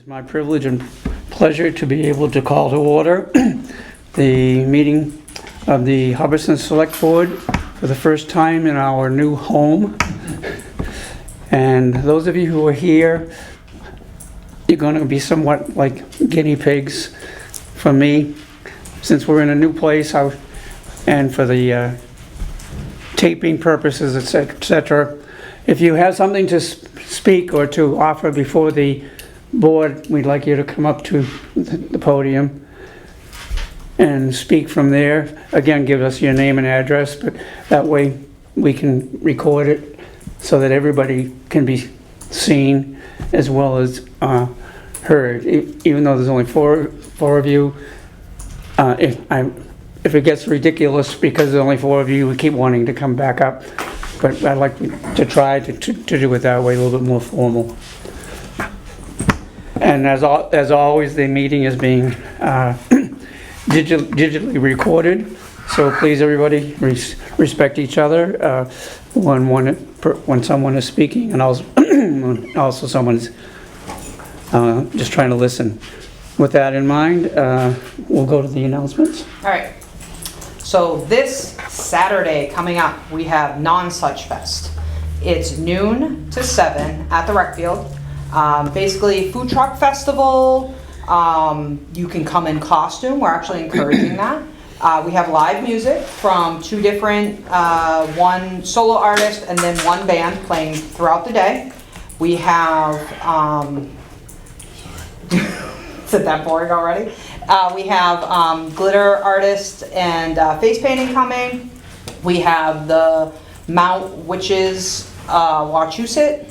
It's my privilege and pleasure to be able to call to order the meeting of the Hubbardston Select Board for the first time in our new home. And those of you who are here, you're going to be somewhat like guinea pigs for me, since we're in a new place, and for the taping purposes, etc. If you have something to speak or to offer before the board, we'd like you to come up to the podium and speak from there. Again, give us your name and address, but that way we can record it so that everybody can be seen as well as heard. Even though there's only four of you, if it gets ridiculous because there's only four of you, we keep wanting to come back up. But I'd like to try to do it that way, a little bit more formal. And as always, the meeting is being digitally recorded. So please, everybody, respect each other when someone is speaking, and also someone's just trying to listen. With that in mind, we'll go to the announcements. All right. So this Saturday coming up, we have Non-Such Fest. It's noon to 7 at the rec field. Basically, food truck festival. You can come in costume. We're actually encouraging that. We have live music from two different, one solo artist and then one band playing throughout the day. We have, is it that boring already? We have glitter artists and face painting coming. We have the Mount Witches Wachusett.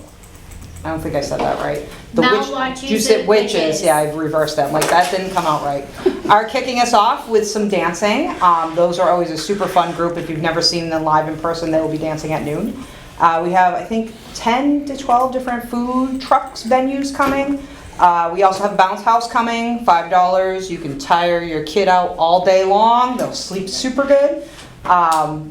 I don't think I said that right. The Mount Wachusett Witches. Yeah, I've reversed that. Like, that didn't come out right. Are kicking us off with some dancing. Those are always a super fun group. If you've never seen them live in person, they will be dancing at noon. We have, I think, 10 to 12 different food trucks venues coming. We also have a bounce house coming, $5. You can tire your kid out all day long. They'll sleep super good.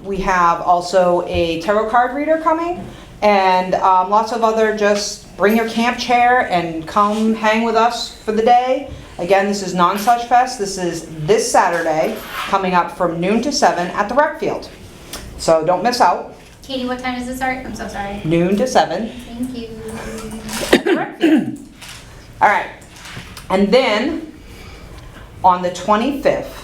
We have also a tarot card reader coming, and lots of other, just bring your camp chair and come hang with us for the day. Again, this is Non-Such Fest. This is this Saturday, coming up from noon to 7 at the rec field. So don't miss out. Katie, what time does it start? I'm so sorry. Noon to 7. Thank you. At the rec field. All right, and then on the 25th,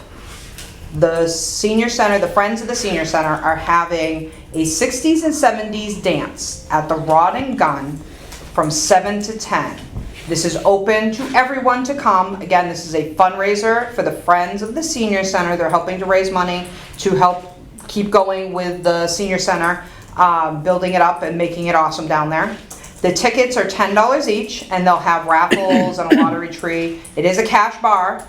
the Senior Center, the Friends of the Senior Center are having a 60s and 70s dance at the Rod and Gun from 7 to 10. This is open to everyone to come. Again, this is a fundraiser for the Friends of the Senior Center. They're helping to raise money to help keep going with the Senior Center, building it up and making it awesome down there. The tickets are $10 each, and they'll have raffles and a lottery tree. It is a cash bar.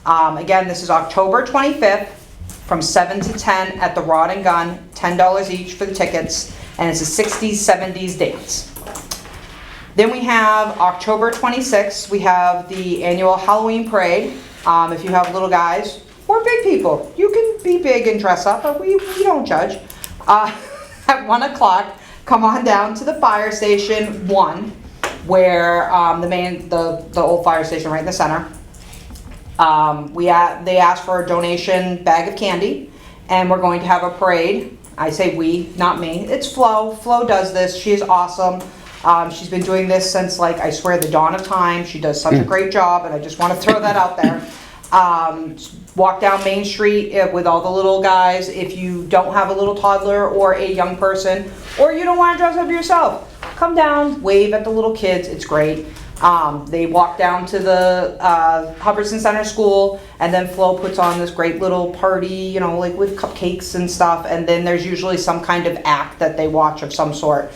Again, this is October 25th from 7 to 10 at the Rod and Gun, $10 each for the tickets, and it's a 60s, 70s dance. Then we have October 26th, we have the annual Halloween parade. If you have little guys or big people, you can be big and dress up, but we don't judge. At 1 o'clock, come on down to the fire station 1, where the old fire station right in the center. They asked for a donation bag of candy, and we're going to have a parade. I say we, not me. It's Flo. Flo does this. She is awesome. She's been doing this since, like, I swear, the dawn of time. She does such a great job, and I just want to throw that out there. Walk down Main Street with all the little guys. If you don't have a little toddler or a young person, or you don't want to dress up yourself, come down, wave at the little kids. It's great. They walk down to the Hubbardston Center School, and then Flo puts on this great little party, like with cupcakes and stuff, and then there's usually some kind of act that they watch of some sort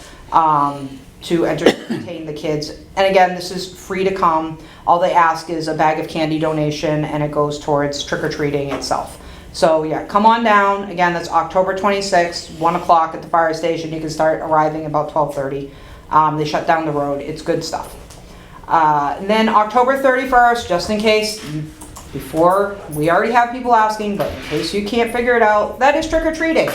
to entertain the kids. And again, this is free to come. All they ask is a bag of candy donation, and it goes towards trick-or-treating itself. So yeah, come on down. Again, that's October 26th, 1 o'clock at the fire station. You can start arriving about 12:30. They shut down the road. It's good stuff. And then October 31st, just in case, before, we already have people asking, but in case you can't figure it out, that is trick-or-treating.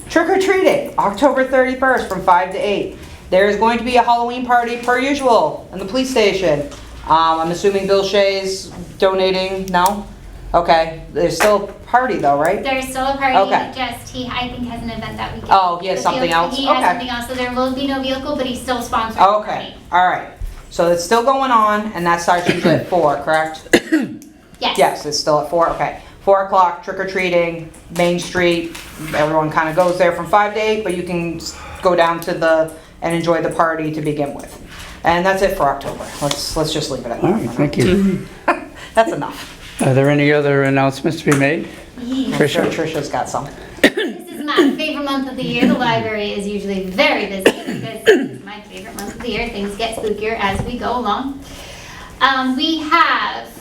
Trick-or-treating, October 31st from 5 to 8. There is going to be a Halloween party per usual in the police station. I'm assuming Bill Shea's donating, no? Okay, there's still a party though, right? There's still a party, Okay. just he, I think, has an event that weekend. Oh, he has something else? He has Okay. something else, so there will be no vehicle, but he's still sponsoring the Okay, party. all right. So it's still going on, and that starts usually at 4, correct? Yes. Yes, it's still at 4, okay. 4 o'clock, trick or treating, Main Street. Everyone kind of goes there from 5 to 8, but you can go down to and enjoy the party to begin with. And that's it for October. Let's just leave it at that. All right, thank you. That's enough. Are there any other announcements to be made? I'm sure Tricia's got some. This is my favorite month of the year. The library is usually very busy because this is my favorite month of the year. Things get spookier as we go along. We have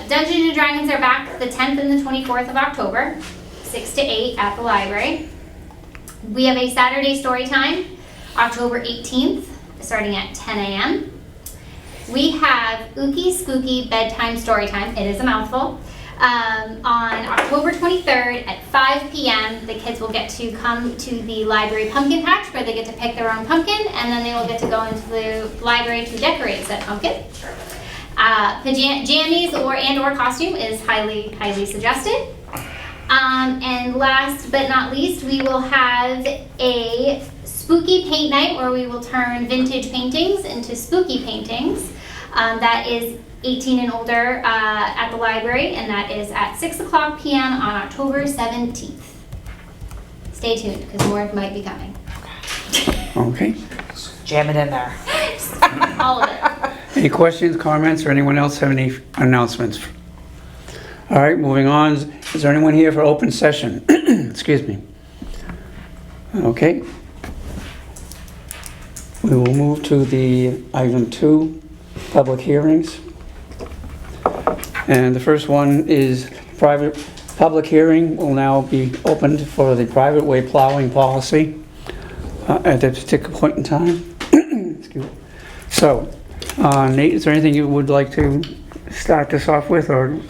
Dungeons and Dragons are back the 10th and the 24th of October, 6 to 8 at the library. We have a Saturday story time, October 18th, starting at 10 a.m. We have Ookie Spooky Bedtime Storytime, it is a mouthful, on October 23rd at 5 p.m. The kids will get to come to the library pumpkin patch where they get to pick their own pumpkin, and then they will get to go into the library to decorate said pumpkin. Jammies or costume is highly suggested. And last but not least, we will have a spooky paint night where we will turn vintage paintings into spooky paintings. That is 18 and older at the library, and that is at 6 o'clock p.m. on October 17th. Stay tuned, because more might be coming. Okay. Jam it in there. All of it. Any questions, comments, or anyone else have any announcements? All right, moving on. Is there anyone here for open session? Excuse me. Okay. We will move to the item 2, public hearings. And the first one is public hearing will now be opened for the private way plowing policy at this particular point in time. Excuse me. So, Nate, is there anything you would like to start this off with, or?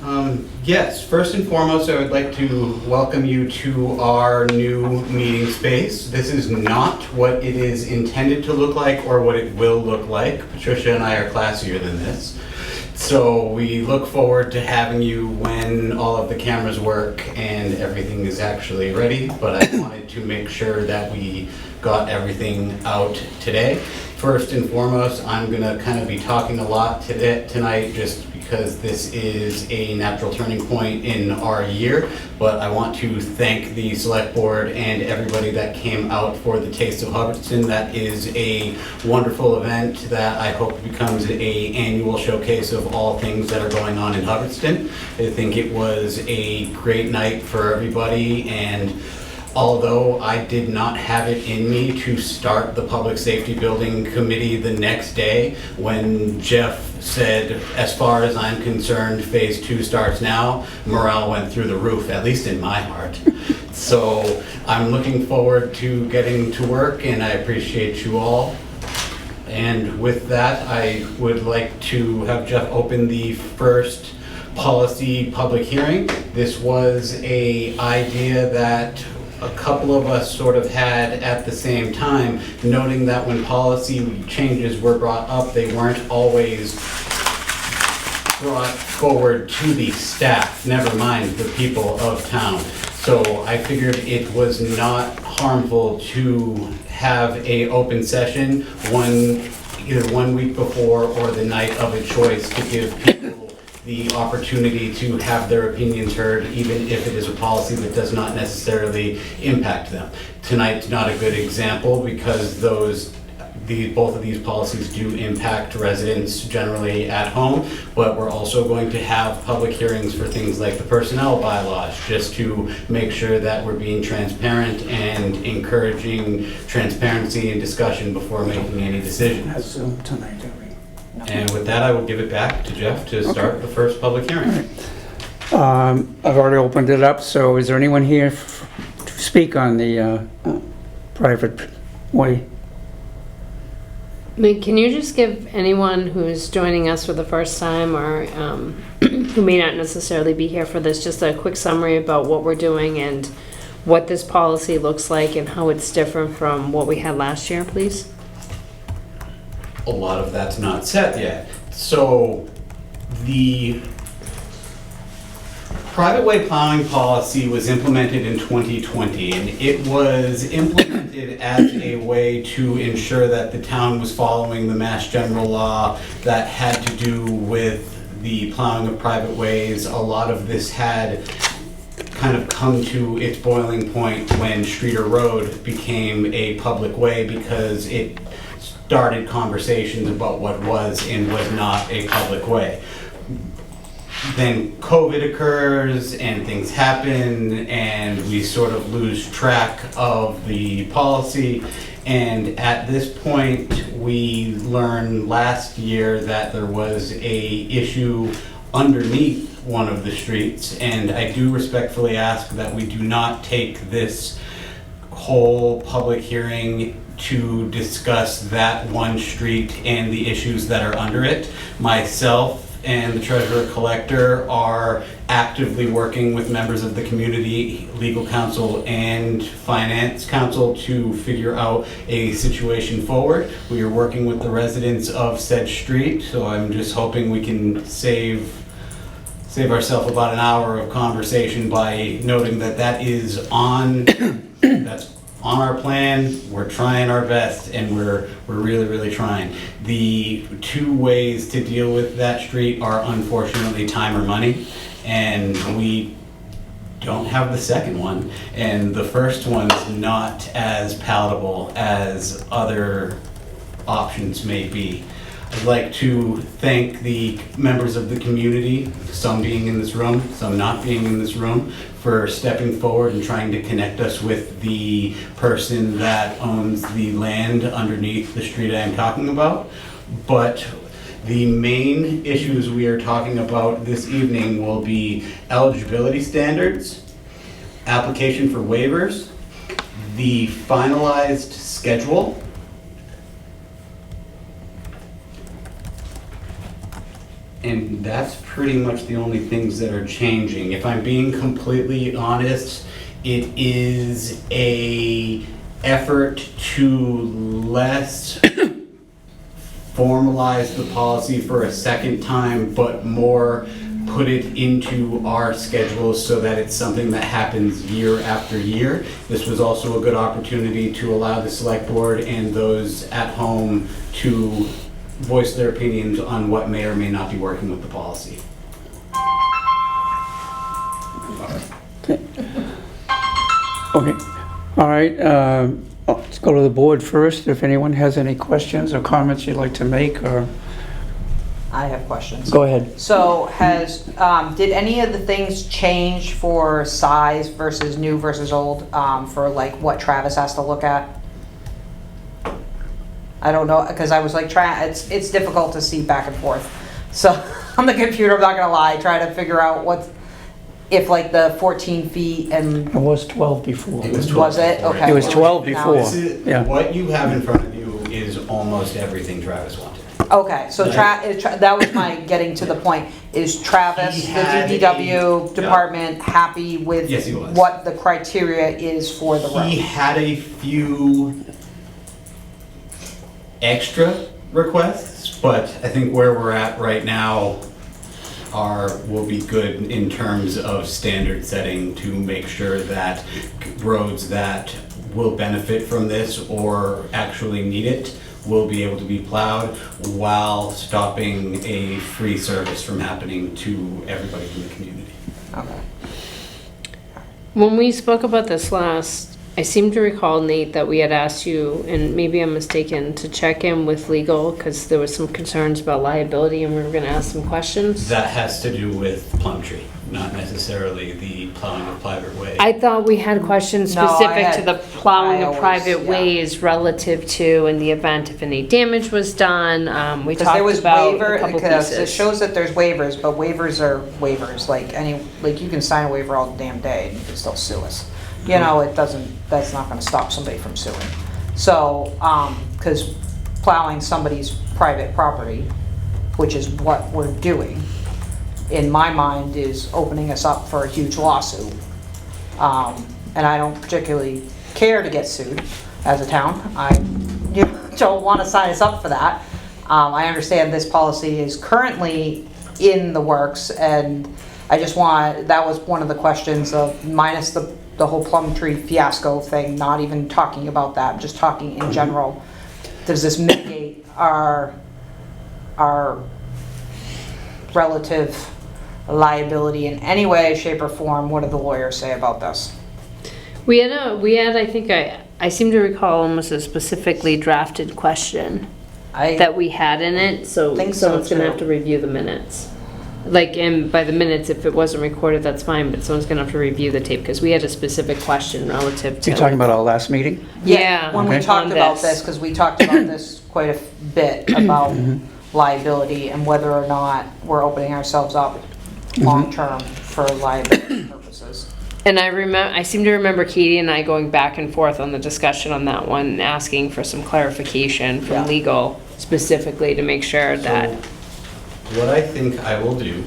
Yes, first and foremost, I would like to welcome you to our new meeting space. This is not what it is intended to look like or what it will look like. Patricia and I are classier than this. So we look forward to having you when all of the cameras work and everything is actually ready, but I wanted to make sure that we got everything out today. First and foremost, I'm gonna kind of be talking a lot tonight just because this is a natural turning point in our year, but I want to thank the select board and everybody that came out for the Taste of Hubbardston. That is a wonderful event that I hope becomes an annual showcase of all things that are going on in Hubbardston. I think it was a great night for everybody, and although I did not have it in me to start the Public Safety Building Committee the next day, when Jeff said, as far as I'm concerned, phase 2 starts now, morale went through the roof, at least in my heart. So I'm looking forward to getting to work, and I appreciate you all. And with that, I would like to have Jeff open the first policy public hearing. This was an idea that a couple of us sort of had at the same time, noting that when policy changes were brought up, they weren't always brought forward to the staff, never mind the people of town. So I figured it was not harmful to have a open session either 1 week before or the night of a choice to give people the opportunity to have their opinions heard, even if it is a policy that does not necessarily impact them. Tonight's not a good example because both of these policies do impact residents generally at home, but we're also going to have public hearings for things like the personnel bylaws, just to make sure that we're being transparent and encouraging transparency and discussion before making any decisions. Has Zoom tonight, are we? And with that, I will give it back to Jeff to start the first public hearing. I've already opened it up, so is there anyone here to speak on the private way? Can you just give anyone who's joining us for the first time or who may not necessarily be here for this just a quick summary about what we're doing and what this policy looks like and how it's different from what we had last year, please? a lot of that's not set yet. So the private way plowing policy was implemented in 2020, and it was implemented as a way to ensure that the town was following the Mass General Law that had to do with the plowing of private ways. A lot of this had kind of come to its boiling point when Streeter Road became a public way, because it started conversations about what was and was not a public way. Then COVID occurs and things happen and we sort of lose track of the policy. And at this point, we learned last year that there was a issue underneath one of the streets. And I do respectfully ask that we do not take this whole public hearing to discuss that one street and the issues that are under it. Myself and the treasurer collector are actively working with members of the community, legal counsel and finance counsel to figure out a situation forward. We are working with the residents of said street, so I'm just hoping we can save ourselves about an hour of conversation by noting that that is on, that's on our plan. We're trying our best, and we're really trying. The two ways to deal with that street are unfortunately time or money, and we don't have the second one, and the first one's not as palatable as other options may be. I'd like to thank the members of the community, some being in this room, some not being in this room, for stepping forward and trying to connect us with the person that owns the land underneath the street I am talking about. But the main issues we are talking about this evening will be eligibility standards, application for waivers, the finalized schedule, and that's pretty much the only things that are changing. If I'm being completely honest, it is a effort to less formalize the policy for a second time, but more put it into our schedules so that it's something that happens year after year. This was also a good opportunity to allow the select board and those at home to voice their opinions on what may or may not be working with the policy. Okay, all right, let's go to the board first. If anyone has any questions or comments you'd like to make, or I have questions. go ahead. So did any of the things change for size versus new versus old, for like what Travis has to look at? I don't know, because I was like it's difficult to see back and forth. So on the computer, I'm not gonna lie, try to figure out if like the 14 feet and, It was 12 before. It was 12 was it? before. Okay. It was 12 Now- before. This is, Yeah. what you have in front of you is almost everything Travis wanted. Okay, so Right. that was my getting to the point, is Travis, He the had DPW a- department, happy with Yes, he was. what the criteria is for the He road? had a few extra requests, but I think where we're at right now will be good in terms of standard setting to make sure that roads that will benefit from this or actually need it will be able to be plowed while stopping a free service from happening to everybody in the community. Okay. When we spoke about this last, I seem to recall, Nate, that we had asked you, and maybe I'm mistaken, to check in with legal because there was some concerns about liability and we were going to ask some questions. That has to do with Plumtree, not necessarily the plowing of private way. I thought we had questions No, I specific had- to the plowing I of always- private yeah. ways relative to in the event if any damage was done. We Because talked there was about waiver, a couple because it pieces. shows that there's waivers, but waivers are waivers, like you can sign a waiver all damn day and you can still sue us. You know, that's not gonna stop somebody from suing. So, because plowing somebody's private property, which is what we're doing, in my mind, is opening us up for a huge lawsuit. And I don't particularly care to get sued as a town. I don't wanna sign us up for that. I understand this policy is currently in the works, and I just want, that was one of the questions of, minus the whole Plumtree fiasco thing, not even talking about that, just talking in general. Does this mitigate our relative liability in any way, shape, or form? What did the lawyers say about this? We had, I think I seem to recall almost a specifically drafted question I that we had in it, so Think so, someone's gonna too. have to review the minutes. Like, and by the minutes, if it wasn't recorded, that's fine, but someone's gonna have to review the tape, because we had a specific question relative to. You're talking about our last meeting? Yeah. When we Okay. talked On about this. this, because we talked about this quite a bit, about liability and whether or not we're opening ourselves up long-term for liability purposes. And I seem to remember Katie and I going back and forth on the discussion on that one, and asking for some clarification Yeah. from legal specifically to make sure that. What I think I will do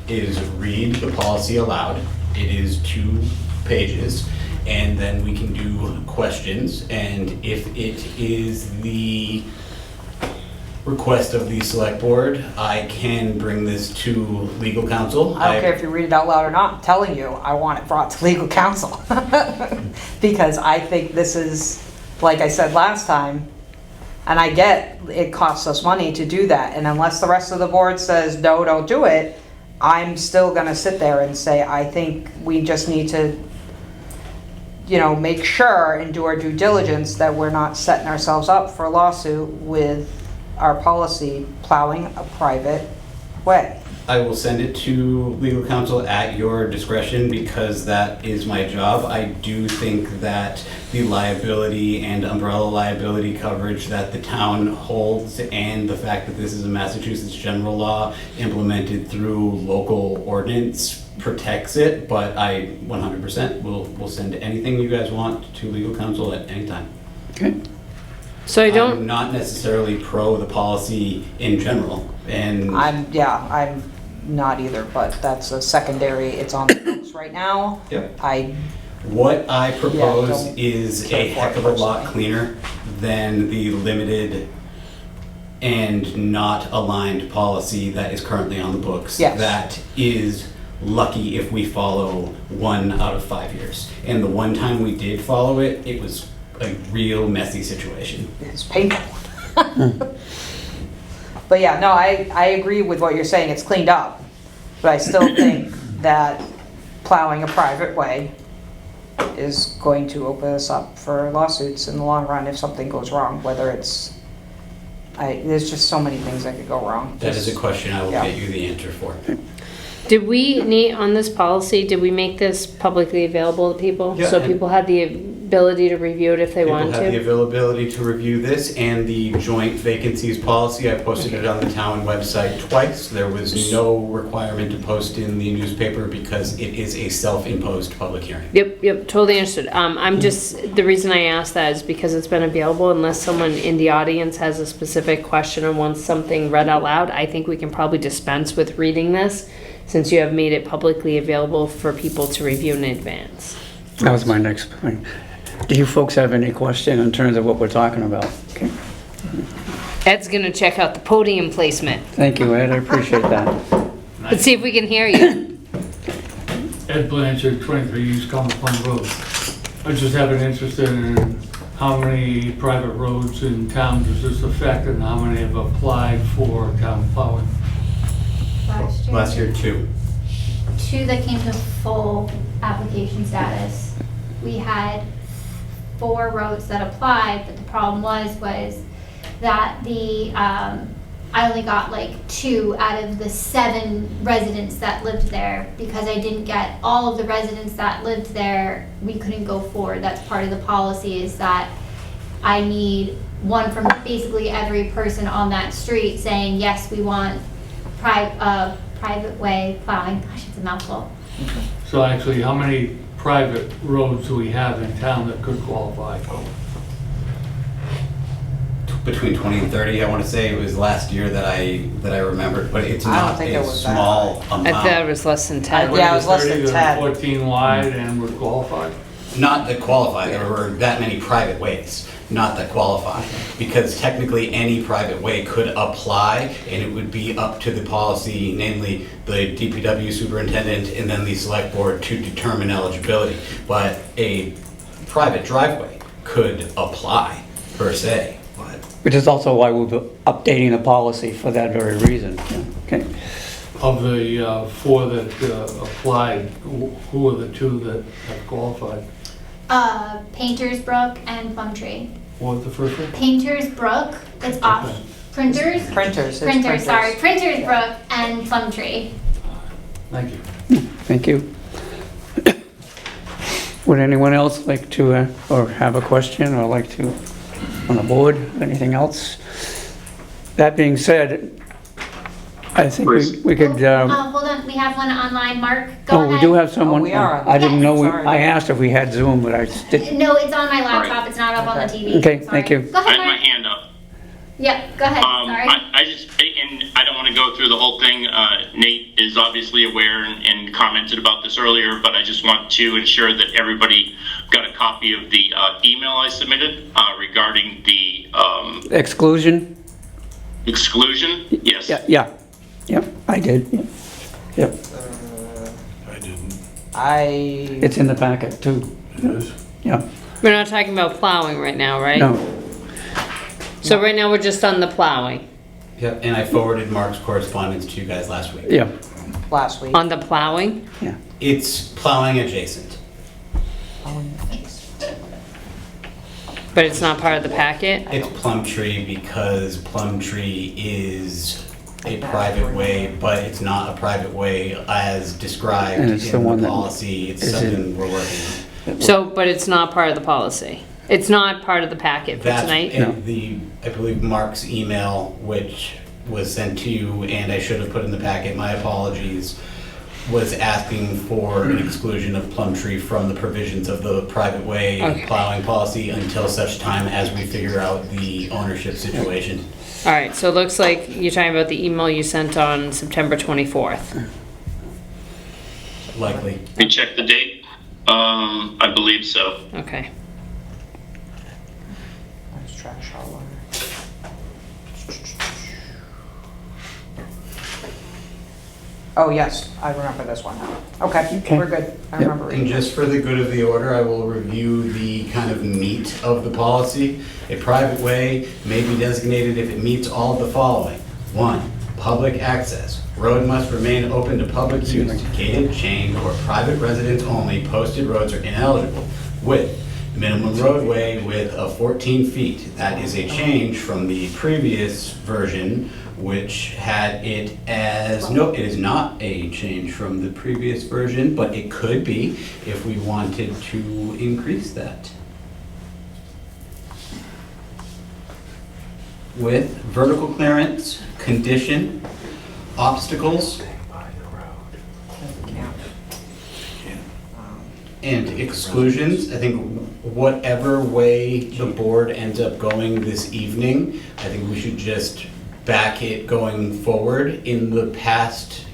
is read the policy aloud. It is 2 pages, and then we can do questions. And if it is the request of the select board, I can bring this to legal counsel. I don't care if you read it out loud or not, I'm telling you, I want it brought to legal counsel. Because I think this is, like I said last time, and I get it costs us money to do that, and unless the rest of the board says, no, don't do it, I'm still gonna sit there and say, I think we just need to, make sure and do our due diligence that we're not setting ourselves up for a lawsuit with our policy plowing a private way. I will send it to legal counsel at your discretion because that is my job. I do think that the liability and umbrella liability coverage that the town holds and the fact that this is a Massachusetts general law implemented through local ordinance protects it, but I 100% will send anything you guys want to legal counsel at any time. Okay. So I I'm don't, not necessarily pro the policy in general, and I'm not either, but that's a secondary, it's on the books right now. Yep. Yeah, What I propose don't is a care for heck it of a lot personally. cleaner than the limited and not aligned policy that is currently on the books. Yes. That is lucky if we follow 1 out of 5 years. And the one time we did follow it, it was a real messy situation. It's painful. But yeah, no, I agree with what you're saying, it's cleaned up. But I still think that plowing a private way is going to open us up for lawsuits in the long run if something goes wrong, whether it's, there's just so many things that could go wrong. That is a question I will Yeah. get you the answer for. did we need, on this policy, did we make this publicly available to people? Yeah, So and- people had the ability to review it if they wanted People have the to? availability to review this and the joint vacancies policy. I posted it on the town website twice. There was no requirement to post in the newspaper because it is a self-imposed public hearing. Yep, totally understood. I'm just, the reason I asked that is because it's been available, unless someone in the audience has a specific question or wants something read out loud, I think we can probably dispense with reading this, since you have made it publicly available for people to review in advance. That was my next point. Do you folks have any question in terms of what we're talking about? Okay. Ed's gonna check out the podium placement. Thank you, Ed, I appreciate that. Let's see if we can hear you. Ed Blanchard, 23 East Common Pond Road. I just have an interest in how many private roads in town does this affect and how many have applied for town plowing? Last year, 2. 2 that came to full application status. We had 4 roads that applied, but the problem was that I only got like 2 out of the 7 residents that lived there, because I didn't get all of the residents that lived there. We couldn't go forward. That's part of the policy, is that I need one from basically every person on that street saying, yes, we want private way plowing. Gosh, it's a mouthful. So actually, how many private roads do we have in town that could qualify? Between 20 and 30, I want to say. It was last year that I remembered, but it's I don't not think it a was that small I thought it amount. was less than 10. Yeah, it was less than 30 to 10. 14 wide and would qualify? not that qualify, there were that many private ways, not that qualify. Because technically, any private way could apply, and it would be up to the policy, namely the DPW superintendent and then the select board to determine eligibility. But a private driveway could apply, per se, but Which is also why we're updating the policy for that very reason. Okay. Of the four that applied, who are the two that have qualified? Painters Brook and Plumtree. What was the first one? Painters Brook, it's off. Okay. Printers? Printers, it's Printers, sorry. Printers Yeah. Brook and Plumtree. Thank you. Thank you. Would anyone else like to, or have a question, or like to, on the board, anything else? That being said, I think we could, Hold on, we have one online. Mark, go oh, ahead. we do have someone? Oh, we are. I didn't know, Sorry. I asked if we had Zoom, but I did. No, it's on my laptop. It's not up on the TV. Okay, Sorry. thank you. Go I ahead, had my Mark. hand up. Yep, go ahead. Sorry. I just, and I don't want to go through the whole thing. Nate is obviously aware and commented about this earlier, but I just want to ensure that everybody got a copy of the email I submitted regarding the Exclusion? exclusion. Yes. Yeah, I did, yeah. Yep, it's in the packet too. Yeah, We're not talking about plowing right now, right? no, So right now, we're just on the plowing. Yep, and I forwarded Mark's correspondence to you guys last week. yeah, Last week. On the plowing? yeah. It's plowing adjacent. But it's not part of the packet? It's Plumtree because Plumtree is a private way, but it's not a private way as described And in it's the one the that policy. It's is in- something we're working on. So, but it's not part of the policy? It's not part of the packet for That's tonight? in the, I believe Mark's email, which was sent to you, and I should have put in the packet, my apologies, was asking for an exclusion of Plumtree from the provisions of the private way Okay. plowing policy until such time as we figure out the ownership situation. All right, so it looks like you're talking about the email you sent on September 24th. Likely. Let me check the date. I believe so. Okay. There's trash all over. Oh, yes, I remember this one now. Okay, Okay. we're good. I Yep. remember And reading it. just for the good of the order, I will review the kind of meat of the policy. A private way may be designated if it meets all of the following. 1, public access. Road must remain open to public use. Gated, chained, or private residents only, posted roads are ineligible. Width, minimum roadway width of 14 feet. That is a change from the previous version, which had it as, no, it is not a change from the previous version, but it could be if we wanted to increase that. With vertical clearance, condition, obstacles, and exclusions. I think whatever way the board ends up going this evening, I think we should just back it going forward. In the past,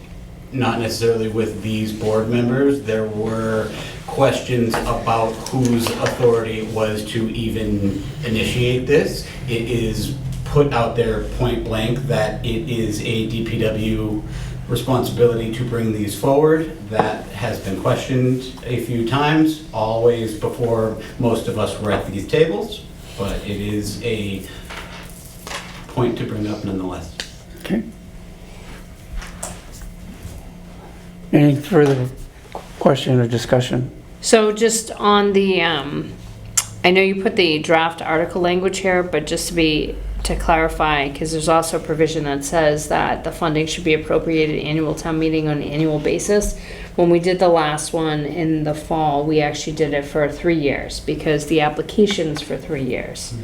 not necessarily with these board members, there were questions about whose authority it was to even initiate this. It is put out there point blank that it is a DPW responsibility to bring these forward. That has been questioned a few times, always before most of us were at these tables, but it is a point to bring up nonetheless. Okay. Any further question or discussion? So just on the, I know you put the draft article language here, but just to clarify, because there's also a provision that says that the funding should be appropriated annual town meeting on an annual basis. When we did the last one in the fall, we actually did it for 3 years because the application's for 3 years.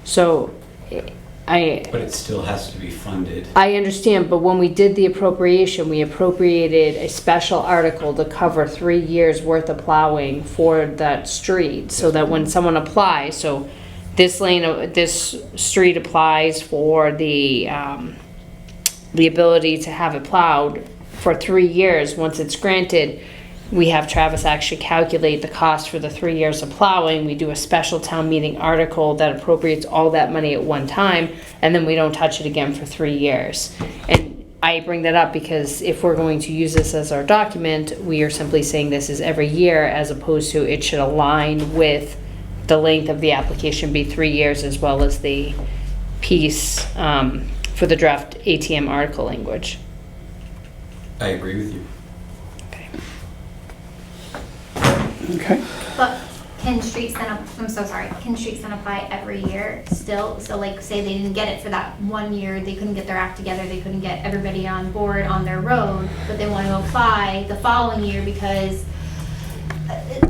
So But it still has to be funded. I understand, but when we did the appropriation, we appropriated a special article to cover 3 years' worth of plowing for that street, so that when someone applies, so this lane, this street applies for the ability to have it plowed for 3 years. Once it's granted, we have Travis actually calculate the cost for the 3 years of plowing. We do a special town meeting article that appropriates all that money at one time, and then we don't touch it again for 3 years. And I bring that up because if we're going to use this as our document, we are simply saying this is every year, as opposed to it should align with the length of the application be 3 years, as well as the piece for the draft ATM article language. I agree with you. Okay. But can streets then, I'm so sorry, can streets then apply every year still? So like, say they didn't get it for that 1 year, they couldn't get their act together, they couldn't get everybody on board on their road, but they want to apply the following year because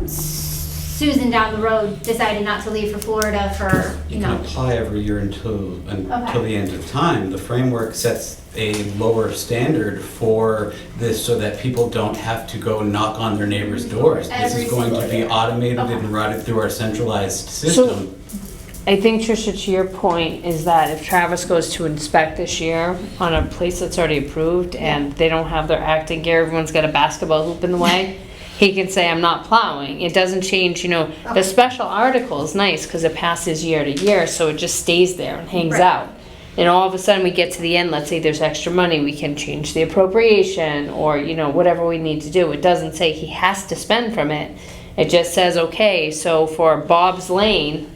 Susan down the road decided not to leave for Florida for, You you can know. apply every year until Okay. the end of time. The framework sets a lower standard for this so that people don't have to go knock on their neighbors' doors. This Every is going to single be year. automated Okay. and routed through our centralized system. I think, Tricia, to your point, is that if Travis goes to inspect this year on a place that's already approved and they don't have their acting gear, everyone's got a basketball hoop in the way, he can say, I'm not plowing. It doesn't change, you know, Okay. the special article is nice because it passes year to year, so it just stays there and hangs Right. out. And all of a sudden we get to the end, let's say there's extra money, we can change the appropriation or, you know, whatever we need to do. It doesn't say he has to spend from it. It just says, okay, so for Bob's Lane,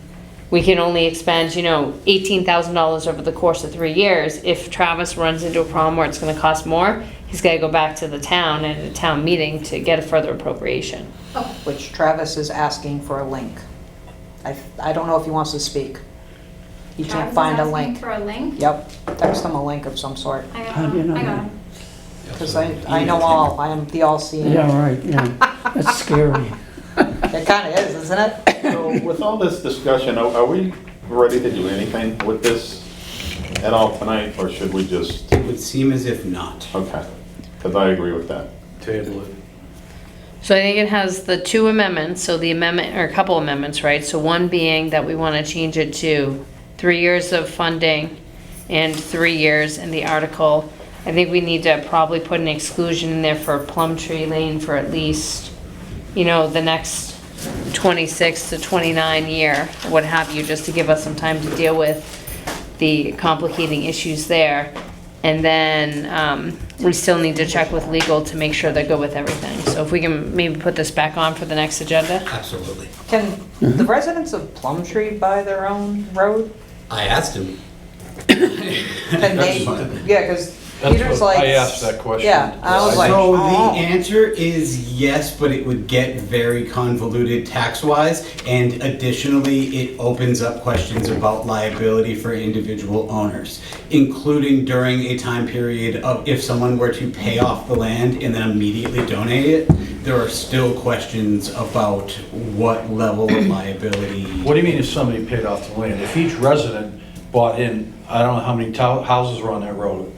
we can only expend, you know, $18,000 over the course of 3 years. If Travis runs into a problem where it's gonna cost more, he's gotta go back to the town at a town meeting to get a further appropriation. Which Travis is asking for a link. I don't know if he wants to speak. He Travis can't is find a asking link. For a link? Yep, text him a link of some sort. I got How do you him, know I got that? him. Because I know all, I am the all-seeing. Yeah, right, yeah. That's scary. It kind of is, isn't it? So with all this discussion, are we ready to do anything with this at all tonight, or should we just, It would seem as if not. okay, because I agree with that. Table it. So I think it has the 2 amendments, so the amendment, or a couple amendments, right? So one being that we wanna change it to 3 years of funding and 3 years in the article. I think we need to probably put an exclusion in there for Plumtree Lane for at least, you know, the next 26 to 29 year, what have you, just to give us some time to deal with the complicating issues there. And then we still need to check with legal to make sure they're good with everything. So if we can maybe put this back on for the next agenda? Absolutely. Can the residents of Plumtree buy their own road? I asked him. Can they, yeah, because That's Peter's what like. I asked that question. Yeah, I was like, So the oh. answer is yes, but it would get very convoluted tax-wise. And additionally, it opens up questions about liability for individual owners, including during a time period of if someone were to pay off the land and then immediately donate it, there are still questions about what level of liability. What do you mean if somebody paid off the land? If each resident bought in, I don't know how many houses were on that road.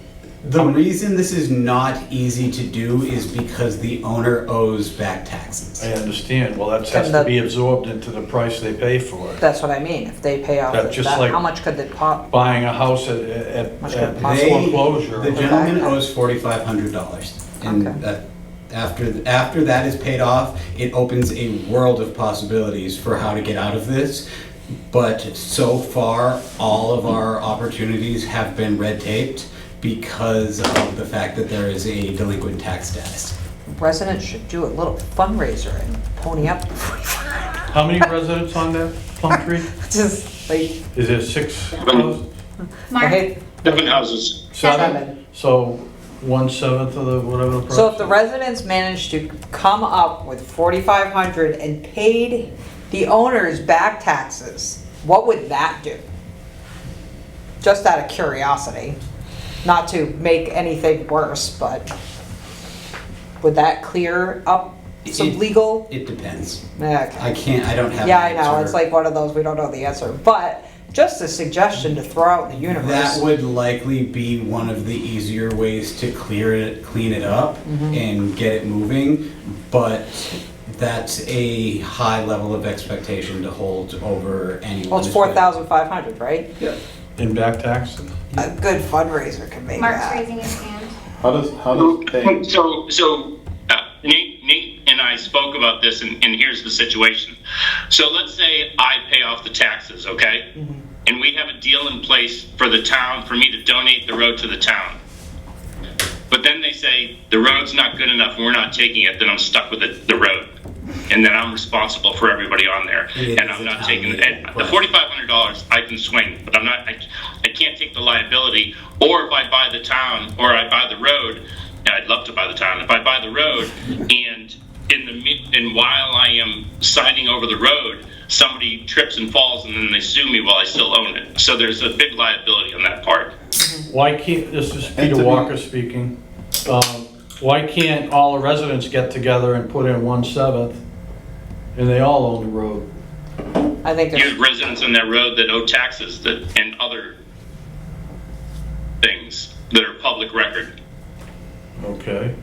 The reason this is not easy to do is because the owner owes back taxes. I understand, well, that has And to the- be absorbed into the price they pay for it. That's what I mean, if they pay off That's just that, like- how much could they pop? Buying a house at Much could foreclosure. The gentleman owes $4,500, and Okay. that, after that is paid off, it opens a world of possibilities for how to get out of this. But so far, all of our opportunities have been red taped because of the fact that there is a delinquent tax status. Residents should do a little fundraiser and pony up. How many residents on that Plum Tree? Just like, Is it 6 houses? Mark, hey, 7 houses. 7. So 1/7 of the, whatever the price. So if the residents managed to come up with 4,500 and paid the owners back taxes, what would that do? Just out of curiosity, not to make anything worse, but would that clear up some It- legal? It depends. Okay. I don't have. Yeah, an I know, answer. it's like one of those, we don't know the answer, but just a suggestion to throw out in the universe. That would likely be one of the easier ways to clean it up and get it moving, but that's a high level of expectation to hold over anyone. Well, it's 4,500, right? In back tax? A good fundraiser can make Mark's that. raising his hand. How does paying, So, Nate and I spoke about this, and here's the situation. So let's say I pay off the taxes, okay? And we have a deal in place for the town, for me to donate the road to the town. But then they say, the road's not good enough, and we're not taking it, then I'm stuck with the road. And then I'm responsible for everybody on there. It And is I'm a not town taking, meeting, the right. $4,500 I can swing, but I can't take the liability. Or if I buy the town, or I buy the road, and I'd love to buy the town, if I buy the road, and while I am signing over the road, somebody trips and falls, and then they sue me while I still own it. So there's a big liability on that part. Why can't, this is And Peter to be- Walker speaking. Why can't all the residents get together and put in 1/7 and they all own the road? I think You there's, have residents on that road that owe taxes and other things that are public record. Okay.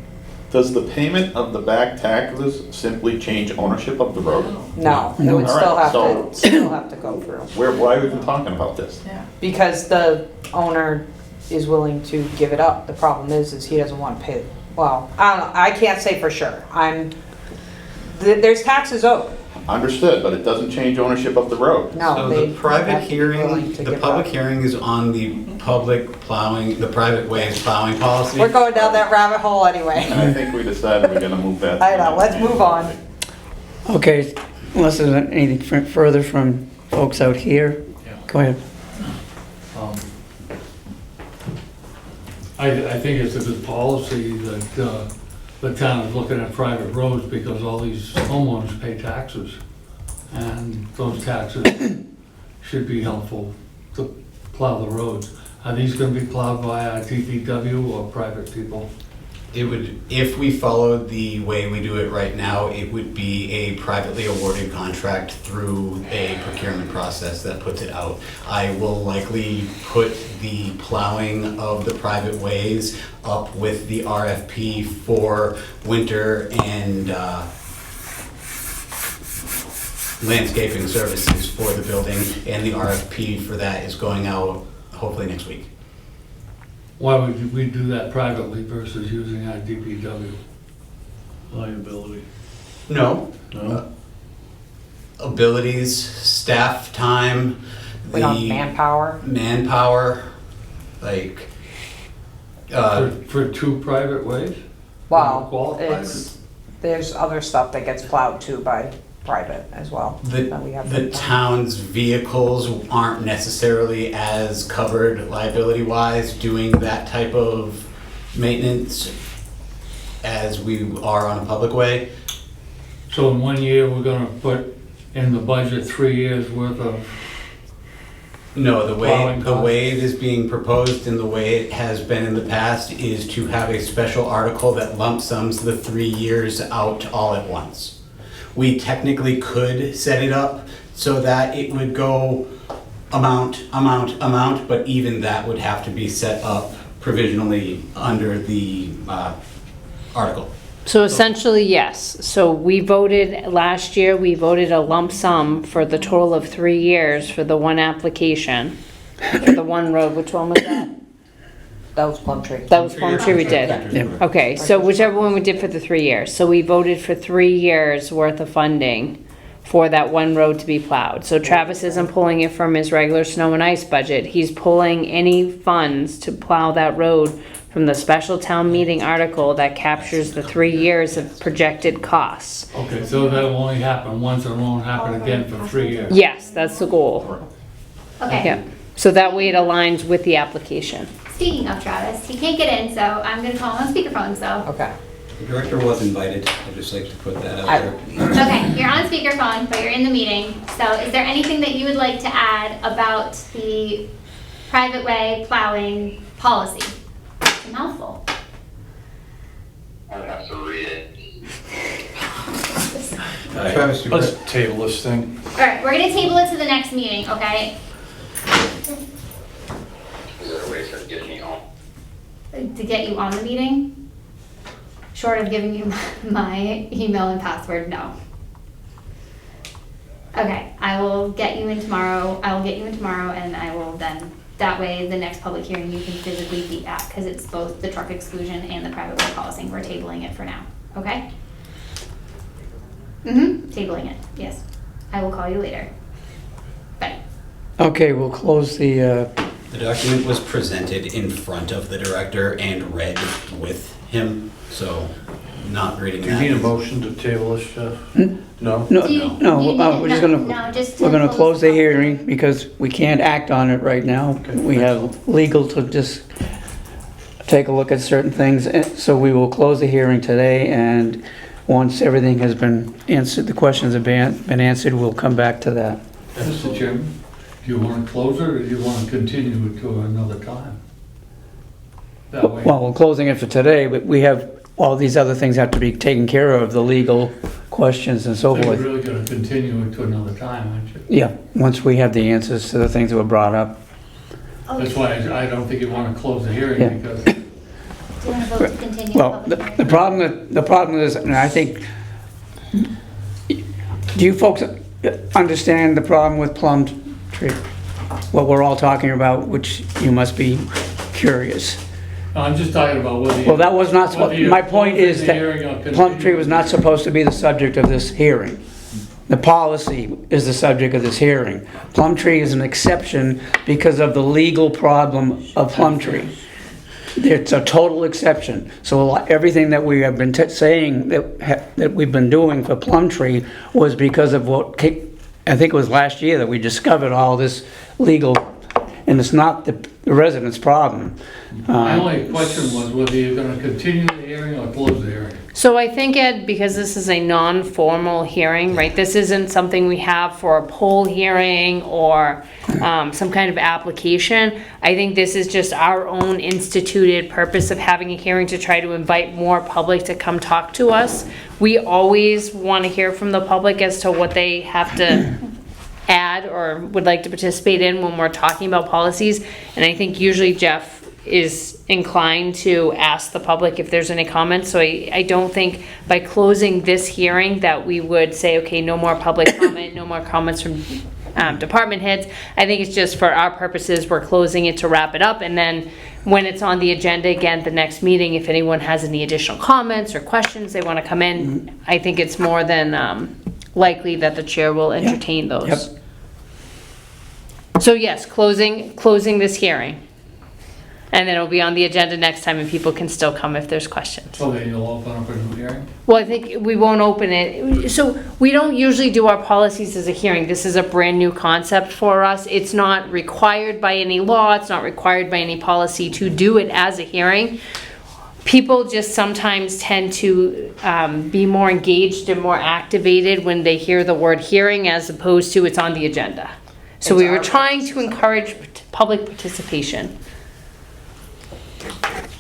Does the payment of the back taxes simply change ownership of the road? no, it would All still right, have to go through. Why are we even talking about this? Because the owner is willing to give it up. The problem is he doesn't want to pay, well, I don't know, I can't say for sure. There's taxes owed. Understood, but it doesn't change ownership of the road. No, So they the private have to be willing hearing, to the give public up. hearing is on the public plowing, the private ways plowing policy. We're going down that rabbit hole anyway. And I think we decided we're gonna move that. I know, let's move on. Okay, unless there's anything further from folks out here, go ahead. Um, I think it's a good policy that the town is looking at private roads because all these homeowners pay taxes. And those taxes should be helpful to plow the roads. Are these gonna be plowed by DPW or private people? It would, if we followed the way we do it right now, it would be a privately awarded contract through a procurement process that puts it out. I will likely put the plowing of the private ways up with the RFP for winter and landscaping services for the building, and the RFP for that is going out hopefully next week. Why would we do that privately versus using our DPW? Liability. No. No? Abilities, staff time, We don't have the manpower. like, For two private ways? Well, Qualified? there's other stuff that gets plowed too by private as well. that we have the to- town's vehicles aren't necessarily as covered liability-wise doing that type of maintenance as we are on a public way. So in 1 year, we're gonna put in the budget 3 years worth of, No, the Plowing way it is being proposed and the way it has been in the past is to have a special article that lump sums the 3 years out all at once. We technically could set it up so that it would go amount, but even that would have to be set up provisionally under the article. So essentially, yes. So we voted, last year, we voted a lump sum for the total of 3 years for the one application, for the one road. Which one was that? That was Plum Tree. That was Plum Tree we did. Yeah. Okay, so whichever one we did for the 3 years. So we voted for 3 years worth of funding for that one road to be plowed. So Travis isn't pulling it from his regular snow and ice budget. He's pulling any funds to plow that road from the special town meeting article that captures the 3 years of projected costs. okay, so that'll only happen once, it won't happen again for 3 years. Yes, that's the goal. Okay. Yeah. So that way it aligns with the application. Speaking of Travis, he can't get in, so I'm gonna call him on speakerphone, so. Okay. The director was invited, I'd just like to put that out I- there. Okay, you're on speakerphone, but you're in the meeting. So is there anything that you would like to add about the private way plowing policy? It's a mouthful. I would have to read it. Travis, Let's table this thing. All right, we're gonna table it to the next meeting, okay? Is there a way to get me home? To get you on the meeting. Short of giving you my email and password, no. Okay, I will get you in tomorrow. I will get you in tomorrow, and I will then, that way, the next public hearing you can physically be at, because it's both the truck exclusion and the private way policy. We're tabling it for now, okay? Tabling it, yes. I will call you later. Bye. Okay, we'll close the, The document was presented in front of the director and read with him, so not reading Do you that. need a motion to table this, Jeff? No? no, Do you- no, do you we're just need- gonna, no, just we're gonna close the public hearing because we can't act on it right now. We have legal to just take a look at certain things, so we will close the hearing today, and once everything has been answered, the questions have been answered, we'll come back to that. Mr. Chairman, do you want to close it or do you want to continue it to another time? That way, Well, we're closing it for today, but we have, all these other things have to be taken care of, the legal questions and so you're forth. really going to continue it to another time, aren't you? Yeah, once we have the answers to the things that were brought up. That's why I don't think you want to close the Yeah. hearing because Do you want to vote to continue? Well, public the hearing? the problem is, and I think, do you folks understand the problem with Plumtree? What we're all talking about, which you must be curious. I'm just talking about whether you. Well, that was not, whether you're my point closing is the that hearing or Plumtree continuing. was not supposed to be the subject of this hearing. The policy is the subject of this hearing. Plumtree is an exception because of the legal problem of Plumtree. It's a total exception. So everything that we have been saying that we've been doing for Plumtree was because of what, I think it was last year that we discovered all this legal, and it's not the residents' problem. My only question was whether you're going to continue the hearing or close the hearing. So I think, Ed, because this is a non-formal hearing, right, this isn't something we have for a poll hearing or some kind of application. I think this is just our own instituted purpose of having a hearing to try to invite more public to come talk to us. We always want to hear from the public as to what they have to add or would like to participate in when we're talking about policies. And I think usually Jeff is inclined to ask the public if there's any comments. So I don't think by closing this hearing that we would say, okay, no more public comment, no more comments from department heads. I think it's just for our purposes, we're closing it to wrap it up. And then when it's on the agenda again, the next meeting, if anyone has any additional comments or questions they want to come in, I think it's more than likely that the chair will entertain those. Yep. So yes, closing this hearing. And then it'll be on the agenda next time and people can still come if there's questions. So then you'll open up a new hearing? Well, I think we won't open it. So we don't usually do our policies as a hearing. This is a brand new concept for us. It's not required by any law. It's not required by any policy to do it as a hearing. People just sometimes tend to be more engaged and more activated when they hear the word hearing as opposed to it's on the agenda. So we were trying to encourage public participation.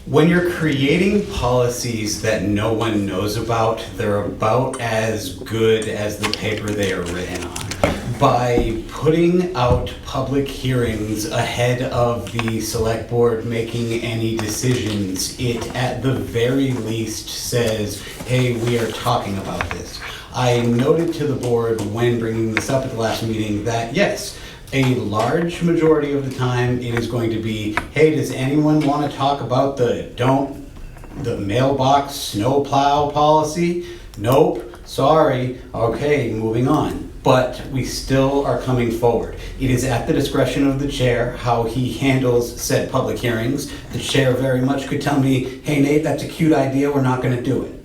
When you're creating policies that no one knows about, they're about as good as the paper they are written on. By putting out public hearings ahead of the select board making any decisions, it at the very least says, hey, we are talking about this. I noted to the board when bringing this up at the last meeting that yes, a large majority of the time it is going to be, hey, does anyone want to talk about the mailbox snowplow policy? Nope, sorry, okay, moving on. But we still are coming forward. It is at the discretion of the chair how he handles said public hearings. The chair very much could tell me, hey Nate, that's a cute idea, we're not gonna do it.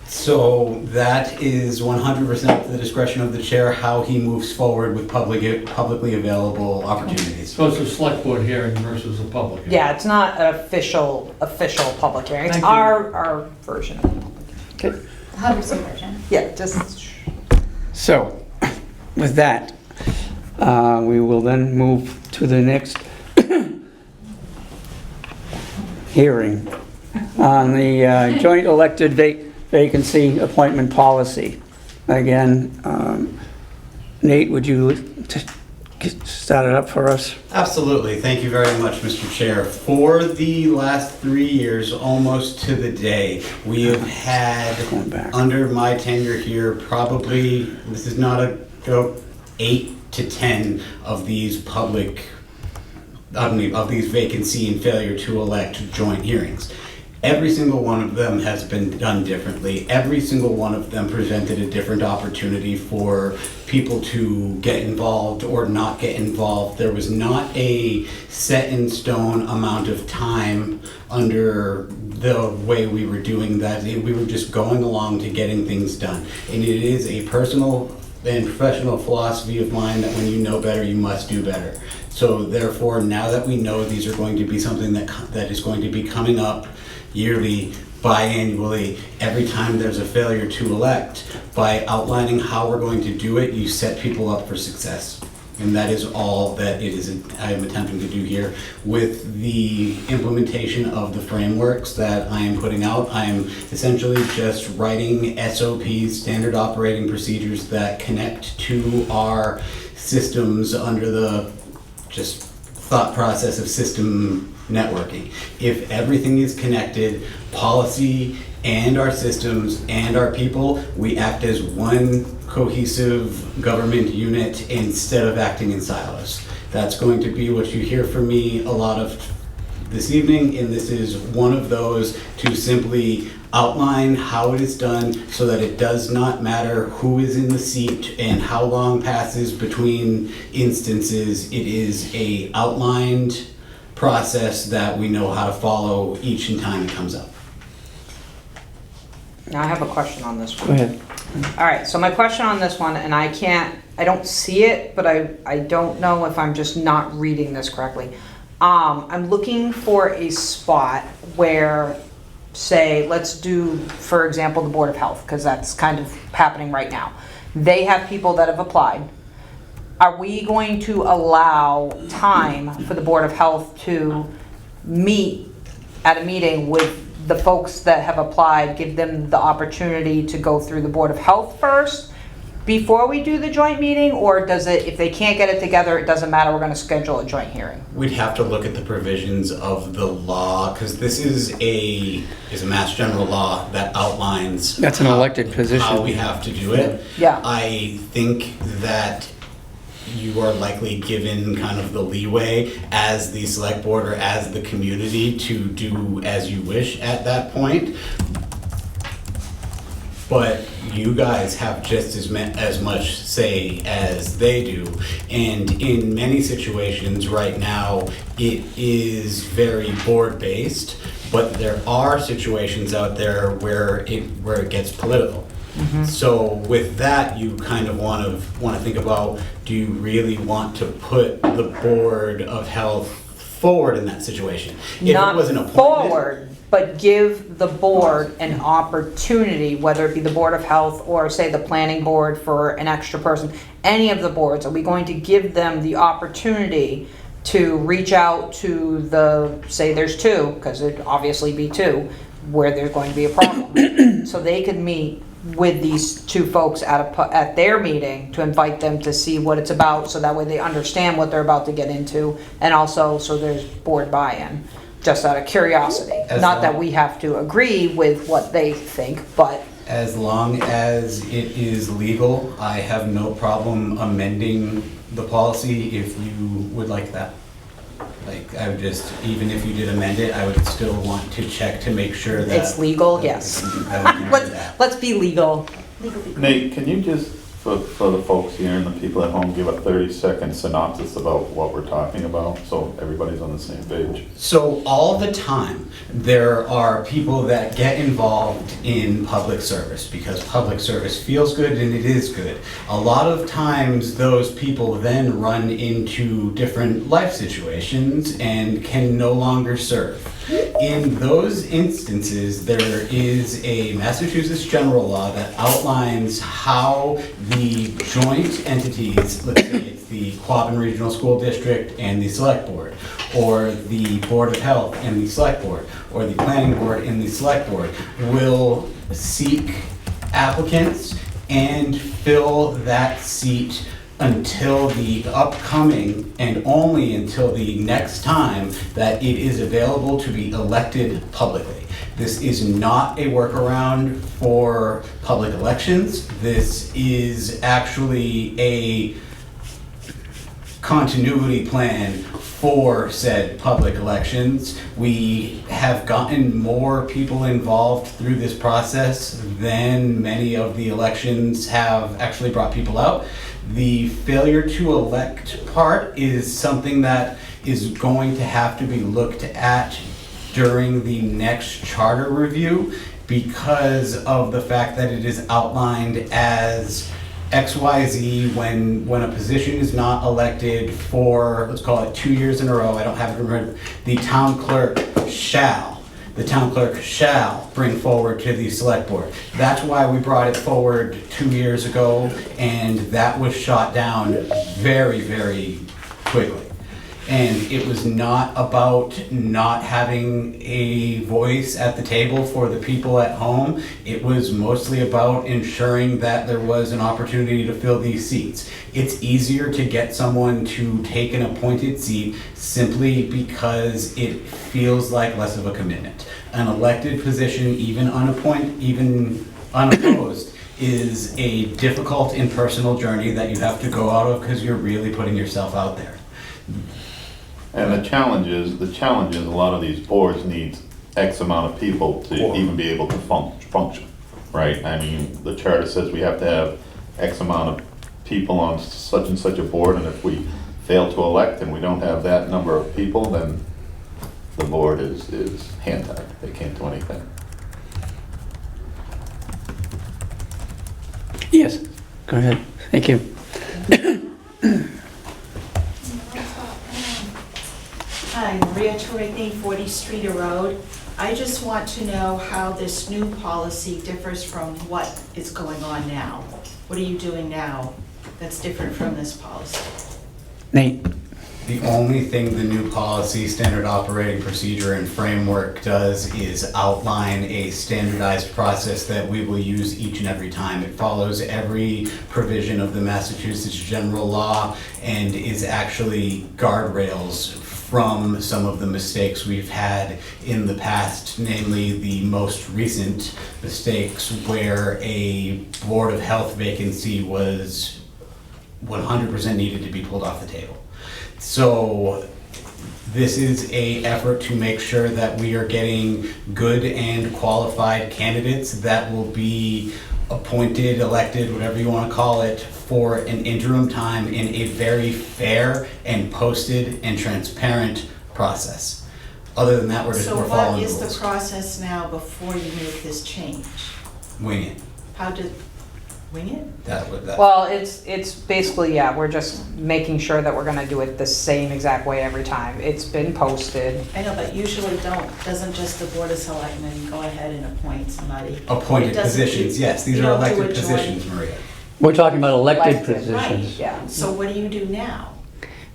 So that is 100% at the discretion of the chair how he moves forward with publicly available opportunities. So it's a select board hearing versus a public hearing? Yeah, it's not an official public hearing. It's Thank you. our version. Okay. Hubbardston version. Yeah, just. So, with that, we will then move to the next hearing on the joint elected vacancy appointment policy. Again, Nate, would you start it up for us? Absolutely. Thank you very much, Mr. Chair. For the last 3 years, almost to the day, we have had, Going back. under my tenure here, probably, this is not a joke, 8 to 10 of these of these vacancy and failure to elect joint hearings. Every single one of them has been done differently. Every single one of them presented a different opportunity for people to get involved or not get involved. There was not a set in stone amount of time under the way we were doing that. We were just going along to getting things done. And it is a personal and professional philosophy of mine that when you know better, you must do better. So therefore, now that we know these are going to be something that is going to be coming up yearly, biannually, every time there's a failure to elect, by outlining how we're going to do it, you set people up for success. And that is all that I am attempting to do here. With the implementation of the frameworks that I am putting out, I am essentially just writing SOPs, standard operating procedures, that connect to our systems under the just thought process of system networking. If everything is connected, policy and our systems and our people, we act as one cohesive government unit instead of acting in silos. That's going to be what you hear from me a lot of this evening, and this is one of those, to simply outline how it is done so that it does not matter who is in the seat and how long passes between instances. It is a outlined process that we know how to follow each time it comes up. Now I have a question on this one. Go ahead. All right, so my question on this one, and I don't see it, but I don't know if I'm just not reading this correctly. I'm looking for a spot where, say, let's do, for example, the Board of Health, because that's kind of happening right now. They have people that have applied. Are we going to allow time for the Board of Health to meet at a meeting with the folks that have applied, give them the opportunity to go through the Board of Health first before we do the joint meeting? Or does it, if they can't get it together, it doesn't matter, we're going to schedule a joint hearing? We'd have to look at the provisions of the law, because this is a Mass General law that outlines That's an elected position. how we have to do it. Yeah. I think that you are likely given kind of the leeway as the select board or as the community to do as you wish at that point. But you guys have just as much say as they do. And in many situations right now, it is very board-based, but there are situations out there where it gets political. So with that, you kind of want to think about, do you really want to put the Board of Health forward in that situation? If Not it was an appointment, forward, but give the board an opportunity, whether it be the Board of Health or say the planning board for an extra person, any of the boards, are we going to give them the opportunity to reach out to the, say there's two, because it'd obviously be two, where there's going to be a problem. So they could meet with these two folks at their meeting to invite them to see what it's about, so that way they understand what they're about to get into, and also so there's board buy-in, just out of curiosity. Not that we have to agree with what they think, but as long as it is legal, I have no problem amending the policy if you would like that. Like, I would just, even if you did amend it, I would still want to check to make sure that it's legal, yes. that we can do that. Let's be legal. Nate, can you just, for the folks here and the people at home, give a 30-second synopsis about what we're talking about, so everybody's on the same page? So all the time, there are people that get involved in public service because public service feels good and it is good. A lot of times, those people then run into different life situations and can no longer serve. In those instances, there is a Massachusetts general law that outlines how the joint entities, let's say it's the Quabbin Regional School District and the Select Board, or the Board of Health and the Select Board, or the Planning Board and the Select Board, will seek applicants and fill that seat until the upcoming, and only until the next time that it is available to be elected publicly. This is not a workaround for public elections. This is actually a continuity plan for said public elections. We have gotten more people involved through this process than many of the elections have actually brought people out. The failure to elect part is something that is going to have to be looked at during the next charter review because of the fact that it is outlined as XYZ when a position is not elected for, let's call it 2 years in a row, I don't have it remembered, the town clerk shall bring forward to the select board. That's why we brought it forward 2 years ago, and that was shot down very, very quickly. And it was not about not having a voice at the table for the people at home. It was mostly about ensuring that there was an opportunity to fill these seats. It's easier to get someone to take an appointed seat simply because it feels like less of a commitment. An elected position, even unopposed, is a difficult and personal journey that you have to go out of because you're really putting yourself out there. And the challenge is a lot of these boards need X amount of people to even be able to function, right? I mean, the charter says we have to have X amount of people on such and such a board, and if we fail to elect and we don't have that number of people, then the board is hand-tied. They can't do anything. Yes, go ahead. Thank you. Hi, Maria Torigny, 40 Streeter Road. I just want to know how this new policy differs from what is going on now. What are you doing now that's different from this policy? Nate? The only thing the new policy, standard operating procedure, and framework does is outline a standardized process that we will use each and every time. It follows every provision of the Massachusetts general law and is actually guardrails from some of the mistakes we've had in the past, namely the most recent mistakes where a Board of Health vacancy was 100% needed to be pulled off the table. So this is an effort to make sure that we are getting good and qualified candidates that will be appointed, elected, whatever you want to call it, for an interim time in a very fair and posted and transparent process. Other than that, we're So following what the is rules. the process now before you make this change? Wing it. How did, wing it? Well, it's basically, yeah, we're just making sure that we're gonna do it the same exact way every time. It's been posted. I know, but usually doesn't just the Board of Selectmen go ahead and appoint somebody? Appointed It doesn't positions, do- yes, these you are don't do elected a joint- positions, Maria. We're talking about elected Elected, positions. Yeah. So what do you do now?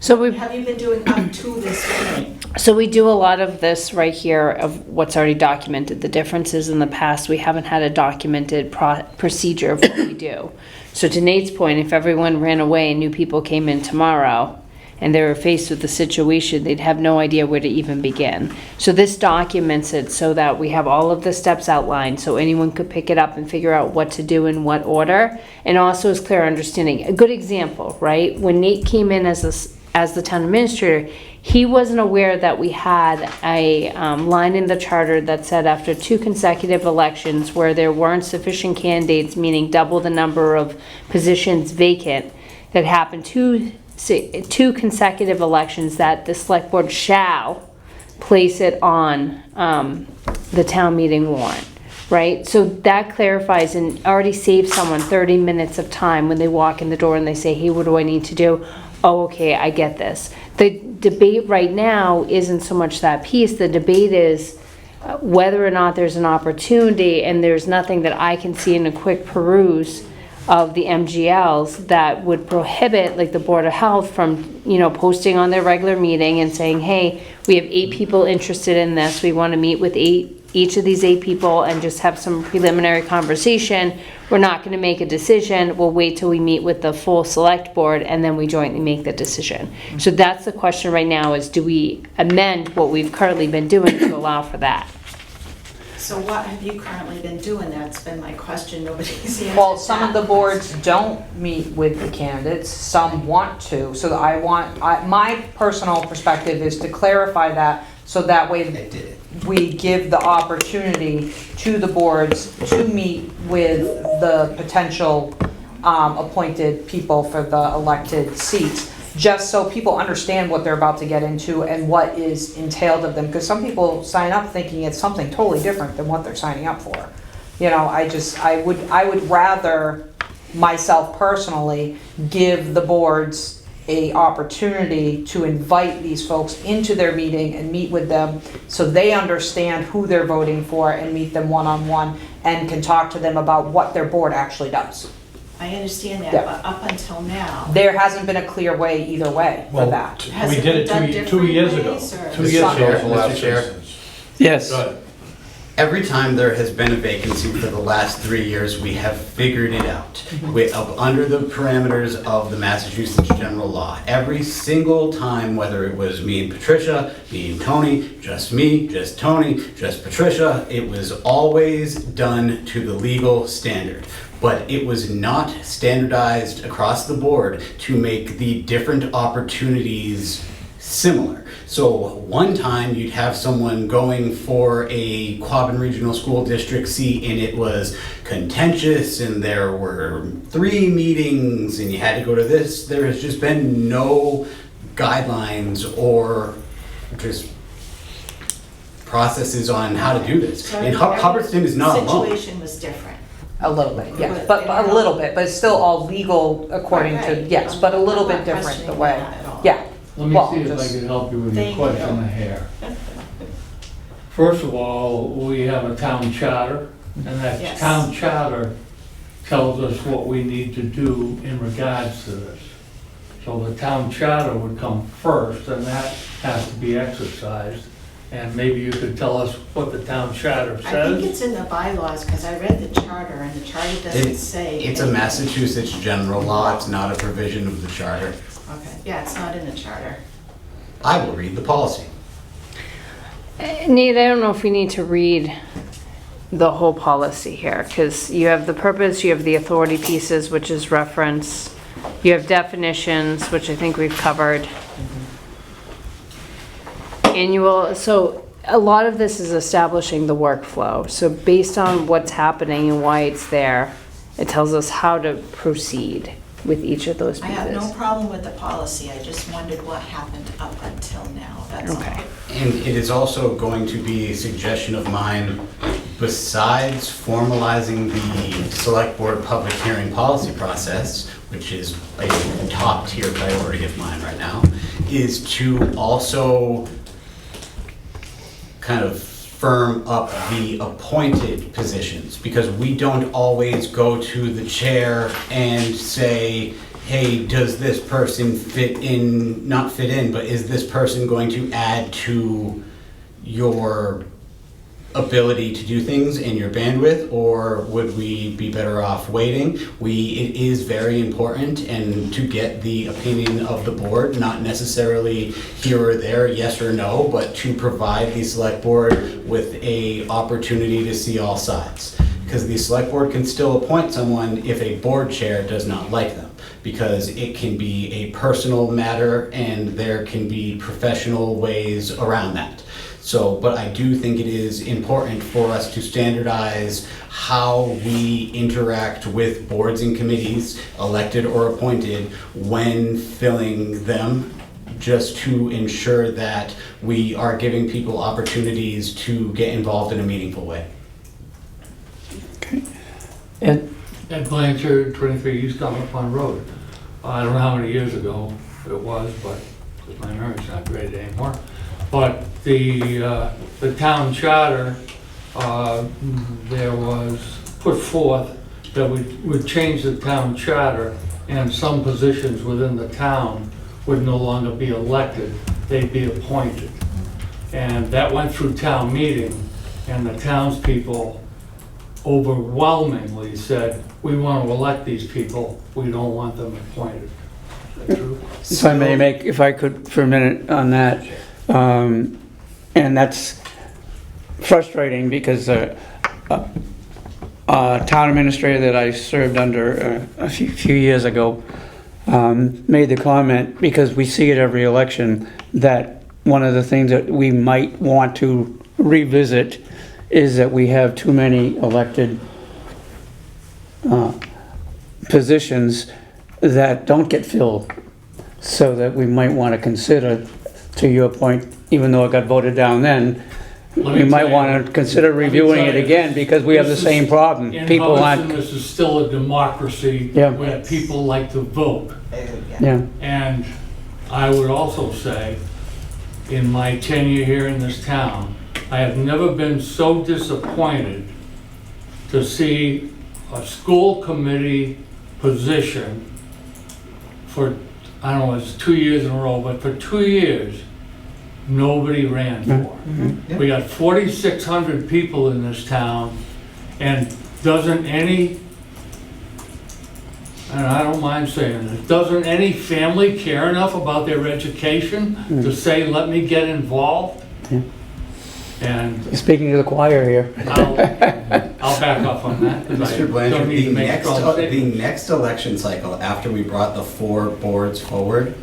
So we Have you been doing up to this point? So we do a lot of this right here of what's already documented. The differences in the past, we haven't had a documented procedure of what we do. So to Nate's point, if everyone ran away and new people came in tomorrow and they were faced with the situation, they'd have no idea where to even begin. So this documents it so that we have all of the steps outlined so anyone could pick it up and figure out what to do in what order. And also is clear understanding. A good example, right? When Nate came in as the town administrator, he wasn't aware that we had a line in the charter that said after 2 consecutive elections where there weren't sufficient candidates, meaning double the number of positions vacant, that happened 2 consecutive elections, that the select board shall place it on the town meeting warrant. Right? So that clarifies and already saves someone 30 minutes of time when they walk in the door and they say, hey, what do I need to do? Oh, okay, I get this. The debate right now isn't so much that piece. The debate is whether or not there's an opportunity, and there's nothing that I can see in a quick peruse of the MGLs that would prohibit, like the Board of Health, from, posting on their regular meeting and saying, hey, we have 8 people interested in this. We want to meet with each of these 8 people and just have some preliminary conversation. We're not going to make a decision. We'll wait till we meet with the full select board and then we jointly make the decision. So that's the question right now, is do we amend what we've currently been doing to allow for that? So what have you currently been doing? That's been my question, nobody's answered Well, some of that. the boards don't meet with the candidates, some want to. So my personal perspective is to clarify that, so that way we give the opportunity to the boards to meet with the potential appointed people for the elected seats, just so people understand what they're about to get into and what is entailed of them. Because some people sign up thinking it's something totally different than what they're signing up for. You know, I would rather, myself personally, give the boards a opportunity to invite these folks into their meeting and meet with them so they understand who they're voting for and meet them one-on-one and can talk to them about what their board actually does. I understand that, Yeah. but up until now, There hasn't been a clear way either way for Well, that. Has we it did been it done 2 different years ago. ways, or- 2 years ago. Mr. was the Chair. last instance. Yes. Go ahead. Every time there has been a vacancy for the last 3 years, we have figured it out. Under the parameters of the Massachusetts general law. Every single time, whether it was me and Patricia, me and Tony, just me, just Tony, just Patricia, it was always done to the legal standard. But it was not standardized across the board to make the different opportunities similar. So one time you'd have someone going for a Quabbin Regional School District seat and it was contentious and there were 3 meetings and you had to go to this. There has just been no guidelines or just processes on how to do this. So And every Hubbardston is not alone. Situation was different. A little bit, yes, but a little bit, but it's still all legal according to, Right. yes, but a little I'm bit not different the questioning way. that at all. Yeah, Let me Well, see if I just- can help you with your Thank you. question of hair. First of all, we have a town charter, and that Yes. town charter tells us what we need to do in regards to this. So the town charter would come first, and that has to be exercised. And maybe you could tell us what the town charter I think says. it's in the bylaws, because I read the charter, and the charter doesn't say. It's a anything. Massachusetts general law. It's not a provision of the charter. Okay, yeah, it's not in the charter. I will read the policy. Nate, I don't know if we need to read the whole policy here, because you have the purpose, you have the authority pieces, which is reference, you have definitions, which I think we've covered. Annual, so a lot of this is establishing the workflow. So based on what's happening and why it's there, it tells us how to proceed with each of those I have no pieces. problem with the policy, I just wondered what happened up until now, that's all. Okay. And it is also going to be a suggestion of mine, besides formalizing the select board public hearing policy process, which is a top tier priority of mine right now, is to also kind of firm up the appointed positions, because we don't always go to the chair and say, hey, does this person fit in, not fit in, but is this person going to add to your ability to do things and your bandwidth, or would we be better off waiting? It is very important and to get the opinion of the board, not necessarily here or there, yes or no, but to provide the select board with a opportunity to see all sides. Because the select board can still appoint someone if a board chair does not like them, because it can be a personal matter and there can be professional ways around that. So, but I do think it is important for us to standardize how we interact with boards and committees, elected or appointed, when filling them, just to ensure that we are giving people opportunities to get involved in a meaningful way. Ed? Ed Blanchard, 23 East Common Pond Road. I don't know how many years ago it was, but my memory's not great anymore. But the town charter, there was put forth that we would change the town charter and some positions within the town would no longer be elected, they'd be appointed. And that went through town meeting, and the townspeople overwhelmingly said, we want to elect these people, we don't want them appointed. Is that true? If I may make, if I could for a minute on that, and that's frustrating because a town administrator that I served under a few years ago made the comment, because we see it every election, that one of the things that we might want to revisit is that we have too many elected positions that don't get filled. So that we might want to consider, to your point, even though it got voted down then, Let we me might tell you- want to consider let me reviewing tell it you, again, because we have the this is- same problem. In People Hubbardston, aren't, this is still a democracy Yeah. where people like to vote. yeah, And I would also say, in my tenure here in this town, I have never been so disappointed to see a school committee position for, I don't know, it's 2 years in a row, but for 2 years, nobody ran for. We got 4,600 people in this town, and doesn't any, and I don't mind saying this, doesn't any family care enough about their education to say, let me get involved? Yeah. And speaking to the choir here. I'll back up on that, because I Mr. Blanchard, don't need to make strong the statements. next election cycle, after we brought the 4 boards forward,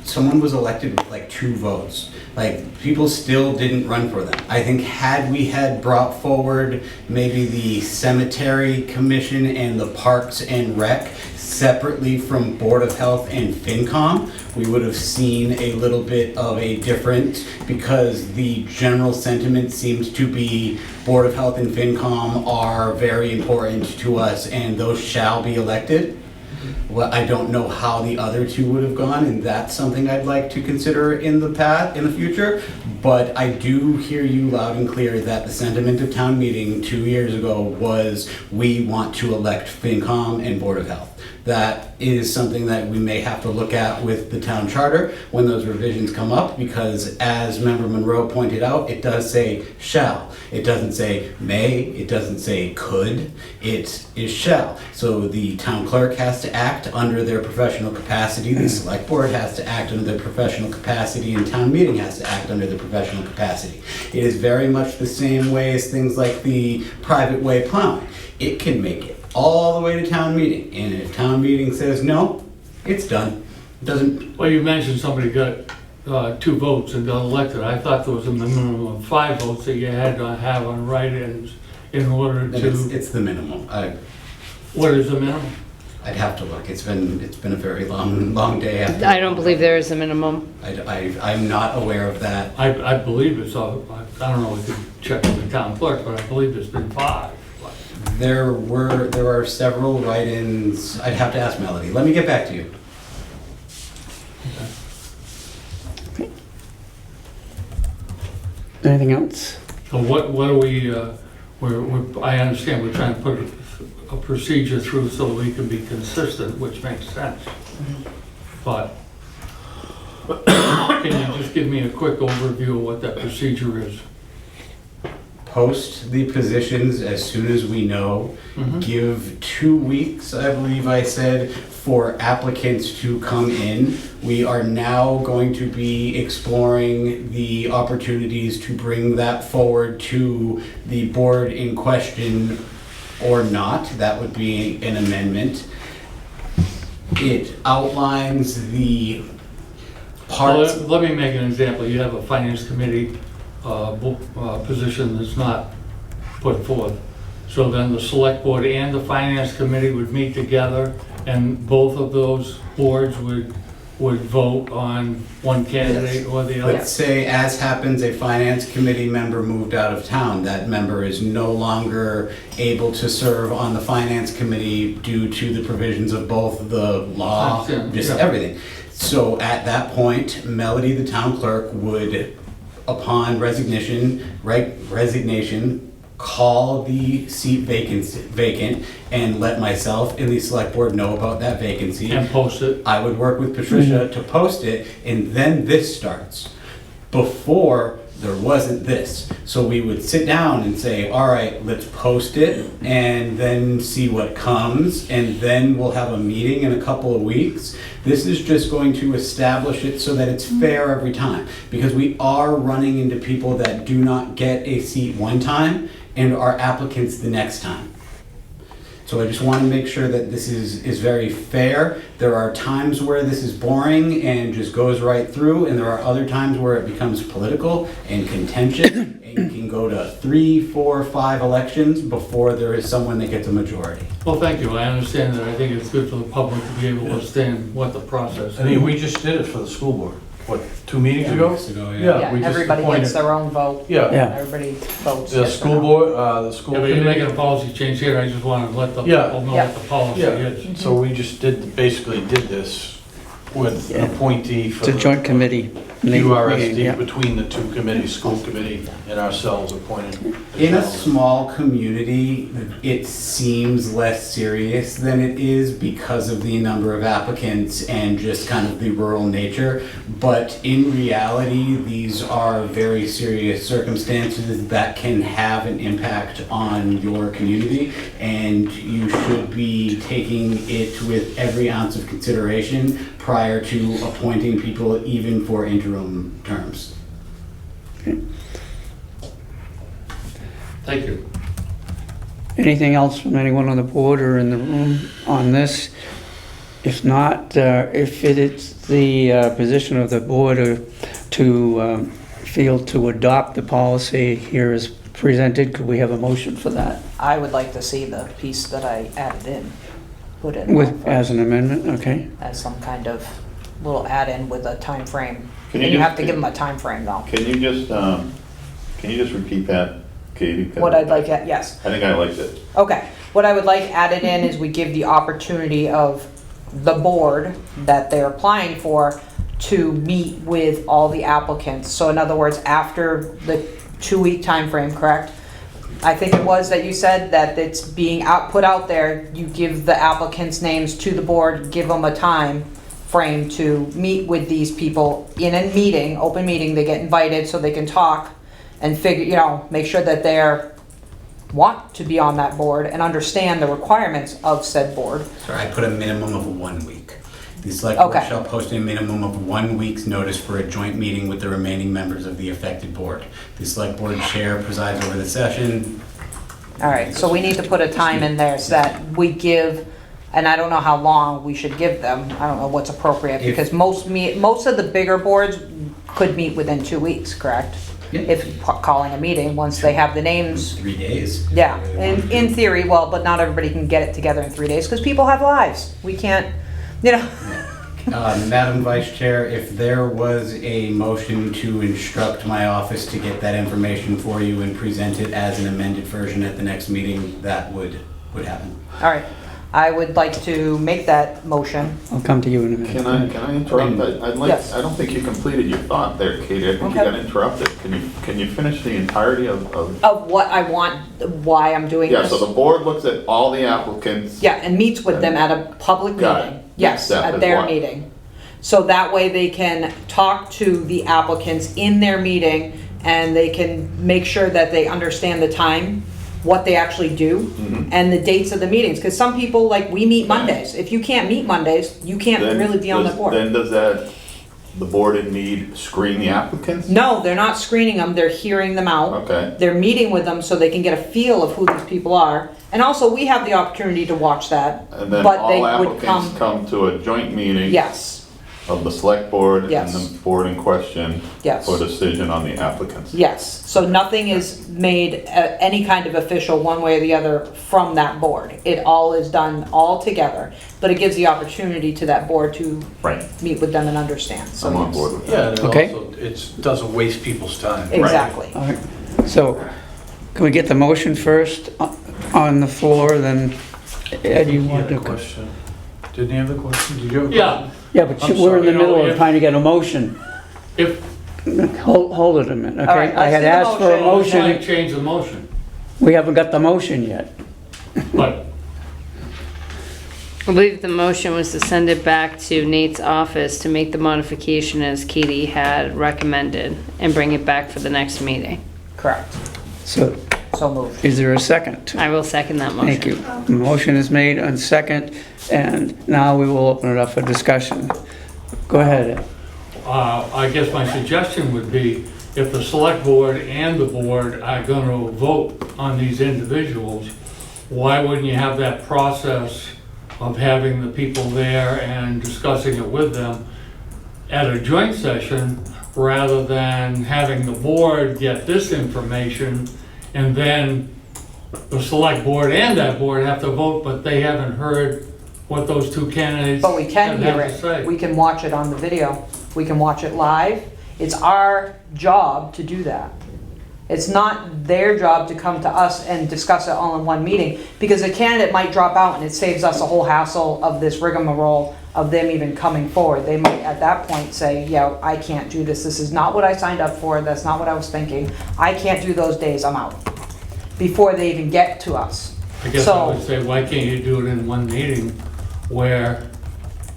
someone was elected with like 2 votes. Like, people still didn't run for them. I think had we had brought forward maybe the cemetery commission and the parks and rec separately from Board of Health and FinCom, we would have seen a little bit of a difference, because the general sentiment seems to be Board of Health and FinCom are very important to us and those shall be elected. Well, I don't know how the other 2 would have gone, and that's something I'd like to consider in the future. But I do hear you loud and clear that the sentiment of town meeting 2 years ago was, we want to elect FinCom and Board of Health. That is something that we may have to look at with the town charter when those revisions come up, because as Member Monroe pointed out, it does say shall. It doesn't say may, it doesn't say could, it is shall. So the town clerk has to act under their professional capacity, the select board has to act under their professional capacity, and town meeting has to act under their professional capacity. It is very much the same way as things like the private way plowing. It can make it all the way to town meeting, and if town meeting says no, it's done. It doesn't, Well, you mentioned somebody got 2 votes and got elected. I thought there was a minimum of 5 votes that you had to have on write-ins in order to, it's the minimum. what is the minimum? I'd have to look. It's been a very long day. after- I don't believe there is a minimum. I'm not aware of that. I believe it's, I don't know, we could check with the town clerk, but I believe it's been 5. There are several write-ins. I'd have to ask Melody. Let me get back to you. Anything else? So what are we, I understand we're trying to put a procedure through so we can be consistent, which makes sense. But can you just give me a quick overview of what that procedure is? Post the positions as soon as we know. Give 2 weeks, I believe I said, for applicants to come in. We are now going to be exploring the opportunities to bring that forward to the board in question or not. That would be an amendment. It outlines the parts. Well, let me make an example. You have a finance committee position that's not put forth. So then the select board and the finance committee would meet together, and both of those boards would vote on one candidate or the other. Let's say, as happens, a finance committee member moved out of town. That member is no longer able to serve on the finance committee due to the provisions of both the law, Understand, just yeah. everything. So at that point, Melody, the town clerk, would, upon resignation, call the seat vacant and let myself and the select board know about that vacancy. And post it. I would work with Patricia to post it, and then this starts. Before there wasn't this. So we would sit down and say, all right, let's post it and then see what comes, and then we'll have a meeting in a couple of weeks. This is just going to establish it so that it's fair every time, because we are running into people that do not get a seat one time and are applicants the next time. So I just want to make sure that this is very fair. There are times where this is boring and just goes right through, and there are other times where it becomes political and contentious, and you can go to 3, 4, 5 elections before there is someone that gets a majority. Well, thank you. I understand that. I think it's good for the public to be able to understand what the process is. I mean, we just did it for the school board, what, 2 meetings ago? Weeks ago, Yeah, we just Everybody gets appointed- their own vote. Yeah, Yeah. Everybody votes. the yes or school no. board, the school Yeah, but you're committee. making a policy change here. I just want to let the Yeah. people know Yeah. what the policy Yeah, is. so we just basically did this with an appointee for It's a the joint committee. meeting, yeah. QRSD between the two committees, school committee and ourselves appointed. In a small community, it seems less serious than it is because of the number of applicants and just kind of the rural nature. But in reality, these are very serious circumstances that can have an impact on your community, and you should be taking it with every ounce of consideration prior to appointing people, even for interim terms. Thank you. Anything else from anyone on the board or in the room on this? If not, if it is the position of the board to feel to adopt the policy here as presented, could we have a motion for that? I would like to see the piece that I added in, put in As an amendment, okay? as some kind of little add-in with a time frame. Can And you you just- have to give them a time frame though. Can you just repeat that, Katie? 'Cause What I'd like, yes. I think I liked it. Okay, what I would like added in is we give the opportunity of the board that they're applying for to meet with all the applicants. So in other words, after the 2-week time frame, correct? I think it was that you said that it's being put out there, you give the applicants' names to the board, give them a time frame to meet with these people in a meeting, open meeting, they get invited so they can talk and figure, make sure that they're want to be on that board and understand the requirements of said board. So I put a minimum of 1 week. The select board Okay. shall post a minimum of 1 week's notice for a joint meeting with the remaining members of the affected board. The select board chair presides over the session. All right, so we need to put a time in there so that we give, and I don't know how long we should give them. I don't know what's appropriate, If- because most of the bigger boards could meet within 2 weeks, correct? Yeah. If calling a meeting, once they have the names. 3 days. Yeah, in theory, well, but not everybody can get it together in 3 days, because people have lives. We can't, Madam Vice Chair, if there was a motion to instruct my office to get that information for you and present it as an amended version at the next meeting, that would happen. All right, I would like to make that motion. I'll come to you in a minute. Can I interrupt? Yes. I don't think you completed your thought there, Katie. I think you Okay. got interrupted. Can you finish the entirety of? Of what I want, why I'm doing Yeah, this. so the board looks at all the applicants. Yeah, and meets with them at a public Got it. meeting. Next Yes, step at is their what? meeting. So that way they can talk to the applicants in their meeting and they can make sure that they understand the time, what they actually do, Mhm. and the dates of the meetings. Because some people, like, we meet Mondays. If you can't meet Mondays, you can't Then really be on the does- board. Then does the board in need screen the applicants? No, they're not screening them, they're hearing them out. Okay. They're meeting with them so they can get a feel of who these people are. And also, we have the opportunity to watch that. And then but they all would applicants come to a joint meeting Yes, of the select board and Yes. the board in question yes. for decision on the applicants. Yes, so nothing is made, any kind of official one way or the other from that board. It all is done all together, but it gives the opportunity to that board to Right. meet with them and understand. So I'm on yes. board with Yeah, that. and it Okay. also, it doesn't waste people's time. Exactly. All right. So, can we get the motion first on the floor, then Ed, you He want had a to? question. Didn't he have the question? Did you have a Yeah. question? Yeah, but I'm we're in the sorry. middle of If- trying to get a motion. If Hold it a minute, All okay? right, I had let's do the asked for a motion. I motion. change the motion, We haven't got the motion yet. but I believe the motion was to send it back to Nate's office to make the modification as Katie had recommended and bring it back for the next meeting. Correct. So So moved. is there a second? I will second that motion. Thank you. Motion is made on second, and now we will open it up for discussion. Go ahead, Ed. I guess my suggestion would be, if the select board and the board are gonna vote on these individuals, why wouldn't you have that process of having the people there and discussing it with them at a joint session, rather than having the board get this information and then the select board and that board have to vote, but they haven't heard what those two candidates But we can have hear to say. it. We can watch it on the video. We can watch it live. It's our job to do that. It's not their job to come to us and discuss it all in one meeting, because a candidate might drop out and it saves us a whole hassle of this rigmarole of them even coming forward. They might at that point say, yeah, I can't do this. This is not what I signed up for. That's not what I was thinking. I can't do those days. I'm out. Before they even get to us. I guess I would say, why can't you do it in one meeting where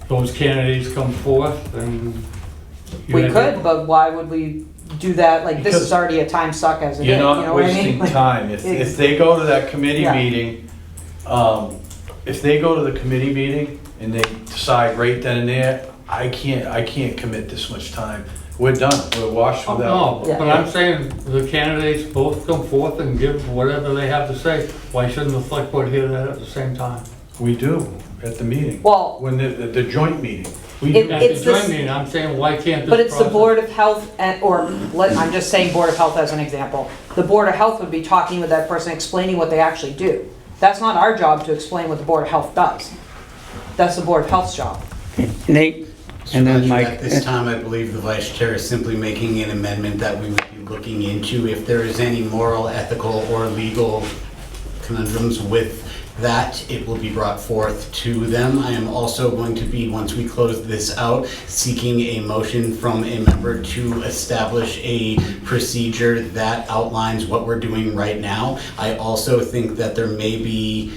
those candidates come forth and... you We have could, but why would we do that? Like, this is Because already a time suck as it is, you You're know not what I mean? wasting Like, time. If it's- they go to that committee Yeah. meeting, if they go to the committee meeting and they decide right then and there, I can't commit this much time. We're done. We're washed Oh, without. no, Yeah. but I'm saying the candidates both come forth and give whatever they have to say. Why shouldn't the select board hear that at the same time? We do at the meeting. Well, When the joint meeting. We It- do. At the It's the joint s- meeting, I'm saying, why can't this but it's the process- Board of Health and, I'm just saying Board of Health as an example. The Board of Health would be talking with that person, explaining what they actually do. That's not our job to explain what the Board of Health does. That's the Board of Health's job. Nate, and then Mr. Mike. At this time, I believe the vice chair is simply making an amendment that we would be looking into if there is any moral, ethical, or legal conundrums with that, it will be brought forth to them. I am also going to be, once we close this out, seeking a motion from a member to establish a procedure that outlines what we're doing right now. I also think that there may be,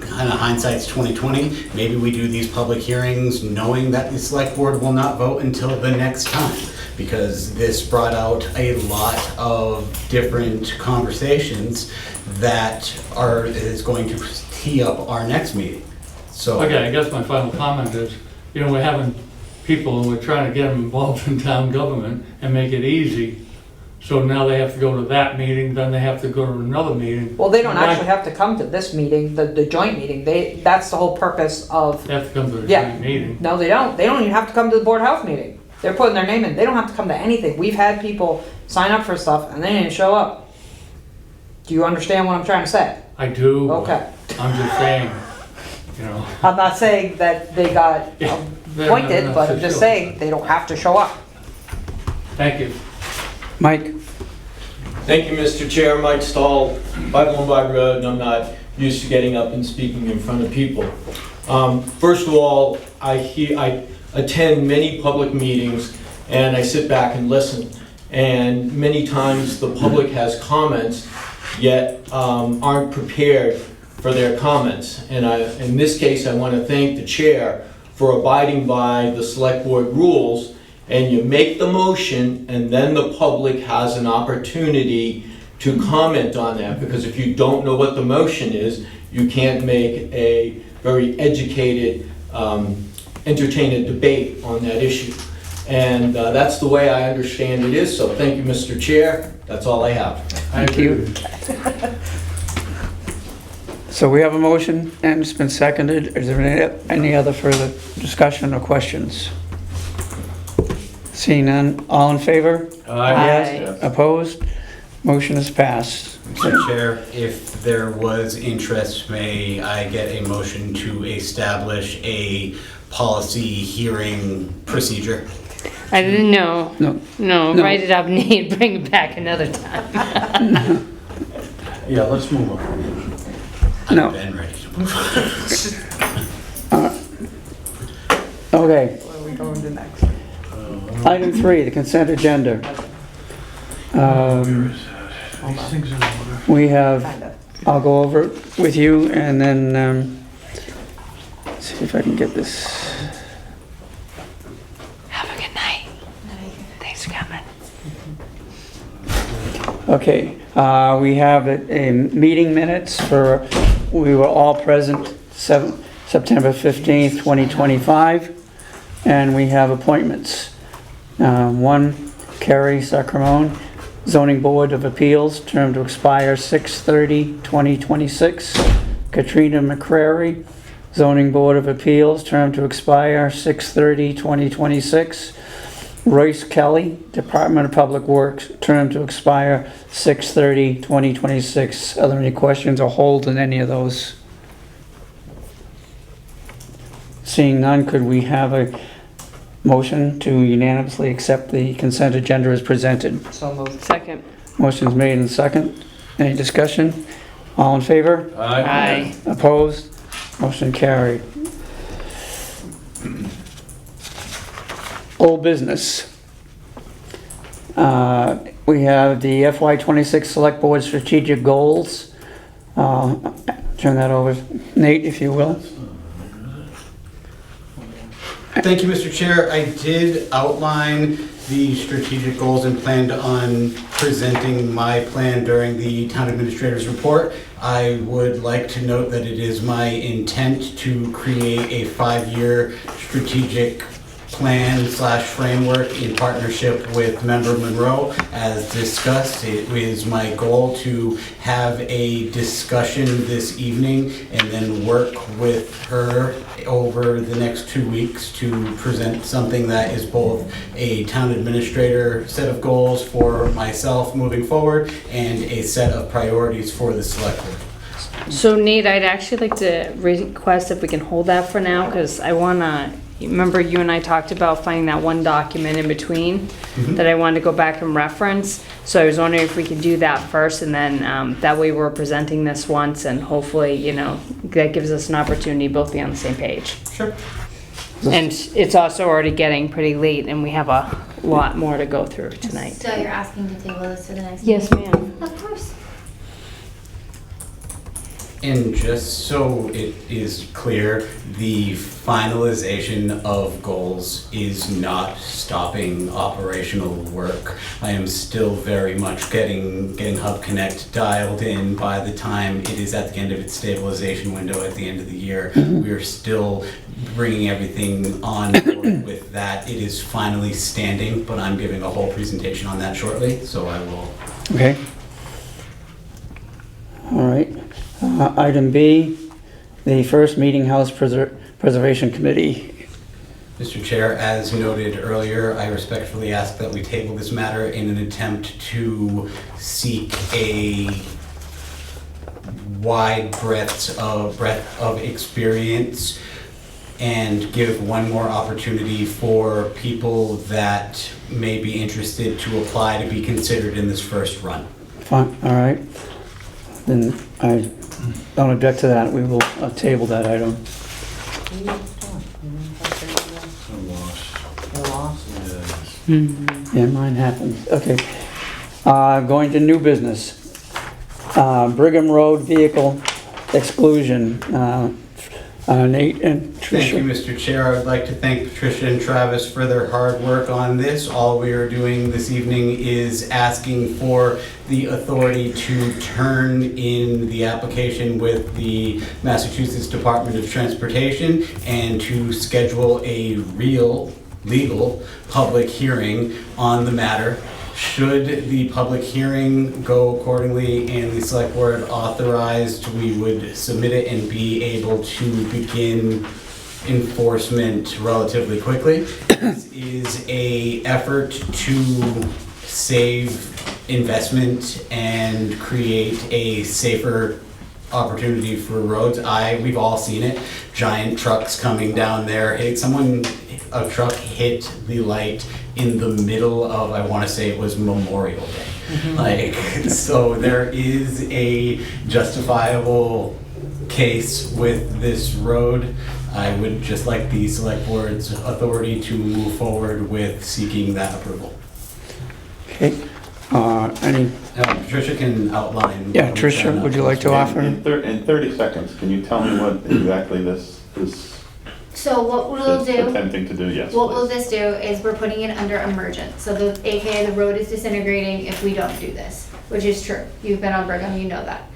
kind of hindsight's 2020, maybe we do these public hearings knowing that the select board will not vote until the next time, because this brought out a lot of different conversations that is going to tee up our next meeting. So Okay, I guess my final comment is, we're having people and we're trying to get them involved in town government and make it easy. So now they have to go to that meeting, then they have to go to another meeting. Well, they don't Why- actually have to come to this meeting, the joint meeting. That's the whole purpose of, They have to come to the Yeah. joint meeting. no, they don't. They don't even have to come to the Board of Health meeting. They're putting their name in. They don't have to come to anything. We've had people sign up for stuff and they didn't show up. Do you understand what I'm trying to say? I do. Okay. I'm just saying, I'm not saying that they got Yeah. appointed, but I'm just Sure. saying they don't have to show up. Thank you. Mike, Thank you, Mr. Chair. Mike Stahl, 5 Lombard Road, and I'm not used to getting up and speaking in front of people. First of all, I attend many public meetings, and I sit back and listen. And many times the public has comments, yet aren't prepared for their comments. And in this case, I want to thank the chair for abiding by the select board rules. And you make the motion, and then the public has an opportunity to comment on that, because if you don't know what the motion is, you can't make a very educated, entertaining debate on that issue. And that's the way I understand it is, so thank you, Mr. Chair. That's all I have. thank you. So we have a motion and it's been seconded. Is there any other further discussion or questions? Seeing none, all in favor? Aye. Opposed? Motion is passed. Mr. Chair, if there was interest, may I get a motion to establish a policy hearing procedure? I didn't know. No. No, No. write it up, Nate, bring it back another time. Yeah, let's move on. No. I've been ready to move on. Okay, What are we going to next? item 3, the consent agenda. These things are in order. We have, Kind of. I'll go over it with you and then See if I can get this. Have a good night. Thanks for coming. Okay, we have a meeting minutes for, we were all present September 15th, 2025, and we have appointments. One, Carrie Sacramone, Zoning Board of Appeals, term to expire 6/30/2026. Katrina McCrary, Zoning Board of Appeals, term to expire 6/30/2026. Royce Kelly, Department of Public Works, term to expire 6/30/2026. Are there any questions or holds in any of those? Seeing none, could we have a motion to unanimously accept the consent agenda as presented? So moved. Second. Motion's made and second. Any discussion? All in favor? Aye. Opposed? Motion carried. Old business. We have the FY26 Select Board Strategic Goals. Turn that over, Nate, if you will. Thank you, Mr. Chair. I did outline the strategic goals and planned on presenting my plan during the town administrator's report. I would like to note that it is my intent to create a 5-year strategic plan/framework in partnership with Member Monroe. As discussed, it is my goal to have a discussion this evening and then work with her over the next 2 weeks to present something that is both a town administrator set of goals for myself moving forward and a set of priorities for the select board. So Nate, I'd actually like to request if we can hold that for now, because I wanna, remember you and I talked about finding that one document in between that I wanted to go back and reference. So I was wondering if we could do that first, and then that way we're presenting this once, and hopefully, you know, that gives us an opportunity to both be on the same page. Sure. And it's also already getting pretty late, and we have a lot more to go through tonight. So you're asking to table this for the next Yes, meeting? ma'am. Of course. And just so it is clear, the finalization of goals is not stopping operational work. I am still very much getting Hub Connect dialed in by the time it is at the end of its stabilization window at the end of the year. We are still bringing everything on board with that. It is finally standing, but I'm giving a whole presentation on that shortly, so I will. Okay. All right. Item B, the first Meeting House Preservation Committee. Mr. Chair, as noted earlier, I respectfully ask that we table this matter in an attempt to seek a wide breadth of experience and give one more opportunity for people that may be interested to apply to be considered in this first run. Fine, all right. Then I don't object to that. We will table that item. Yeah, mine happens. Okay. Going to new business. Brigham Road vehicle exclusion. Nate and Thank you, Tricia. Mr. Chair. I would like to thank Patricia and Travis for their hard work on this. All we are doing this evening is asking for the authority to turn in the application with the Massachusetts Department of Transportation and to schedule a real legal public hearing on the matter. Should the public hearing go accordingly and the select board authorized, we would submit it and be able to begin enforcement relatively quickly. This is an effort to save investment and create a safer opportunity for roads. We've all seen it. Giant trucks coming down there. A truck hit the light in the middle of, I want to say it was Memorial Day. So there is a justifiable case with this road. I would just like the select board's authority to move forward with seeking that approval. Okay. Any, Patricia can outline. yeah, Tricia, would you like to offer? In 30 seconds, can you tell me what exactly this So what we'll do. Attempting to do, yes, What we'll please. just do is we're putting it under emergent, so the, AKA the road is disintegrating if we don't do this, which is true. You've been on Brigham, you know that.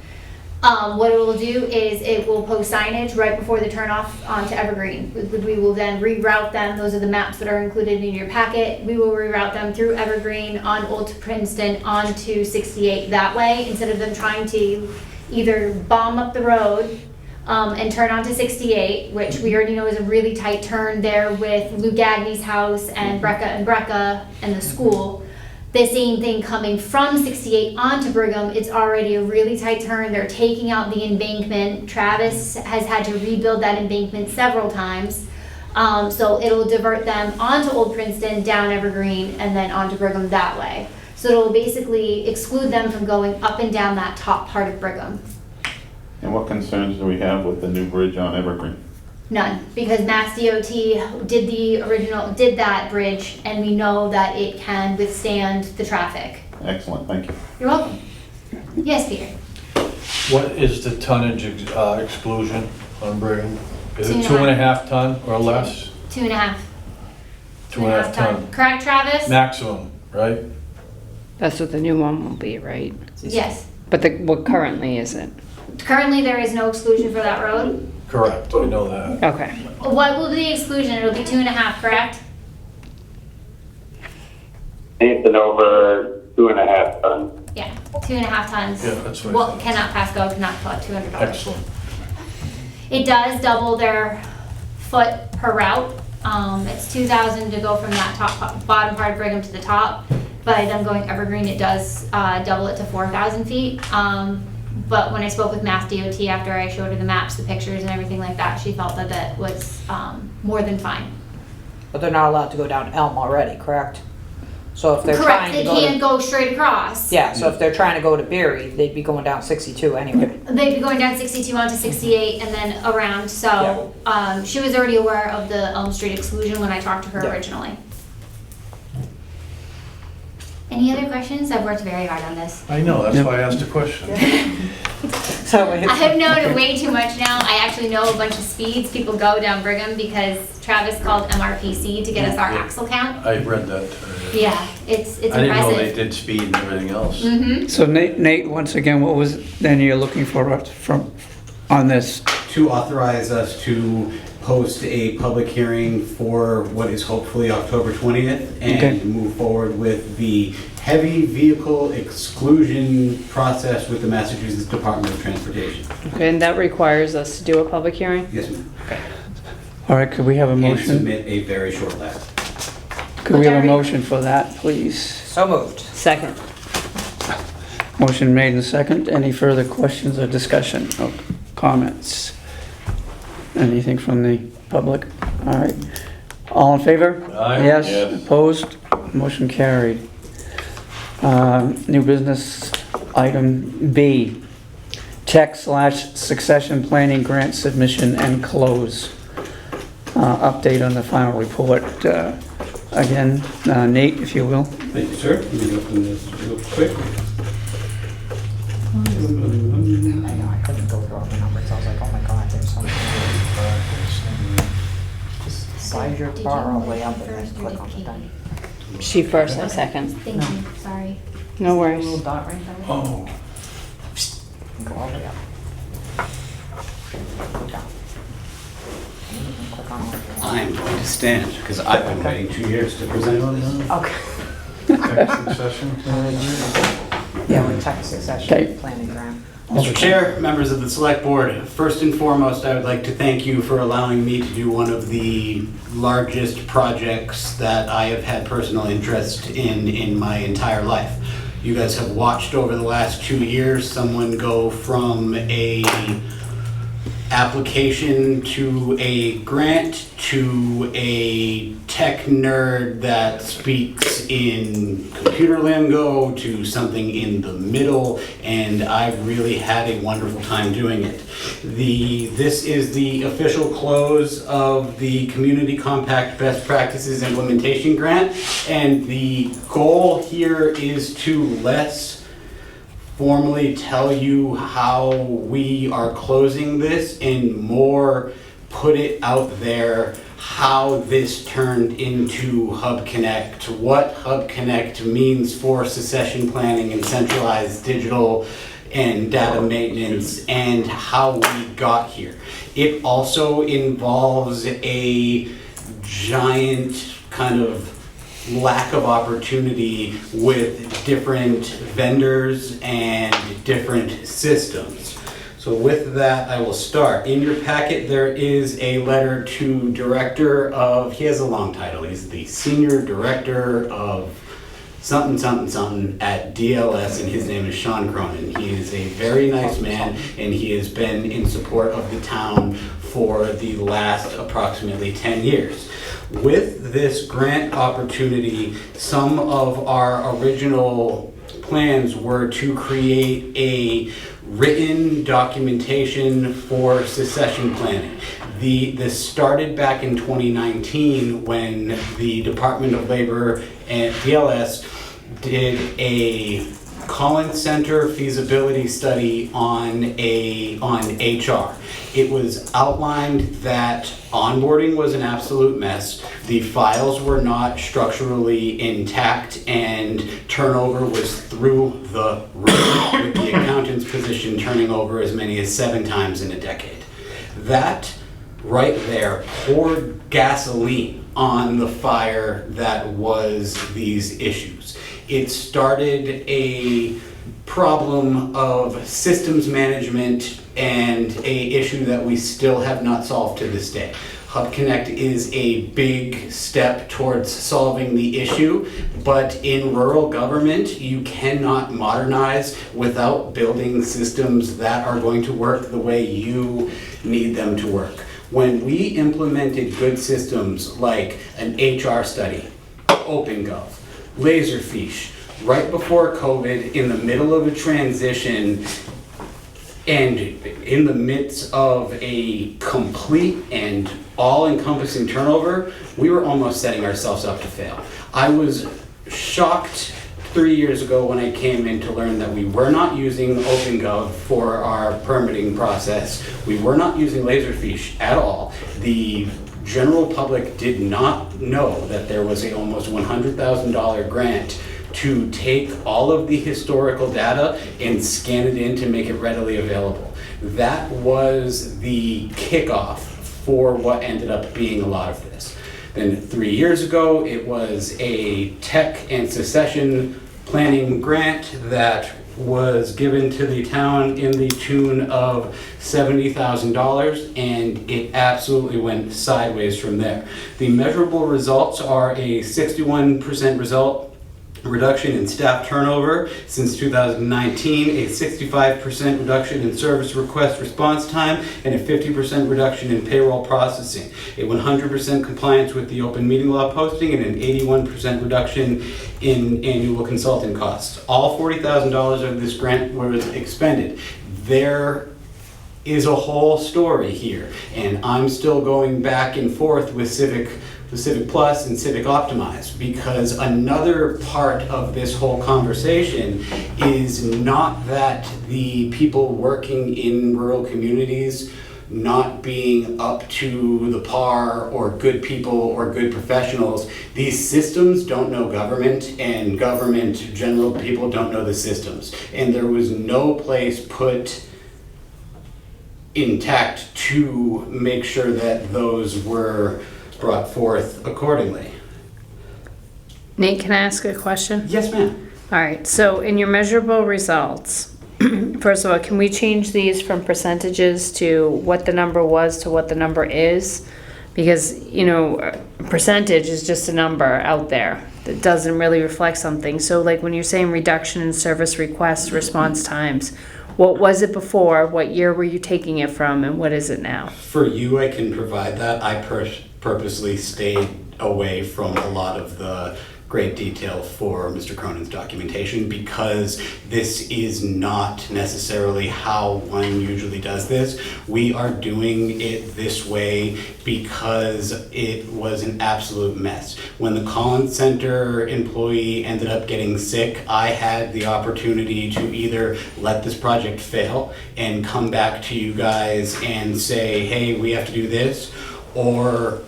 What it will do is it will post signage right before the turnoff onto Evergreen. We will then reroute them, those are the maps that are included in your packet. We will reroute them through Evergreen, on Old Princeton, onto 68 that way, instead of them trying to either bomb up the road and turn onto 68, which we already know is a really tight turn there with Lou Gagne's house and Brecca and the school. The same thing coming from 68 onto Brigham, it's already a really tight turn. They're taking out the embankment. Travis has had to rebuild that embankment several times. So it'll divert them onto Old Princeton, down Evergreen, and then onto Brigham that way. So it'll basically exclude them from going up and down that top part of Brigham. And what concerns do we have with the new bridge on Evergreen? None, because Mass DOT did that bridge, and we know that it can withstand the traffic. Excellent, thank you. You're welcome. Yes, Peter? What is the tonnage exclusion on Brigham? Is it 2.5. 2.5 ton or less? 2.5. 2.5 ton. Correct, Travis? Maximum, right? That's what the new one will be, right? Yes. But what currently is it? Currently, there is no exclusion for that road. Correct, I know that. Okay. What will be the exclusion? It'll be 2.5, correct? Anything over 2.5 ton. Yeah, 2.5 tons. Yeah, that's what I Well, thought. cannot pass go, cannot collect $200. Excellent. It does double their foot per route. It's 2,000 to go from that bottom part of Brigham to the top. By them going Evergreen, it does double it to 4,000 feet. But when I spoke with Mass DOT after I showed her the maps, the pictures and everything like that, she felt that that was more than fine. But they're not allowed to go down Elm already, correct? So if they're Correct, trying they to go can't to, go straight across. yeah, so if they're trying to go to Berry, they'd be going down 62 anyway. They'd be going down 62 onto 68 and then around, so she was already aware of the Elm Street exclusion when I talked to her Yeah. originally. Any other questions? I've worked very hard on this. I know, that's why I asked the question. So I have known it way too much now. I actually know a bunch of speeds people go down Brigham because Travis called MRPC to get us our axle count. I read that. Yeah, it's I didn't know they impressive. did speed and everything else. Mm-hmm. So Nate, once again, what was then you're looking for us on this? To authorize us to post a public hearing for what is hopefully October 20th and Okay. move forward with the heavy vehicle exclusion process with the Massachusetts Department of Transportation. Okay, and that requires us to do a public hearing? Yes, ma'am. All right, could we have a And motion? submit a very short letter. Could we have a motion for that, please? So moved. Second. Motion made and second. Any further questions or discussion or comments? Anything from the public? All right. All in favor? Aye. Yes. Yes. Opposed? Motion carried. New business item B, tech/succession planning grant submission and close. Update on the final report. Again, Nate, if you will. Thank you, sir. Let me open this real quick. I couldn't go through all the numbers, I was like, oh my god, there's so many. Just slide your bar all the way up and then click on the thing. She first, I second. Thank you, sorry. No Little worries. dot right there. Oh. Go all the way up. Down. And you can click on all of yours. I'm going to stand because I've been waiting 2 years to present on this. Okay. Succession. Yeah, we tech succession Okay. planning grant. Mr. Chair, members of the Select Board, first and foremost, I would like to thank you for allowing me to do one of the largest projects that I have had personal interest in my entire life. You guys have watched over the last 2 years someone go from a application to a grant to a tech nerd that speaks in computer lingo to something in the middle, and I've really had a wonderful time doing it. This is the official close of the Community Compact Best Practices Implementation Grant, and the goal here is to less formally tell you how we are closing this and more put it out there how this turned into Hub Connect, what Hub Connect means for succession planning and centralized digital and data maintenance, and how we got here. It also involves a giant kind of lack of opportunity with different vendors and different systems. So with that, I will start. In your packet, there is a letter to Director of, he has a long title, he's the Senior Director of something, something, something at DLS, and his name is Sean Cronin. He is a very nice man, and he has been in support of the town for the last approximately 10 years. With this grant opportunity, some of our original plans were to create a written documentation for succession planning. This started back in 2019 when the Department of Labor and DLS did a Collins Center feasibility study on HR. It was outlined that onboarding was an absolute mess. The files were not structurally intact, and turnover was through the roof, with the accountant's position turning over as many as 7 times in a decade. That right there poured gasoline on the fire that was these issues. It started a problem of systems management and a issue that we still have not solved to this day. Hub Connect is a big step towards solving the issue, but in rural government, you cannot modernize without building systems that are going to work the way you need them to work. When we implemented good systems like an HR study, OpenGov, Laserfiche, right before COVID, in the middle of a transition, and in the midst of a complete and all-encompassing turnover, we were almost setting ourselves up to fail. I was shocked 3 years ago when I came in to learn that we were not using OpenGov for our permitting process. We were not using Laserfiche at all. The general public did not know that there was a almost $100,000 grant to take all of the historical data and scan it in to make it readily available. That was the kickoff for what ended up being a lot of this. Then 3 years ago, it was a tech and succession planning grant that was given to the town in the tune of $70,000, and it absolutely went sideways from there. The measurable results are a 61% reduction in staff turnover since 2019, a 65% reduction in service request response time, and a 50% reduction in payroll processing, a 100% compliance with the open meeting law posting, and an 81% reduction in annual consulting costs. All $40,000 of this grant was expended. There is a whole story here, and I'm still going back and forth with Civic Plus and Civic Optimize, because another part of this whole conversation is not that the people working in rural communities not being up to the par, or good people or good professionals. These systems don't know government, and government general people don't know the systems. And there was no place put intact to make sure that those were brought forth accordingly. Nate, can I ask a question? Yes, ma'am. All right, so in your measurable results, first of all, can we change these from percentages to what the number was to what the number is? Because, you know, percentage is just a number out there that doesn't really reflect something. So like when you're saying reduction in service request response times, what was it before? What year were you taking it from, and what is it now? For you, I can provide that. I purposely stayed away from a lot of the great detail for Mr. Cronin's documentation, because this is not necessarily how one usually does this. We are doing it this way because it was an absolute mess. When the Collins Center employee ended up getting sick, I had the opportunity to either let this project fail and come back to you guys and say, hey, we have to do this, or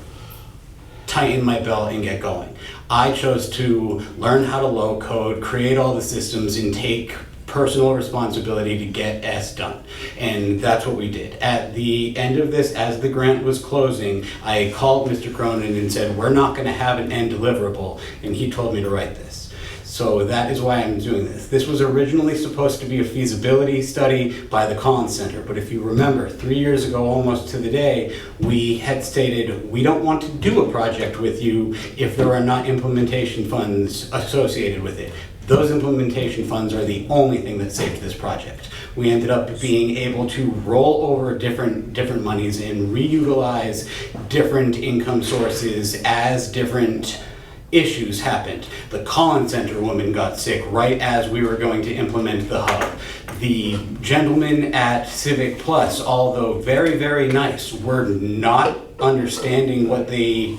tighten my belt and get going. I chose to learn how to low code, create all the systems, and take personal responsibility to get S done. And that's what we did. At the end of this, as the grant was closing, I called Mr. Cronin and said, we're not gonna have an end deliverable, and he told me to write this. So that is why I'm doing this. This was originally supposed to be a feasibility study by the Collins Center, but if you remember, 3 years ago, almost to the day, we had stated, we don't want to do a project with you if there are not implementation funds associated with it. Those implementation funds are the only thing that saved this project. We ended up being able to roll over different monies and reutilize different income sources as different issues happened. The Collins Center woman got sick right as we were going to implement the hub. The gentlemen at Civic Plus, although very, very nice, were not understanding what they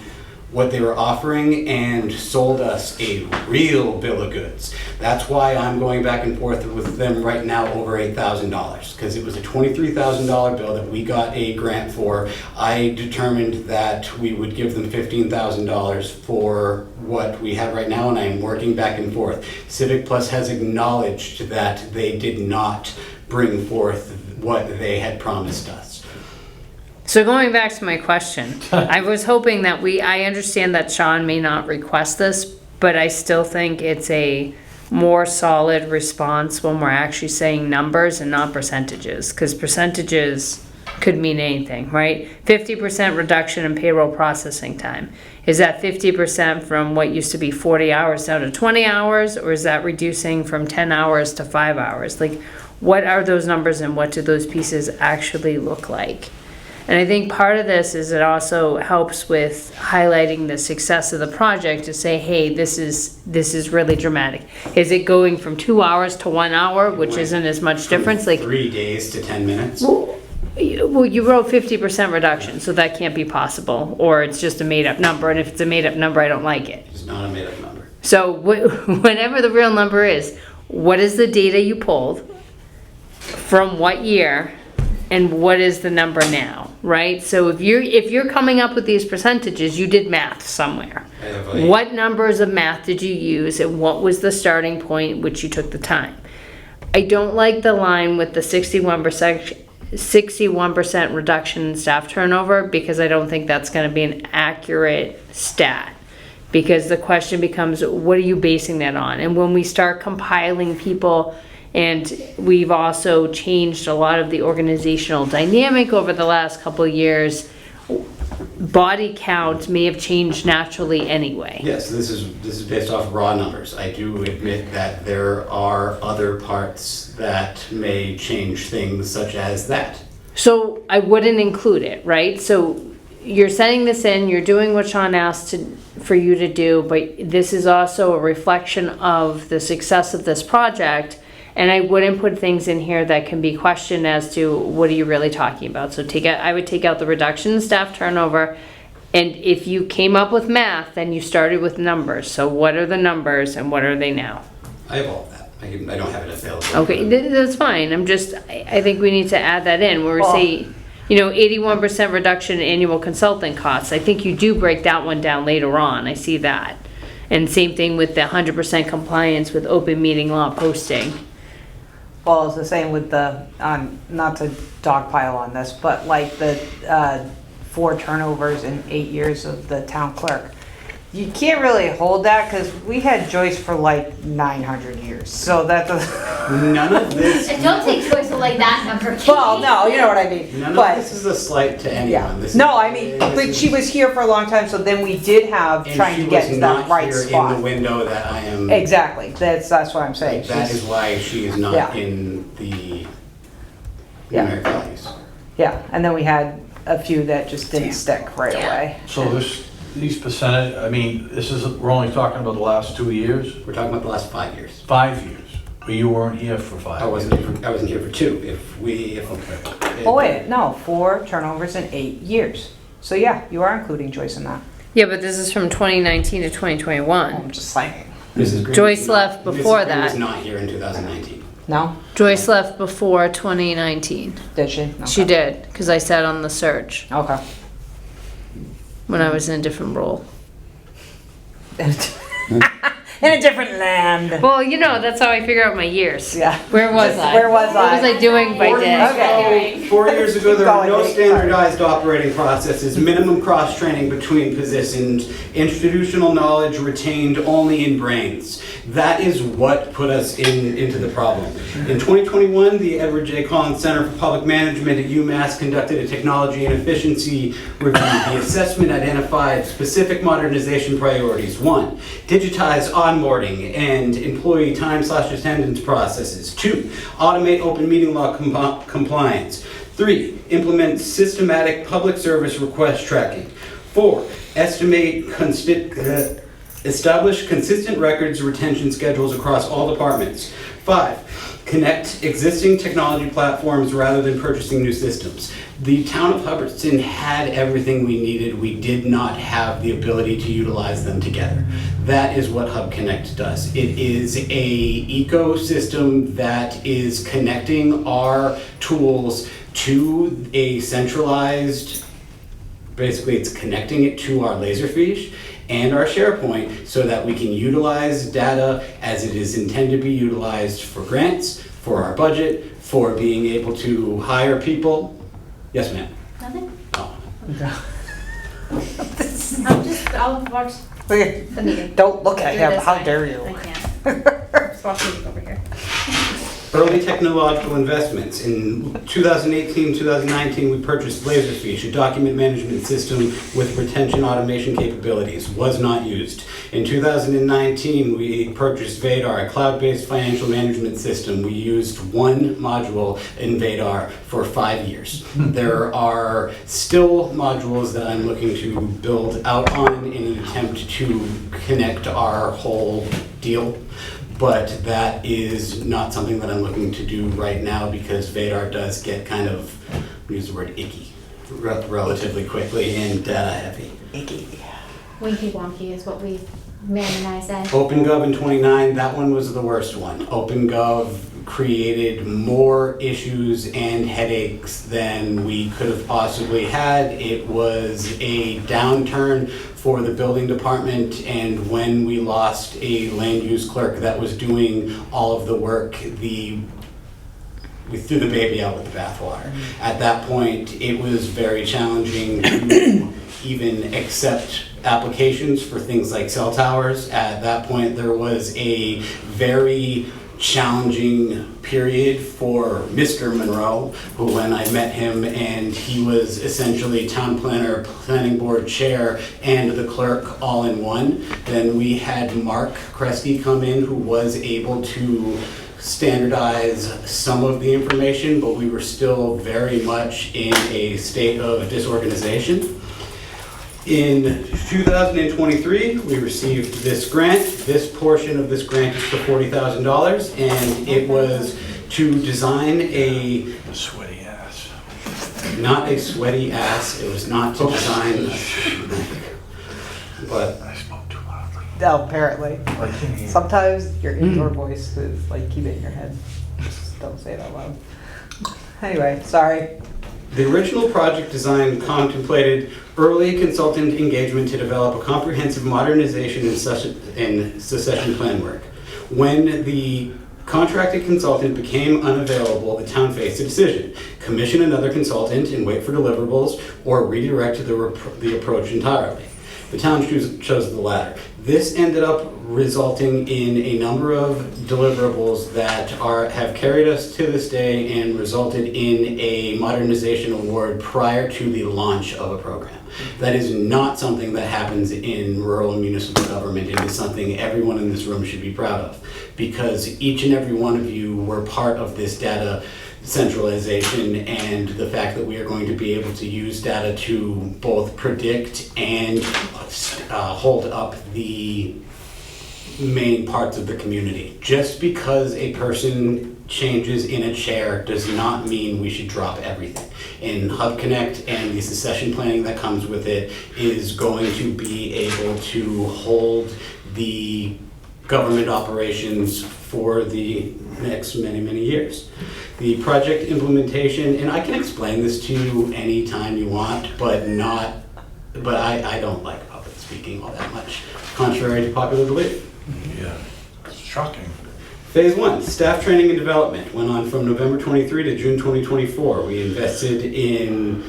were offering and sold us a real bill of goods. That's why I'm going back and forth with them right now over $8,000, because it was a $23,000 bill that we got a grant for. I determined that we would give them $15,000 for what we have right now, and I'm working back and forth. Civic Plus has acknowledged that they did not bring forth what they had promised us. So going back to my question, I was hoping that I understand that Sean may not request this, but I still think it's a more solid response when we're actually saying numbers and not percentages, because percentages could mean anything, right? 50% reduction in payroll processing time. Is that 50% from what used to be 40 hours down to 20 hours, or is that reducing from 10 hours to 5 hours? Like, what are those numbers and what do those pieces actually look like? And I think part of this is it also helps with highlighting the success of the project to say, hey, this is really dramatic. Is it going from 2 hours to 1 hour, which isn't as much difference? Like 3 days to 10 minutes. Well, you wrote 50% reduction, so that can't be possible, or it's just a made-up number. And if it's a made-up number, I don't like it. It's not a made-up number. So whatever the real number is, what is the data you pulled from what year? And what is the number now, right? So if you're coming up with these percentages, you did math somewhere. What numbers of math did you use, and what was the starting point which you took the time? I don't like the line with the 61% reduction in staff turnover, because I don't think that's going to be an accurate stat. Because the question becomes, what are you basing that on? And when we start compiling people, and we've also changed a lot of the organizational dynamic over the last couple of years, body count may have changed naturally anyway. Yes, this is based off raw numbers. I do admit that there are other parts that may change things, such as that. So I wouldn't include it, right? So you're sending this in, you're doing what Sean asked for you to do, but this is also a reflection of the success of this project. And I wouldn't put things in here that can be questioned as to what are you really talking about. So I would take out the reduction in staff turnover. And if you came up with math, then you started with numbers. So what are the numbers and what are they now? I have all of that. I don't have it available. Okay, that's fine. I think we need to add that in where we say, 81% reduction in annual consulting costs. I think you do break that one down later on. I see that. And same thing with the 100% compliance with open meeting law posting. Well, it's the same with the, not to dogpile on this, but like the 4 turnovers in 8 years of the town clerk. You can't really hold that because we had Joyce for like 900 years. So that doesn't. None of this. Don't take choice with like that number. Well, no, you know what I mean. None but, of this is a slight to anyone. Yeah. This No, is, I mean, but she was here for a long time, so then we did have trying to get to that right spot. In the window that I am. Exactly. That's what I'm saying. That is why she is not in the numeric values. Yeah, and then we had a few that just didn't stick right away. So these percentage, I mean, we're only talking about the last 2 years, We're talking about the last 5 years. 5 years, but you weren't here for 5 I years. wasn't here for 2. Okay. Oh, wait, no, 4 turnovers in 8 years. So yeah, you are including Joyce in that. Yeah, but this is from 2019 to 2021. I'm just saying. Mrs. Green Joyce was not- left before Mrs. Green that. was not here in 2019. No? Joyce left before 2019. Did she? She Okay. did, because I sat on the search Okay. when I was in a different role. In a different land. Well, you know, that's how I figure out my years. Yeah. Where was I? Where was What was I? I doing by day? Okay. 4 years ago, there were Going, no Nate. standardized operating processes, minimum cross-training between positions, institutional knowledge retained only in brains. That is what put us into the problem. In 2021, the Edward J. Collins Center for Public Management at UMass conducted a technology and efficiency review. The assessment identified specific modernization priorities. 1, digitize onboarding and employee time/attendance processes. 2, automate open meeting law compliance. 3, implement systematic public service request tracking. 4, establish consistent records retention schedules across all departments. 5, connect existing technology platforms rather than purchasing new systems. The town of Hubbardston had everything we needed. We did not have the ability to utilize them together. That is what Hub Connect does. It is a ecosystem that is connecting our tools to a centralized, basically it's connecting it to our Laserfish and our SharePoint so that we can utilize data as it is intended to be utilized for grants, for our budget, for being able to hire people. Yes, ma'am. Nothing? Oh. I'll watch Okay. the meeting. Don't look at Do him, this how way. dare you? I can't. Just watch music over here. Early technological investments. In 2018, 2019, we purchased Laserfish, a document management system with retention automation capabilities. Was not used. In 2019, we purchased Vadar, a cloud-based financial management system. We used 1 module in Vadar for 5 years. There are still modules that I'm looking to build out on in an attempt to connect our whole deal. But that is not something that I'm looking to do right now because Vadar does get kind of, use the word icky, relatively quickly and data heavy. Icky. Winky wonky is what Man and I said. OpenGov in 29, that one was the worst one. OpenGov created more issues and headaches than we could have possibly had. It was a downturn for the building department, and when we lost a land use clerk that was doing all of the work, we threw the baby out with the bathwater. At that point, it was very challenging to even accept applications for things like cell towers. At that point, there was a very challenging period for Mr. Monroe, who when I met him, and he was essentially town planner, planning board chair, and the clerk all in one. Then we had Mark Kresge come in, who was able to standardize some of the information, but we were still very much in a state of disorganization. In 2023, we received this grant. This portion of this grant is for $40,000, and it was to design a Sweaty ass. not a sweaty ass. It was not to design, but I spoke too loudly. Oh, apparently. I can't hear. Sometimes your indoor voice is like, keep it in your head. Just don't say it out loud. Anyway, sorry. the original project design contemplated early consultant engagement to develop a comprehensive modernization and succession plan work. When the contracted consultant became unavailable, the town faced a decision: commission another consultant and wait for deliverables, or redirect the approach entirely. The town chose the latter. This ended up resulting in a number of deliverables that have carried us to this day and resulted in a modernization award prior to the launch of a program. That is not something that happens in rural and municipal government. It is something everyone in this room should be proud of, because each and every one of you were part of this data centralization and the fact that we are going to be able to use data to both predict and hold up the main parts of the community. Just because a person changes in a chair does not mean we should drop everything. And Hub Connect and the succession planning that comes with it is going to be able to hold the government operations for the next many, many years. The project implementation, and I can explain this to you anytime you want, but I don't like public speaking all that much, contrary to popular belief. Yeah, it's shocking. Phase 1, staff training and development, went on from November 23 to June 2024. We invested in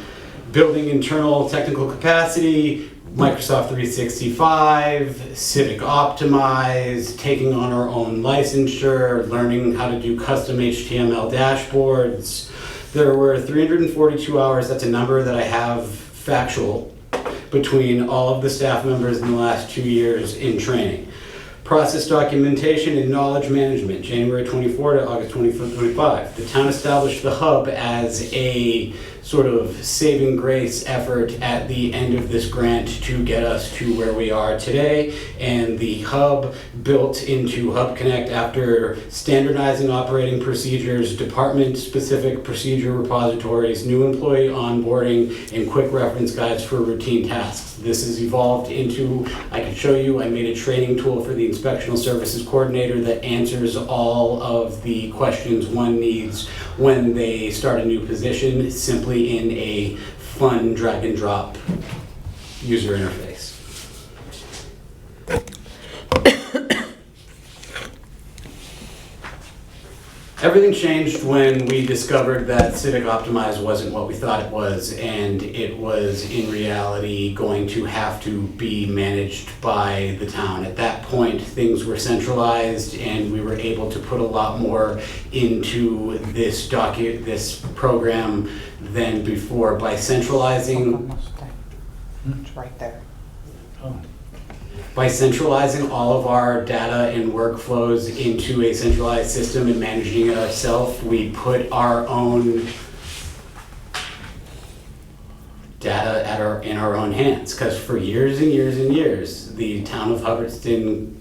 building internal technical capacity, Microsoft 365, Civic Optimize, taking on our own licensure, learning how to do custom HTML dashboards. There were 342 hours, that's a number that I have factual, between all of the staff members in the last 2 years in training. Process documentation and knowledge management, January 24 to August 25. The town established the hub as a sort of saving grace effort at the end of this grant to get us to where we are today. And the hub built into Hub Connect after standardizing operating procedures, department-specific procedure repositories, new employee onboarding, and quick reference guides for routine tasks. This has evolved into, I can show you, I made a training tool for the Inspectional Services Coordinator that answers all of the questions one needs when they start a new position, simply in a fun drag and drop user interface. Everything changed when we discovered that Civic Optimize wasn't what we thought it was, and it was in reality going to have to be managed by the town. At that point, things were centralized, and we were able to put a lot more into this program than before by centralizing. It's right there. By centralizing all of our data and workflows into a centralized system and managing it ourselves, we put our own data in our own hands. Because for years and years and years, the town of Hubbardston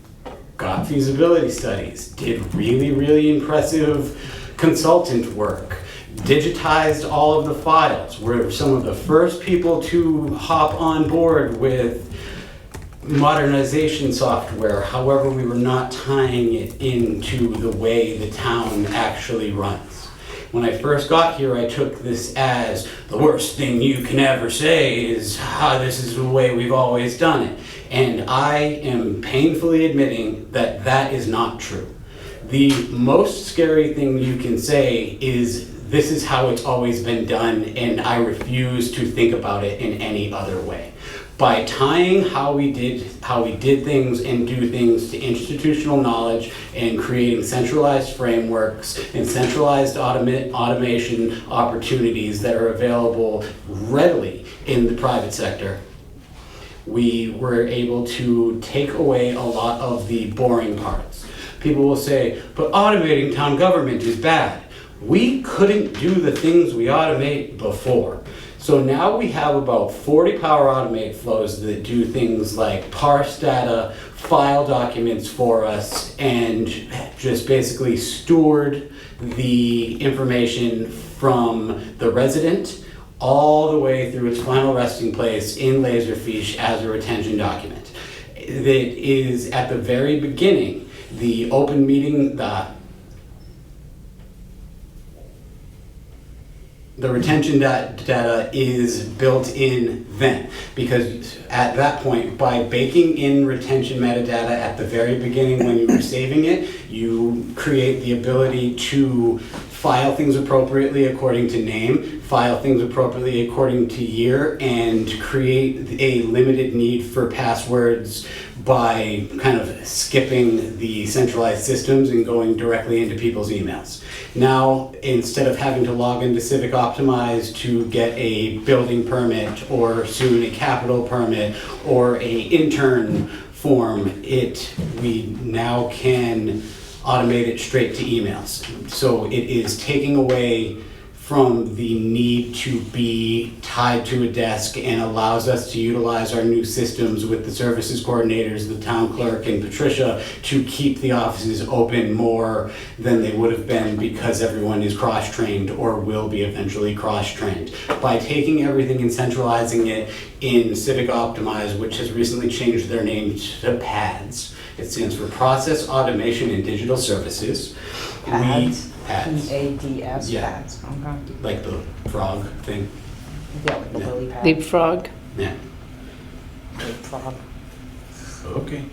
got feasibility studies, did really, really impressive consultant work, digitized all of the files. We're some of the first people to hop on board with modernization software. However, we were not tying it into the way the town actually runs. When I first got here, I took this as the worst thing you can ever say is how this is the way we've always done it. And I am painfully admitting that that is not true. The most scary thing you can say is this is how it's always been done, and I refuse to think about it in any other way. By tying how we did things and do things to institutional knowledge and creating centralized frameworks and centralized automation opportunities that are available readily in the private sector, we were able to take away a lot of the boring parts. People will say, but automating town government is bad. We couldn't do the things we automate before. So now we have about 40 Power Automate flows that do things like parse data, file documents for us, and just basically steward the information from the resident all the way through its final resting place in Laserfiche as a retention document. That is at the very beginning, the open meeting, the retention data is built in then, because at that point, by baking in retention metadata at the very beginning when you were saving it, you create the ability to file things appropriately according to name, file things appropriately according to year, and create a limited need for passwords by kind of skipping the centralized systems and going directly into people's emails. Now, instead of having to log into Civic Optimize to get a building permit or soon a capital permit or a intern form, we now can automate it straight to emails. So it is taking away from the need to be tied to a desk and allows us to utilize our new systems with the services coordinators, the town clerk, and Patricia to keep the offices open more than they would have been because everyone is cross-trained or will be eventually cross-trained. By taking everything and centralizing it in Civic Optimize, which has recently changed their name to PADS. It stands for Process Automation and Digital Services. PADS? PADS. PADS, Yeah. pads, okay. Like the frog thing. Yeah, like the lily pad. Leapfrog. Yeah. Leapfrog. Okay.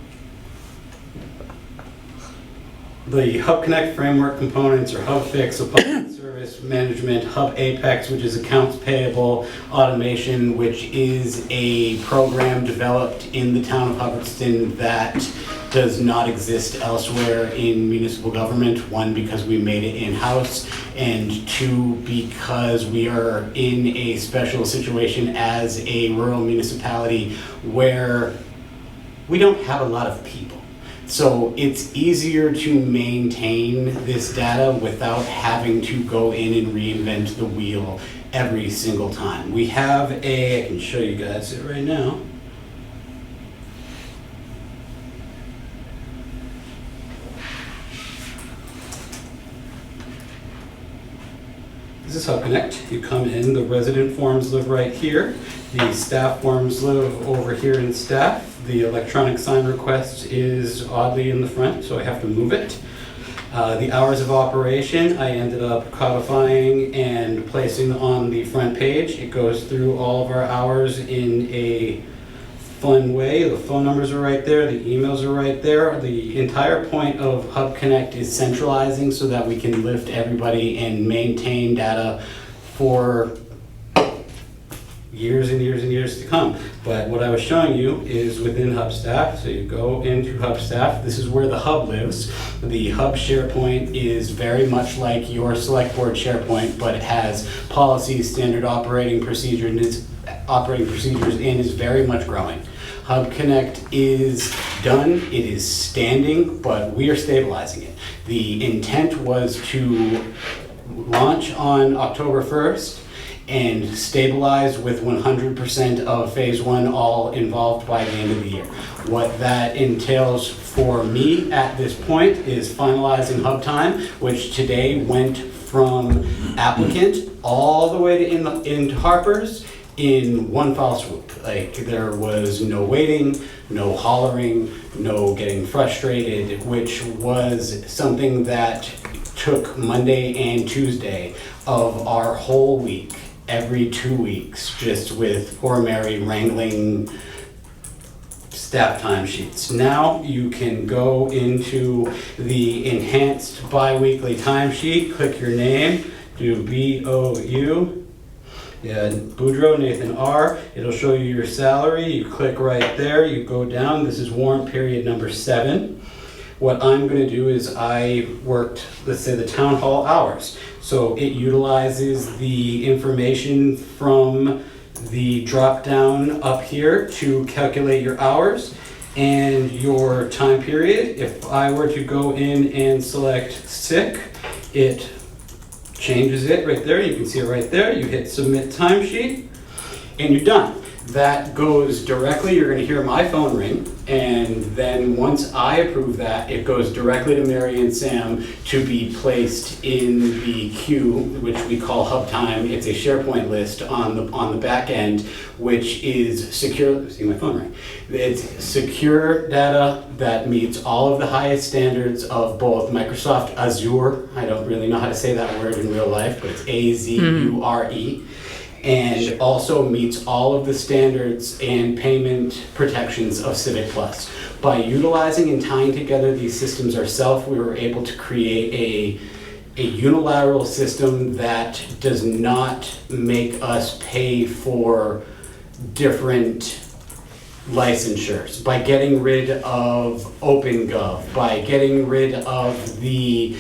The Hub Connect framework components are Hub Fix, a public service management, Hub Apex, which is accounts payable, automation, which is a program developed in the town of Hubbardston that does not exist elsewhere in municipal government. One, because we made it in-house, and two, because we are in a special situation as a rural municipality where we don't have a lot of people. So it's easier to maintain this data without having to go in and reinvent the wheel every single time. We have I can show you guys it right now. This is Hub Connect. You come in, the resident forms live right here. The staff forms live over here in staff. The electronic sign request is oddly in the front, so I have to move it. The hours of operation, I ended up codifying and placing on the front page. It goes through all of our hours in a fun way. The phone numbers are right there, the emails are right there. The entire point of Hub Connect is centralizing so that we can lift everybody and maintain data for years and years and years to come. But what I was showing you is within Hub Staff. So you go into Hub Staff. This is where the Hub lives. The Hub SharePoint is very much like your Select Board SharePoint, but it has policies, standard operating procedures, and is very much growing. Hub Connect is done. It is standing, but we are stabilizing it. The intent was to launch on October 1st and stabilize with 100% of phase one all involved by the end of the year. What that entails for me at this point is finalizing Hub Time, which today went from applicant all the way to into Harper's in one foul swoop. Like, there was no waiting, no hollering, no getting frustrated, which was something that took Monday and Tuesday of our whole week, every 2 weeks, just with poor Mary wrangling staff timesheets. Now you can go into the enhanced bi-weekly timesheet, click your name, do BOU, Boudreaux, Nathan R. It'll show you your salary. You click right there, you go down. This is warrant period number 7. What I'm going to do is I worked, let's say, the town hall hours. So it utilizes the information from the drop down up here to calculate your hours and your time period. If I were to go in and select sick, it changes it right there. You can see it right there. You hit submit timesheet and you're done. That goes directly, you're going to hear my phone ring, and then once I approve that, it goes directly to Mary and Sam to be placed in the queue, which we call Hub Time. It's a SharePoint list on the back end, which is secure. See my phone ring. It's secure data that meets all of the highest standards of both Microsoft Azure. I don't really know how to say that word in real life, but it's AZURE. And also meets all of the standards and payment protections of Civic Plus. By utilizing and tying together these systems ourselves, we were able to create a unilateral system that does not make us pay for different licensures. By getting rid of OpenGov, by getting rid of the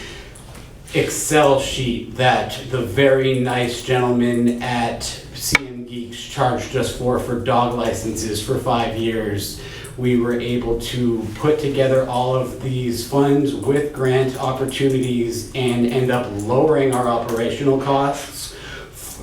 Excel sheet that the very nice gentleman at CM Geeks charged us for dog licenses for 5 years. we were able to put together all of these funds with grant opportunities and end up lowering our operational costs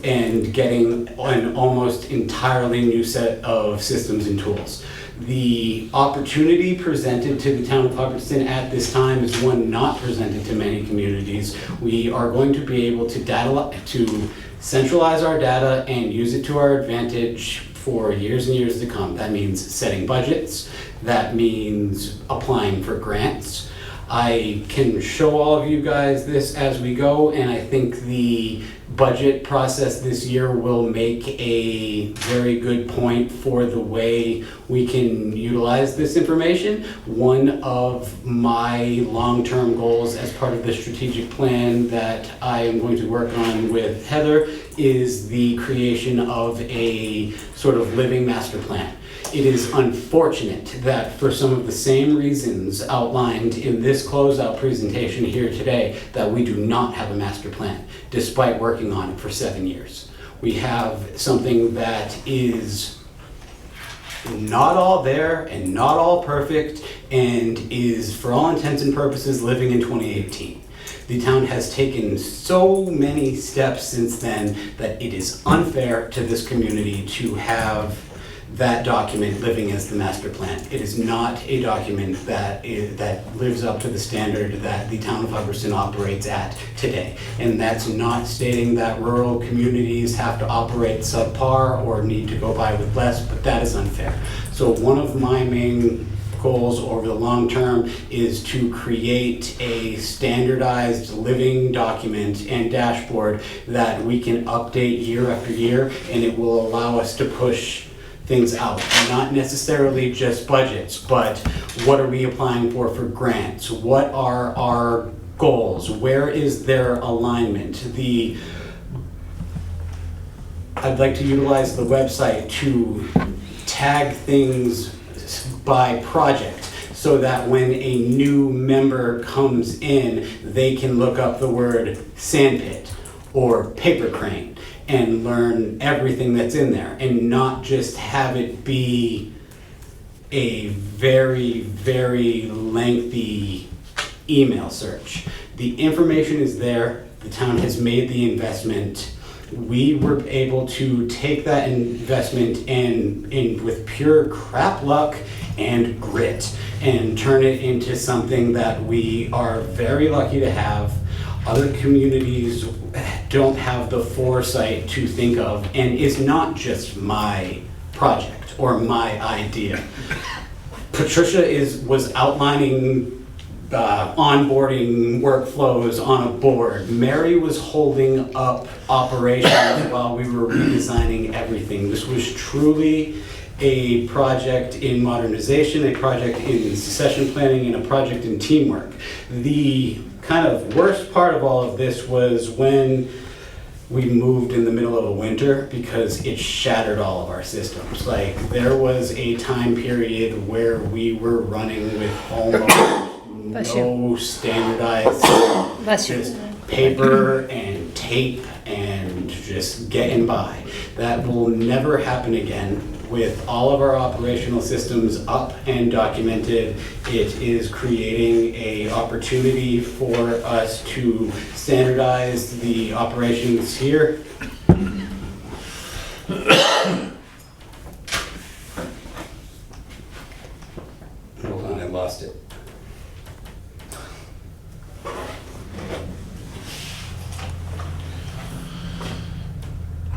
and getting an almost entirely new set of systems and tools. The opportunity presented to the town of Hubbardston at this time is one not presented to many communities. We are going to be able to centralize our data and use it to our advantage for years and years to come. That means setting budgets. That means applying for grants. I can show all of you guys this as we go, and I think the budget process this year will make a very good point for the way we can utilize this information. One of my long-term goals as part of the strategic plan that I am going to work on with Heather is the creation of a sort of living master plan. It is unfortunate that for some of the same reasons outlined in this closeout presentation here today, that we do not have a master plan, despite working on it for 7 years. We have something that is not all there and not all perfect and is, for all intents and purposes, living in 2018. The town has taken so many steps since then that it is unfair to this community to have that document living as the master plan. It is not a document that lives up to the standard that the town of Hubbardston operates at today. And that's not stating that rural communities have to operate subpar or need to go by with less, but that is unfair. So one of my main goals over the long term is to create a standardized living document and dashboard that we can update year after year, and it will allow us to push things out, not necessarily just budgets, but what are we applying for grants? What are our goals? Where is their alignment? I'd like to utilize the website to tag things by project so that when a new member comes in, they can look up the word sandpit or paper crane and learn everything that's in there, and not just have it be a very, very lengthy email search. The information is there. The town has made the investment. We were able to take that investment and with pure crap luck and grit and turn it into something that we are very lucky to have. Other communities don't have the foresight to think of, and it's not just my project or my idea. Patricia was outlining onboarding workflows on a board. Mary was holding up operations while we were redesigning everything. This was truly a project in modernization, a project in succession planning, and a project in teamwork. The kind of worst part of all of this was when we moved in the middle of a winter, because it shattered all of our systems. Like, there was a time period where we were running with almost no standardized, just paper and tape and just getting by. That will never happen again. With all of our operational systems up and documented, it is creating an opportunity for us to standardize the operations here. Hold on, I lost it.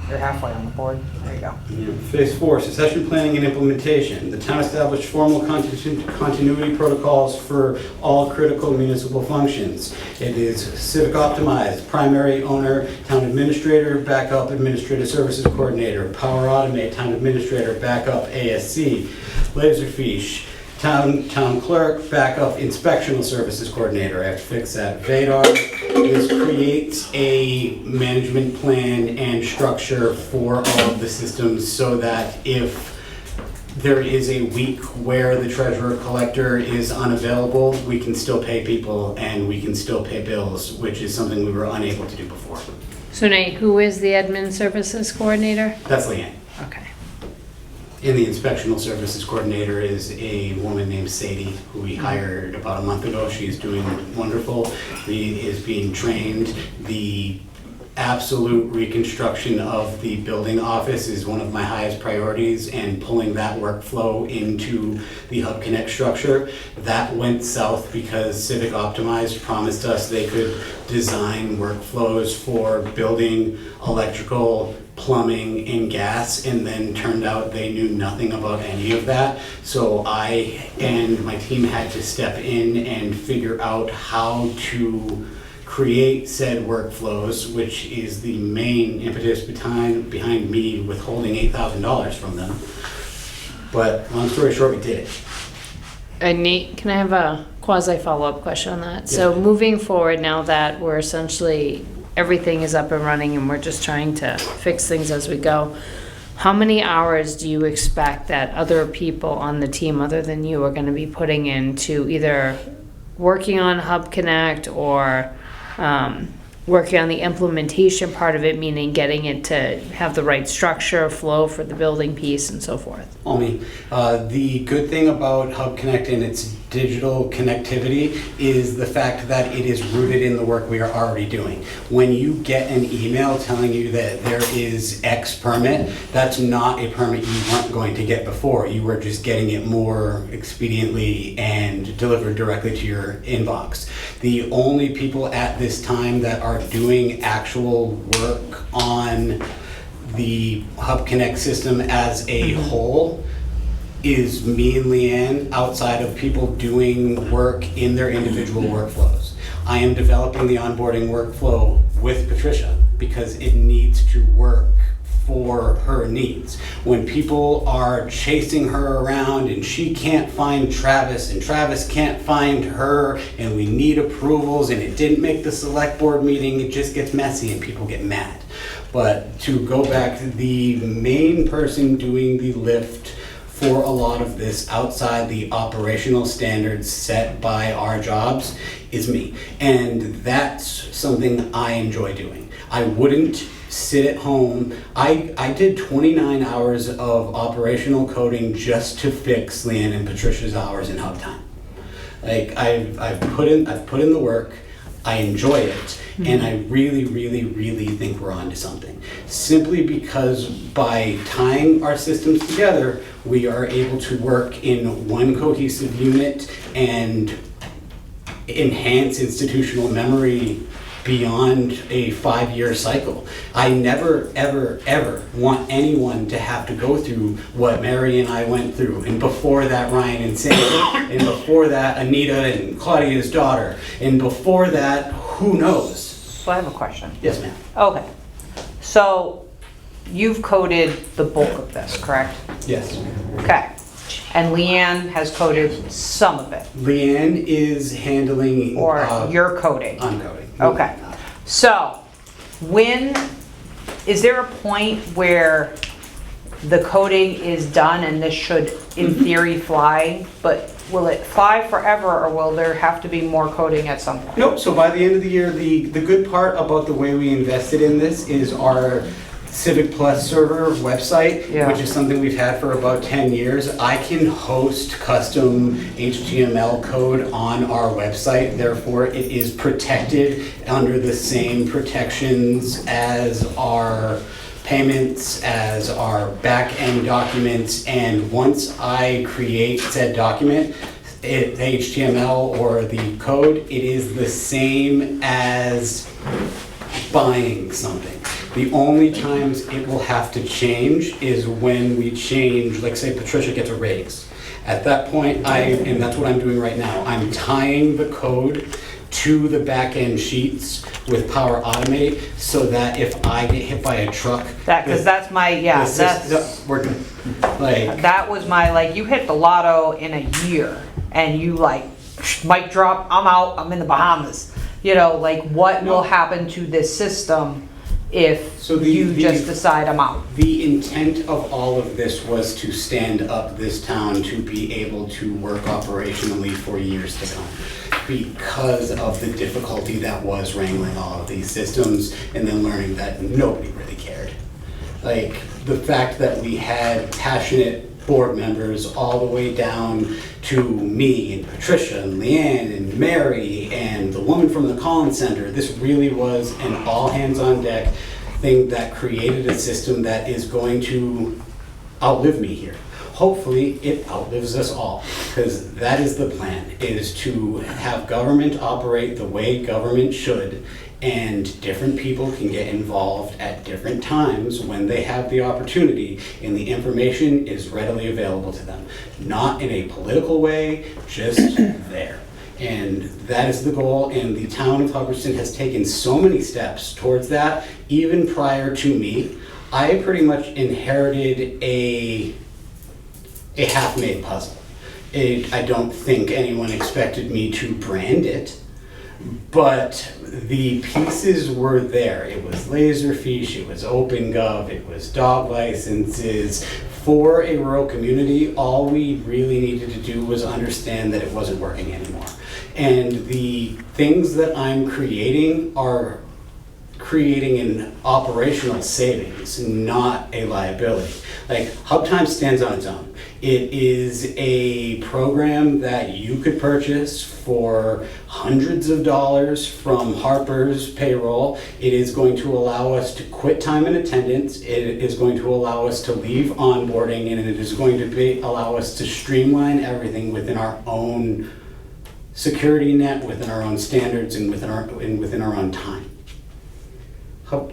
You're halfway on the board. There you go. Phase 4, succession planning and implementation. The town established formal continuity protocols for all critical municipal functions. It is civic optimized, primary owner, town administrator, backup administrative services coordinator, power automate, town administrator, backup ASC, Laserfiche, town clerk, backup inspectional services coordinator. I have to fix that. VADAR. This creates a management plan and structure for all of the systems so that if there is a week where the treasurer collector is unavailable, we can still pay people and we can still pay bills, which is something we were unable to do before. So Nate, who is the admin services coordinator? That's Leanne. Okay. And the inspectional services coordinator is a woman named Sadie, who we hired about a month ago. She's doing wonderful. She is being trained. The absolute reconstruction of the building office is one of my highest priorities, and pulling that workflow into the Hub Connect structure. That went south because Civic Optimized promised us they could design workflows for building, electrical, plumbing, and gas, and then turned out they knew nothing about any of that. So I and my team had to step in and figure out how to create said workflows, which is the main impetus behind me withholding $8,000 from them. But long story short, we did it. And Nate, can I have a quasi follow-up question on that? So moving forward, now that we're essentially, everything is up and running and we're just trying to fix things as we go, how many hours do you expect that other people on the team other than you are gonna be putting into either working on Hub Connect or working on the implementation part of it, meaning getting it to have the right structure, flow for the building piece and so forth? Only. The good thing about Hub Connect and its digital connectivity is the fact that it is rooted in the work we are already doing. When you get an email telling you that there is X permit, that's not a permit you weren't going to get before. You were just getting it more expediently and delivered directly to your inbox. The only people at this time that are doing actual work on the Hub Connect system as a whole is me and Leanne, outside of people doing work in their individual workflows. I am developing the onboarding workflow with Patricia because it needs to work for her needs. When people are chasing her around and she can't find Travis and Travis can't find her and we need approvals and it didn't make the select board meeting, it just gets messy and people get mad. But to go back, the main person doing the lift for a lot of this outside the operational standards set by our jobs is me. And that's something I enjoy doing. I wouldn't sit at home. I did 29 hours of operational coding just to fix Leanne and Patricia's hours in Hub Time. Like I've put in the work. I enjoy it, and I really, really, really think we're onto something. Simply because by tying our systems together, we are able to work in one cohesive unit and enhance institutional memory beyond a 5-year cycle. I never, ever, ever want anyone to have to go through what Mary and I went through, and before that Ryan and Sandy, and before that Anita and Claudia's daughter, and before that, who knows? So I have a question. Yes, ma'am. Okay, so you've coded the bulk of this, correct? Yes. Okay, and Leanne has coded some of it, Leanne is handling... or you're coding? I'm coding. Okay, so is there a point where the coding is done and this should, in theory, fly? But will it fly forever, or will there have to be more coding at some point? Nope, so by the end of the year, the good part about the way we invested in this is our Civic Plus server website, which is something we've had for about 10 years. I can host custom HTML code on our website, therefore it is protected under the same protections as our payments, as our back-end documents, and once I create said document, the HTML or the code, it is the same as buying something. The only times it will have to change is when we change, like say Patricia gets a raise. At that point, and that's what I'm doing right now, I'm tying the code to the back-end sheets with Power Automate so that if I get hit by a truck... Because that's my, that's working. Like, that was my, like, you hit the lotto in a year and you like, mic drop, I'm out, I'm in the Bahamas. You know, like what will happen to this system if you just decide I'm out? The intent of all of this was to stand up this town to be able to work operationally for years to come, because of the difficulty that was wrangling all of these systems and then learning that nobody really cared. Like the fact that we had passionate board members, all the way down to me and Patricia and Leanne and Mary and the woman from the Collins Center. This really was an all hands on deck thing that created a system that is going to outlive me here. Hopefully it outlives us all, because that is the plan, is to have government operate the way government should, and different people can get involved at different times when they have the opportunity and the information is readily available to them. Not in a political way, just there. And that is the goal, and the town of Hubbardston has taken so many steps towards that, even prior to me. I pretty much inherited a half-made puzzle. I don't think anyone expected me to brand it, but the pieces were there. It was Laserfiche, it was OpenGov, it was dog licenses. For a rural community, all we really needed to do was understand that it wasn't working anymore. And the things that I'm creating are creating an operational savings, not a liability. Like, HubTime stands on its own. It is a program that you could purchase for hundreds of dollars from Harper's payroll. It is going to allow us to quit time and attendance. It is going to allow us to leave onboarding, and it is going to allow us to streamline everything within our own security net, within our own standards, and within our own time.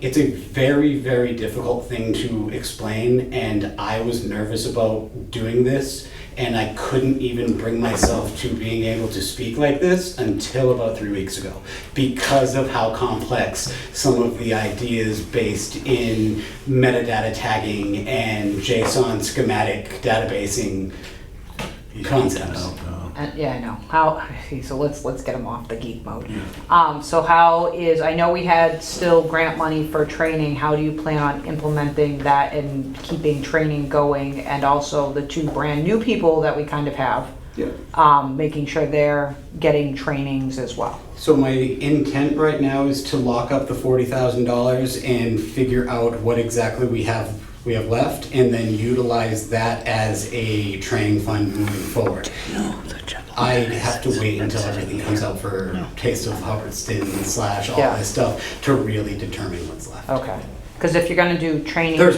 It's a very, very difficult thing to explain, and I was nervous about doing this, and I couldn't even bring myself to being able to speak like this until about 3 weeks ago, because of how complex some of the ideas based in metadata tagging and JSON schematic databasing concepts. Yeah, I know. So let's get them off the geek mode. So I know we had still grant money for training. How do you plan on implementing that and keeping training going, and also the 2 brand new people that we kind of have? Making sure they're getting trainings as well. So my intent right now is to lock up the $40,000 and figure out what exactly we have left, and then utilize that as a training fund moving forward. I have to wait until everything comes out for Taste of Hubbardston / all this stuff to really determine what's left. Okay. Because if you're going to do training There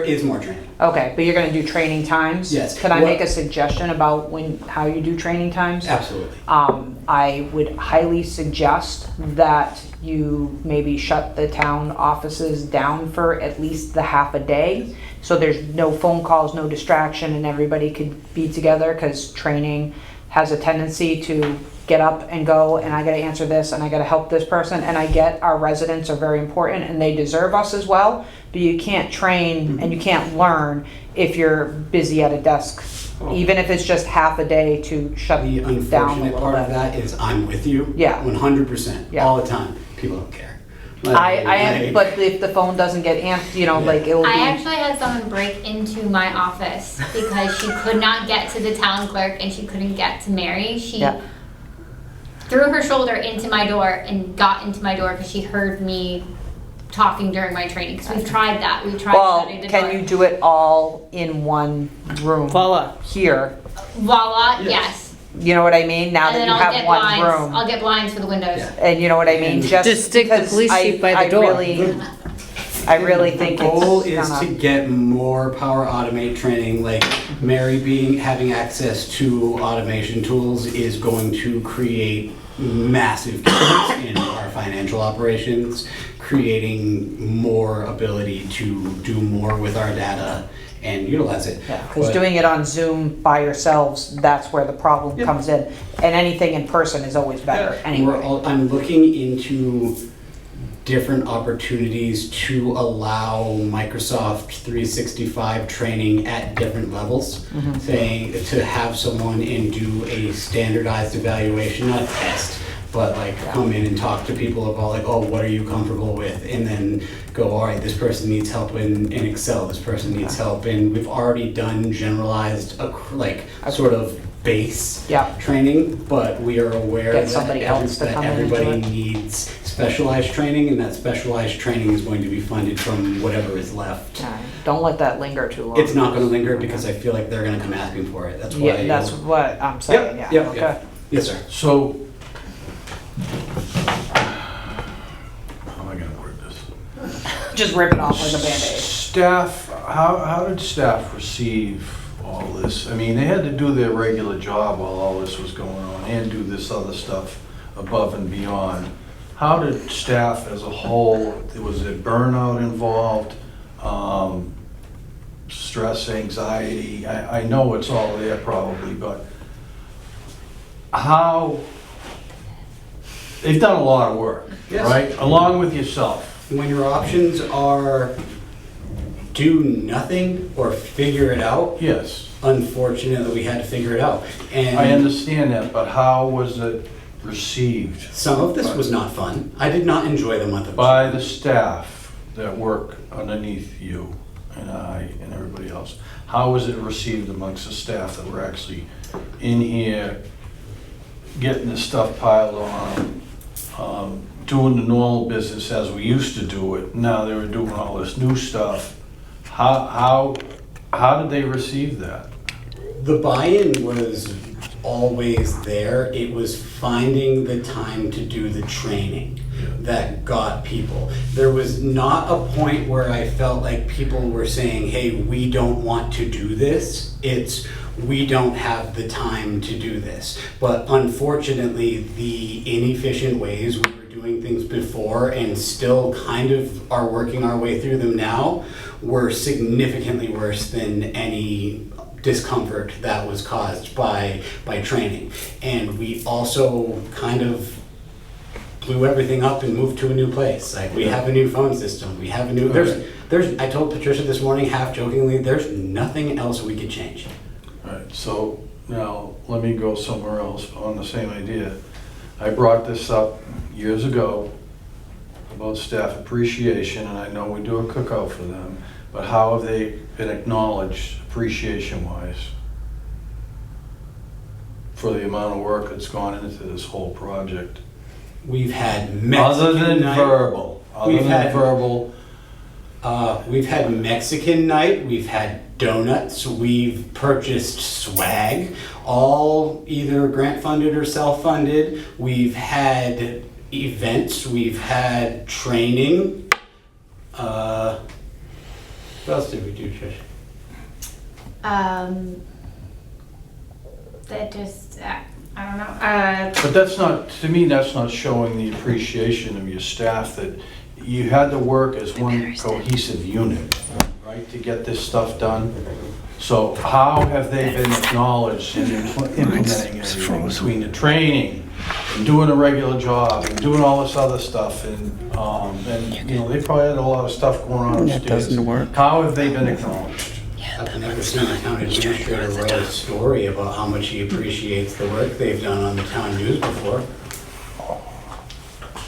is more training. Okay, but you're going to do training times? Yes. Could I make a suggestion about how you do training times? Absolutely. I would highly suggest that you maybe shut the town offices down for at least the half a day, so there's no phone calls, no distraction, and everybody could be together, because training has a tendency to get up and go, and I gotta answer this, and I gotta help this person, and I get our residents are very important and they deserve us as well, but you can't train and you can't learn if you're busy at a desk, even if it's just half a day to shut The down a unfortunate little part of bit. that is I'm with you. Yeah. 100%. Yeah. All the time. People don't care. I am, but if the phone doesn't get answered, like it'll be. I actually had someone break into my office because she could not get to the town clerk and she couldn't get to Mary. She threw her shoulder into my door and got into my door because she heard me talking during my training. Because we've tried that. We've tried shutting the door. Can you do it all in one room? Voila. Here. Voila, yes. You know what I mean? Now And that then you I'll have get one blinds. room. I'll get blinds for the windows. And you know what I mean? Just stick the because police chief by the door. I really think the goal it's is to get more Power Automate training. Like Mary having access to automation tools is going to create massive gains in our financial operations, creating more ability to do more with our data and utilize it. Because doing it on Zoom by yourselves, that's where the problem comes in. And anything in person is always better anyway. I'm looking into different opportunities to allow Microsoft 365 training at different levels, saying to have someone and do a standardized evaluation, not a test, but like come in and talk to people about like, oh, what are you comfortable with? And then go, all right, this person needs help in Excel, this person needs help, and we've already done generalized sort of base training, but we are aware Get that somebody else to come in and do everybody it. needs specialized training, and that specialized training is going to be funded from whatever is left. Don't let that linger too long. It's not gonna linger because I feel like they're gonna come asking for it, that's why. Yeah, that's what I'm saying, yeah, Yep, okay. yep. Yes, sir. So, how am I gonna word this? Just rip it off like a Band-Aid. Staff, how did staff receive all this? I mean, they had to do their regular job while all this was going on and do this other stuff above and beyond. How did staff as a whole, was there burnout involved? Stress, anxiety? I know it's all there probably, but how, they've done a lot of work, Yes. right? Along with yourself. When your options are do nothing or figure it out, Yes, unfortunately, we had to figure it out. And I understand that, but how was it received some of this was not fun. I did not enjoy the month of by June. the staff that work underneath you and I and everybody else? How was it received amongst the staff that were actually in here, getting the stuff piled on, doing the normal business as we used to do it? Now they were doing all this new stuff. How did they receive that? The buy-in was always there. It was finding the time to do the training that got people. There was not a point where I felt like people were saying, hey, we don't want to do this. It's, we don't have the time to do this. But unfortunately, the inefficient ways we were doing things before and still kind of are working our way through them now were significantly worse than any discomfort that was caused by training. And we also kind of blew everything up and moved to a new place. Like, we have a new phone system, we have a new, there's, I told Patricia this morning, half jokingly, there's nothing else we could change. All right, so now let me go somewhere else on the same idea. I brought this up years ago about staff appreciation, and I know we do a cookout for them, but how have they been acknowledged appreciation-wise for the amount of work that's gone into this whole project? We've had Other Mexican than night. verbal, We've had Mexican night, we've had donuts, we've purchased swag, all either grant funded or self-funded. We've had events, we've had training. What else did we do, Trish? That just, I don't know, But that's not, to me, that's not showing the appreciation of your staff, that you had to work as one cohesive unit, right, to get this stuff done. So how have they been acknowledged in implementing everything between the training and doing a regular job and doing all this other stuff? And you know, they probably had a lot of stuff going on upstairs. That doesn't work. How have they been acknowledged? I've never seen a town administrator write a story about how much he appreciates the work they've done on the town news before.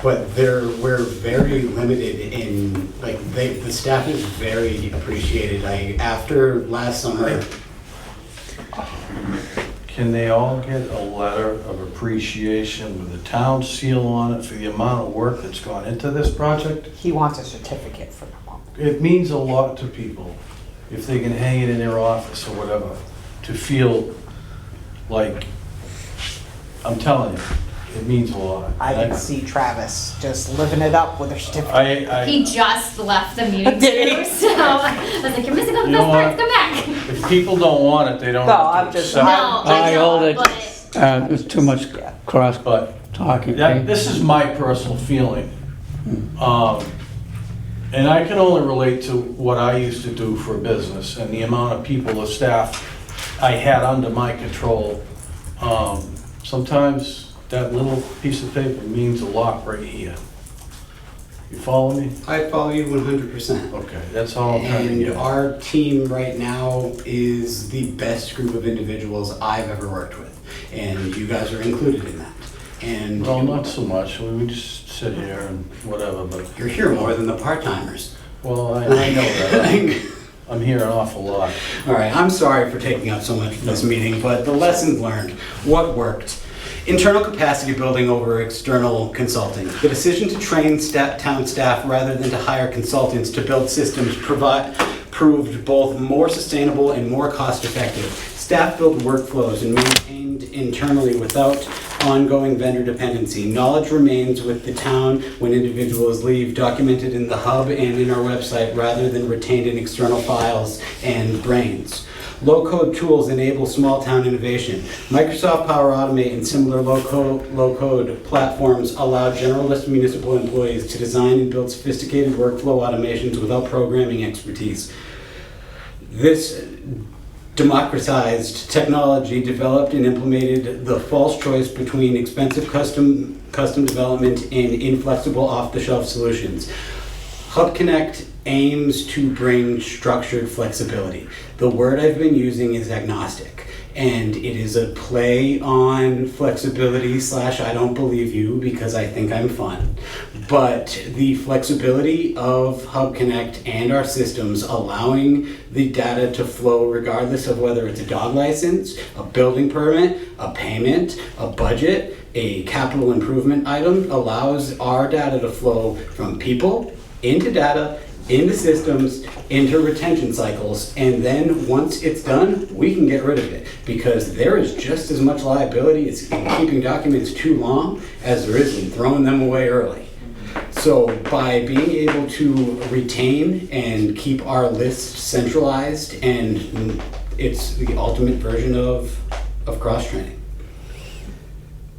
But we're very limited in, like, the staff is very appreciated. After last summer, Can they all get a letter of appreciation with the town seal on it for the amount of work that's gone into this project? He wants a certificate for them all. It means a lot to people if they can hang it in their office or whatever, to feel like, I'm telling you, it means a lot. I can see Travis just living it up with a certificate. he just left the meeting Did he? too, so I was like, you're missing all the You know best parts, what? come back. If people don't want it, they don't No, have I'm to just- accept No, it. I I know, hold it. but There's too much cross But talking. this is my personal feeling. And I can only relate to what I used to do for business and the amount of people, the staff I had under my control. Sometimes that little piece of paper means a lot right here. You follow me? I follow you 100%. Okay, that's all I'm trying to And get. our team right now is the best group of individuals I've ever worked with. And you guys are included in that. And Well, not so much. We just sit here and whatever, but, you're here more than the part-timers. well, I know that. I'm here an awful lot. All right, I'm sorry for taking up so much of this meeting, but the lessons learned, what worked. Internal capacity building over external consulting. The decision to train town staff rather than to hire consultants to build systems proved both more sustainable and more cost-effective. Staff built workflows and maintained internally without ongoing vendor dependency. Knowledge remains with the town when individuals leave, documented in the hub and in our website rather than retained in external files and brains. Low-code tools enable small-town innovation. Microsoft Power Automate and similar low-code platforms allow generalist municipal employees to design and build sophisticated workflow automations without programming expertise. This democratized technology developed and implemented the false choice between expensive custom development and inflexible off-the-shelf solutions. Hub Connect aims to bring structured flexibility. The word I've been using is agnostic, and it is a play on flexibility / I don't believe you because I think I'm fun. But the flexibility of Hub Connect and our systems allowing the data to flow regardless of whether it's a dog license, a building permit, a payment, a budget, a capital improvement item allows our data to flow from people into data, into systems, into retention cycles, and then once it's done, we can get rid of it because there is just as much liability in keeping documents too long as there is in throwing them away early. So by being able to retain and keep our list centralized, and it's the ultimate version of cross-training.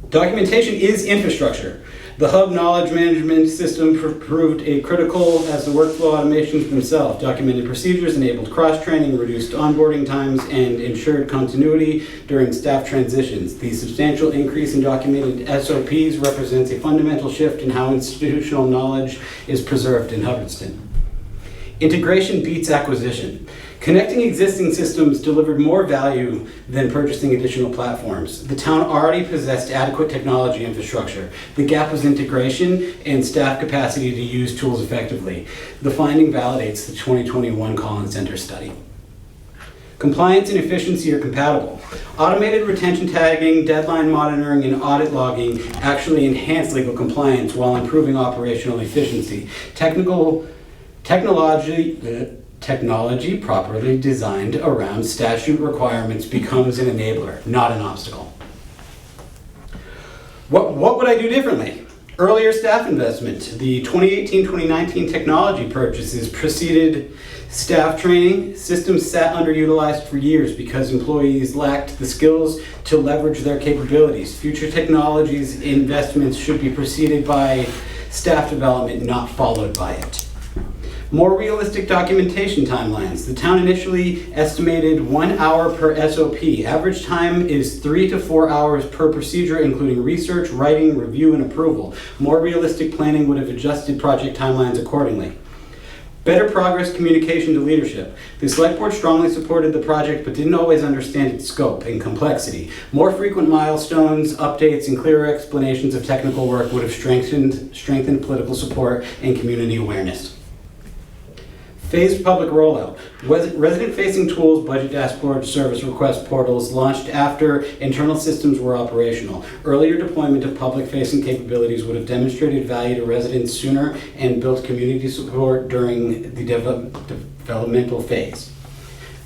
Documentation is infrastructure. The Hub knowledge management system proved a critical as the workflow automations themselves. Documented procedures enabled cross-training, reduced onboarding times, and ensured continuity during staff transitions. The substantial increase in documented SOPs represents a fundamental shift in how institutional knowledge is preserved in Hubbardston. Integration beats acquisition. Connecting existing systems delivered more value than purchasing additional platforms. The town already possessed adequate technology infrastructure. The gap was integration and staff capacity to use tools effectively. The finding validates the 2021 Collins Center study. Compliance and efficiency are compatible. Automated retention tagging, deadline monitoring, and audit logging actually enhance legal compliance while improving operational efficiency. Technology properly designed around statute requirements becomes an enabler, not an obstacle. What would I do differently? Earlier staff investment. The 2018-2019 technology purchases preceded staff training. Systems sat underutilized for years because employees lacked the skills to leverage their capabilities. Future technologies investments should be preceded by staff development, not followed by it. More realistic documentation timelines. The town initially estimated 1 hour per SOP. Average time is 3 to 4 hours per procedure, including research, writing, review, and approval. More realistic planning would have adjusted project timelines accordingly. Better progress communication to leadership. The select board strongly supported the project but didn't always understand its scope and complexity. More frequent milestones, updates, and clearer explanations of technical work would have strengthened political support and community awareness. Phased public rollout. Resident-facing tools, budget dashboard, service request portals launched after internal systems were operational. Earlier deployment of public-facing capabilities would have demonstrated value to residents sooner and built community support during the developmental phase.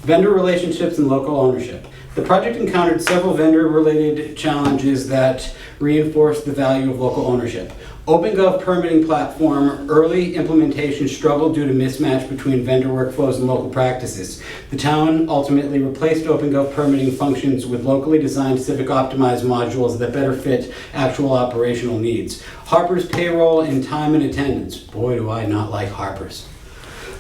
Vendor relationships and local ownership. The project encountered several vendor-related challenges that reinforced the value of local ownership. OpenGov permitting platform early implementation struggled due to mismatch between vendor workflows and local practices. The town ultimately replaced OpenGov permitting functions with locally designed civic optimized modules that better fit actual operational needs. Harper's payroll and time and attendance. Boy, do I not like Harper's.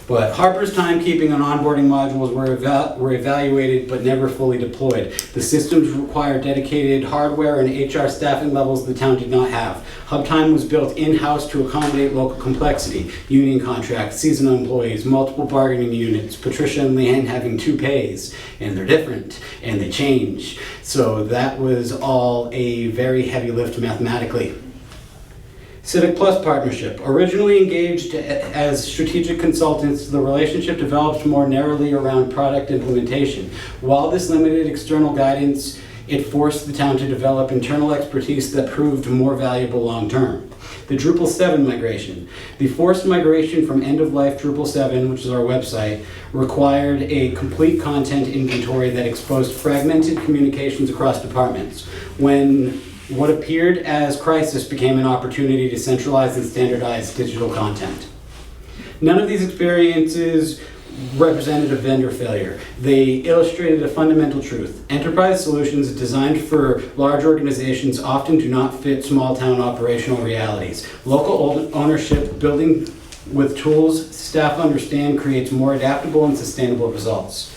But Harper's timekeeping and onboarding modules were evaluated but never fully deployed. The systems require dedicated hardware and HR staffing levels the town did not have. HubTime was built in-house to accommodate local complexity, union contracts, seasonal employees, multiple bargaining units, Patricia and Leanne having 2 pays, and they're different, and they change. So that was all a very heavy lift mathematically. Civic Plus partnership. Originally engaged as strategic consultants, the relationship developed more narrowly around product implementation. While this limited external guidance It forced the town to develop internal expertise that proved more valuable long-term. The Drupal 7 migration. The forced migration from end-of-life Drupal 7, which is our website, required a complete content inventory that exposed fragmented communications across departments. When what appeared as crisis became an opportunity to centralize and standardize digital content. None of these experiences represented a vendor failure. They illustrated a fundamental truth. Enterprise solutions designed for large organizations often do not fit small town operational realities. Local ownership, building with tools staff understand, creates more adaptable and sustainable results.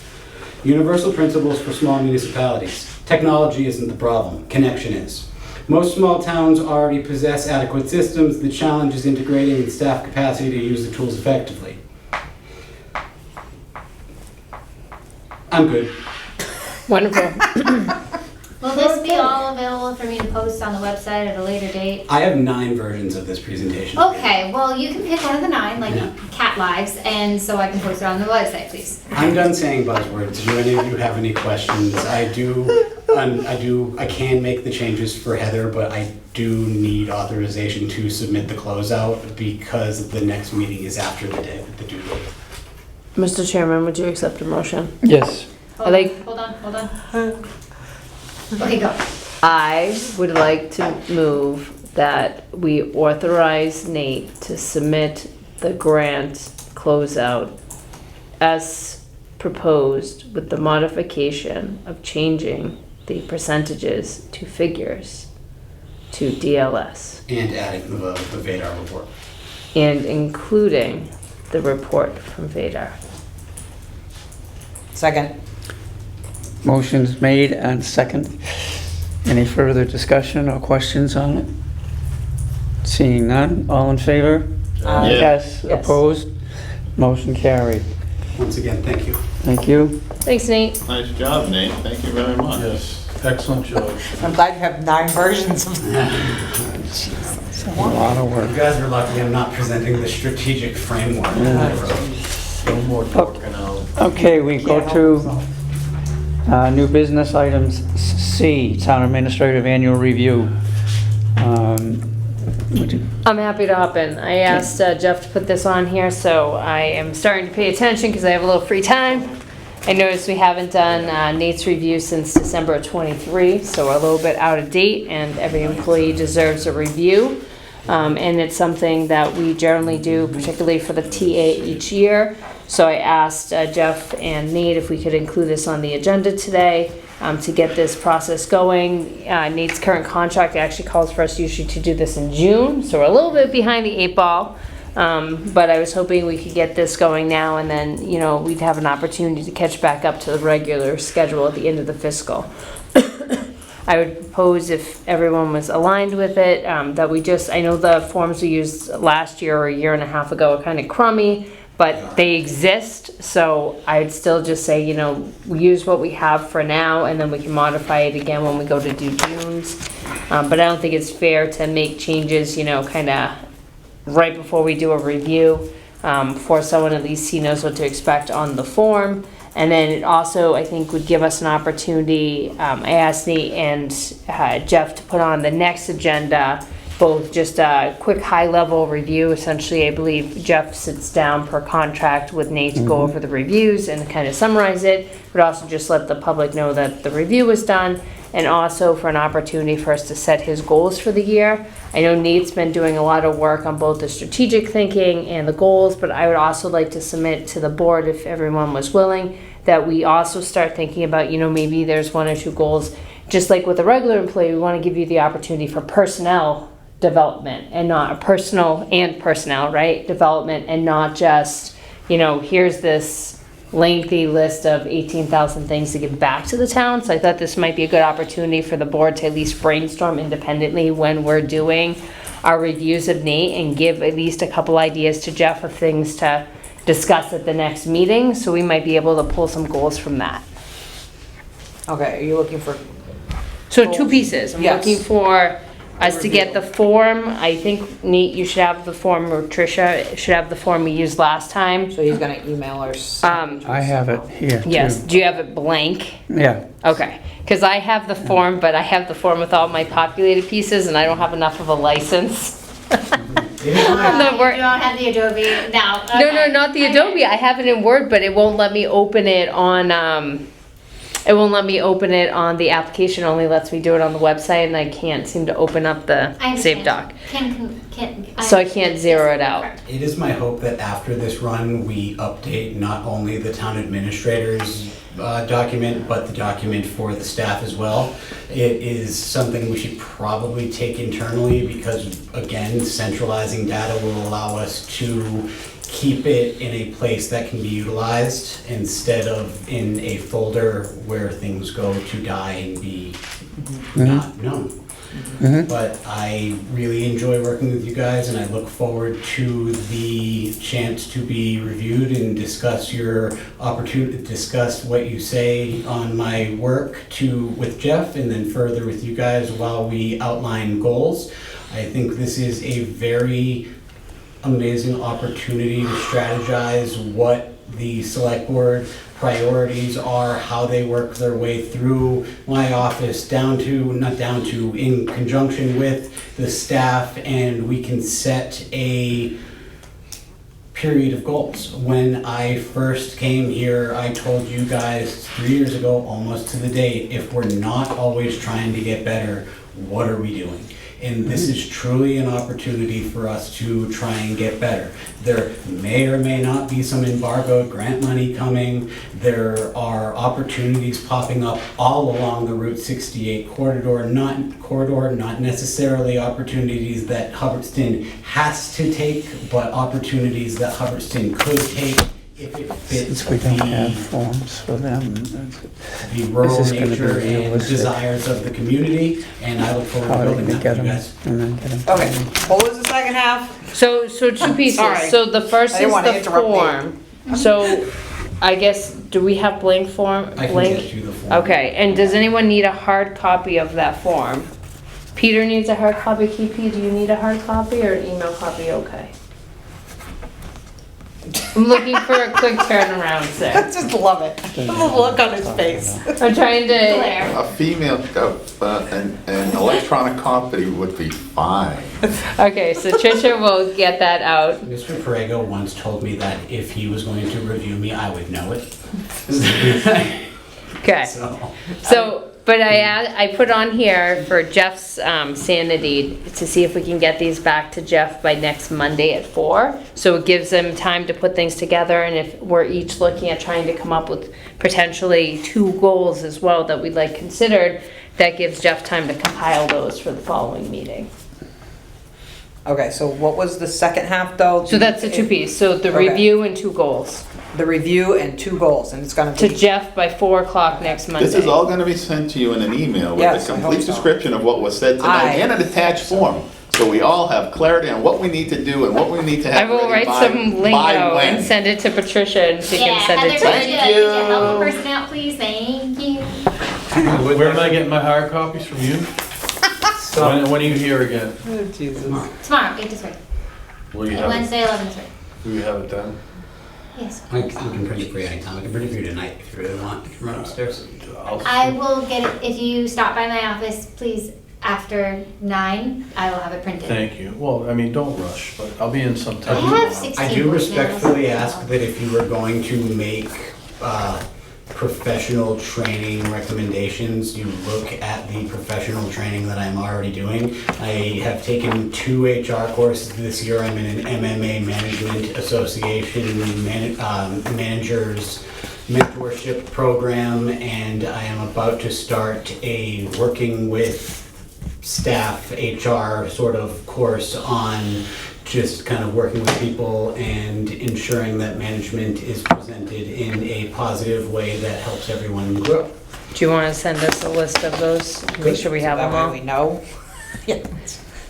Universal principles for small municipalities. Technology isn't the problem, connection is. Most small towns already possess adequate systems. The challenge is integrating the staff capacity to use the tools effectively. I'm good. Wonderful. Will this be all available for me to post on the website at a later date? I have 9 versions of this presentation. Okay, well, you can pick one of the 9, like Yeah. cat lives, and so I can post it on the website, please. I'm done saying buzzwords. Do any of you have any questions? I can make the changes for Heather, but I do need authorization to submit the closeout because the next meeting is after the due date. Mr. Chairman, would you accept a motion? Yes. Hold like- on, hold on. Okay, go. I would like to move that we authorize Nate to submit the grant closeout as proposed with the modification of changing the percentages to figures to DLS And adding the Vadar report. and including the report from Vadar. Second. Motion's made and second. Any further discussion or questions on it? Seeing none, all in favor? Yes, Yes. opposed? Motion carried. Once again, thank you. Thank you. Thanks, Nate. Nice job, Nate, thank you very much. Yes, excellent job. I'm glad you have 9 versions of It's a lot of You work. guys are lucky I'm not presenting the strategic framework that I wrote. No more talking out. Okay, we go to new business items C, Town Administrative Annual Review. Would you- I'm happy to hop in. I asked Jeff to put this on here, so I am starting to pay attention because I have a little free time. I noticed we haven't done Nate's review since December of '23, so we're a little bit out of date, and every employee deserves a review. And it's something that we generally do, particularly for the TA each year. So I asked Jeff and Nate if we could include this on the agenda today to get this process going. Nate's current contract actually calls for us usually to do this in June, so we're a little bit behind the 8 ball. But I was hoping we could get this going now, and then, you know, we'd have an opportunity to catch back up to the regular schedule at the end of the fiscal. I would propose, if everyone was aligned with it, that we just, I know the forms we used last year or a year and a half ago are kind of crummy, but they exist, so I'd still just say, you know, we use what we have for now, and then we can modify it again when we go to do June's. But I don't think it's fair to make changes, you know, kind of right before we do a review, for someone at least he knows what to expect on the form. And then it also, I think, would give us an opportunity, I asked Nate and Jeff to put on the next agenda, both just a quick high-level review. Essentially, I believe Jeff sits down per contract with Nate to go over the reviews and kind of summarize it, but also just let the public know that the review was done, and also for an opportunity for us to set his goals for the year. I know Nate's been doing a lot of work on both the strategic thinking and the goals, but I would also like to submit to the board, if everyone was willing, that we also start thinking about, you know, maybe there's 1 or 2 goals. Just like with a regular employee, we want to give you the opportunity for personnel development and not a personal and personnel, right? Development, and not just, you know, here's this lengthy list of 18,000 things to give back to the town. So I thought this might be a good opportunity for the board to at least brainstorm independently when we're doing our reviews of Nate, and give at least a couple ideas to Jeff of things to discuss at the next meeting. So we might be able to pull some goals from that. Okay, are you looking for? So 2 pieces. I'm Yes. looking for us to get the form. I think, Nate, you should have the form, or Tricia should have the form we used last time. So he's gonna email us. I have it here, too. Yes, do you have it blank? Yeah. Okay, because I have the form, but I have the form with all my populated pieces, and I don't have enough of a license. It is my- The You Word- don't have the Adobe, no. No, okay. not the Adobe. I have it in Word, but it won't let me open it on, it won't let me open it on the application, only lets me do it on the website, and I can't seem to open up the I save understand. doc. Can. So I can't zero it out. It is my hope that after this run, we update not only the town administrator's document, but the document for the staff as well. It is something we should probably take internally because, again, centralizing data will allow us to keep it in a place that can be utilized instead of in a folder where things go to die and be not known. But I really enjoy working with you guys, and I look forward to the chance to be reviewed and discuss your opportunity, discuss what you say on my work with Jeff, and then further with you guys while we outline goals. I think this is a very amazing opportunity to strategize what the select board priorities are, how they work their way through my office in conjunction with the staff, and we can set a period of goals. When I first came here, I told you guys 3 years ago, almost to the date, if we're not always trying to get better, what are we doing? And this is truly an opportunity for us to try and get better. There may or may not be some embargoed grant money coming. There are opportunities popping up all along the Route 68 corridor, not necessarily opportunities that Hubbardston has to take, but opportunities that Hubbardston could take if it fits Since we don't have the forms for them, the rural This is gonna be nature and realistic. desires of the community, and I look forward to how do building we that get for you them? guys. And then get them. Okay, what was the second half? So two pieces. Sorry. So the first I didn't is wanna the interrupt form. So I guess, do we have blank form? I can Blank? get you the form. Okay, and does anyone need a hard copy of that form? Peter needs a hard copy. KP, do you need a hard copy or an email copy? Okay. I'm looking for a quick turnaround, I sir. just love it. The look on his face. I'm trying to, Blair. A female, an electronic copy would be fine. okay, so Tricia will get that out. Mr. Perego once told me that if he was going to review me, I would know it. Okay. So, But I put on here for Jeff's sanity to see if we can get these back to Jeff by next Monday at 4. So it gives him time to put things together, and if we're each looking at trying to come up with potentially 2 goals as well that we'd like considered, that gives Jeff time to compile those for the following meeting. Okay, so what was the second half though? So that's the 2 piece. So the Okay. review and 2 goals. The review and 2 goals, and it's gonna To be, Jeff by 4 o'clock next Monday. This is all gonna be sent to you in an email with Yes, a I hope complete so. description of what was said tonight and an attached form. So we all have clarity on what we need to do and what we need to I have will ready wait by some by lingo when. and send it to Patricia and she Yeah, can send Heather, it to could Thank you, you. could you help a person out, please? Thank you. Where am I getting my hard copies from you? When are you here again? oh Jesus. Tomorrow, 8 to 3. Will you have it, Wednesday, 11 to 3. will you have it done? Yes. I can print it for you anytime. I can print it for you tonight if you really want. You can run upstairs. I will get it, if you stop by my office, please, after 9, I will have it printed. Thank you. Well, I mean, don't rush, but I'll be in sometime I tomorrow. have 16 I do voicemails. respectfully ask that if you were going to make professional training recommendations, you look at the professional training that I'm already doing. I have taken 2 HR courses this year. I'm in an MMA Management Association managers mentorship program, and I am about to start a working with staff HR sort of course on just kind of working with people and ensuring that management is presented in a positive way that helps everyone grow. Do you want to send us a list of those? Make sure we have So them that all. way we know. Yeah,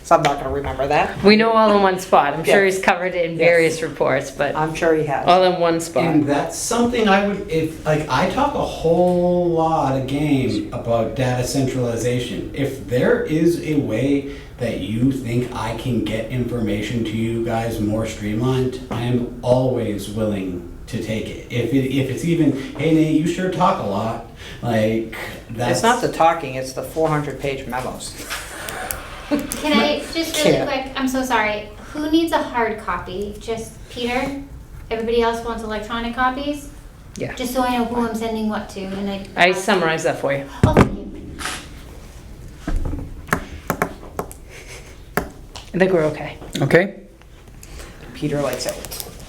so I'm not gonna remember that. We know all in one spot. I'm sure Yes. he's covered it in various reports, but I'm sure he has. all in one spot. And that's something I would, if, like, I talk a whole lot of game about data centralization. If there is a way that you think I can get information to you guys more streamlined, I am always willing to take it. If it's even, hey Nate, you sure talk a lot, like, that's. It's not the talking, it's the 400-page memos. Can I just really Can't. quick, I'm so sorry, who needs a hard copy? Just Peter? Everybody else wants electronic copies? Yeah. Just so I know who I'm sending what to, and I summarized that for you. Oh, thank you. I think we're okay. Okay? Peter likes it.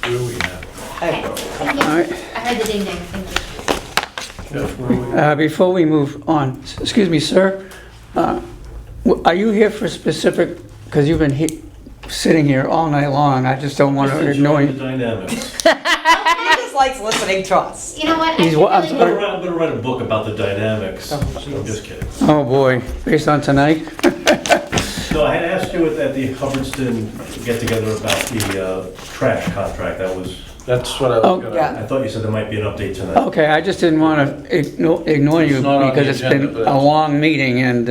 Where are we at? Okay, thank you. All right. I heard the ding ding, thank you. Jeff, where are we? Before we move on, excuse me, sir, are you here for specific, because you've been sitting here all night long, I just don't want to ignore The you. dynamics. He just likes listening to us. You know what? He's I wa- I'm should sorry. really I'm gonna write a book about the dynamics. Oh, I'm just kidding. Oh, boy, based on tonight? No, I had asked you at the Hubbardston get-together about the trash contract. That was, That's what I Oh, was gonna. yeah. I thought you said there might be an update tonight. Okay, I just didn't want to ignore you It's not on the because it's been agenda, but- a long meeting and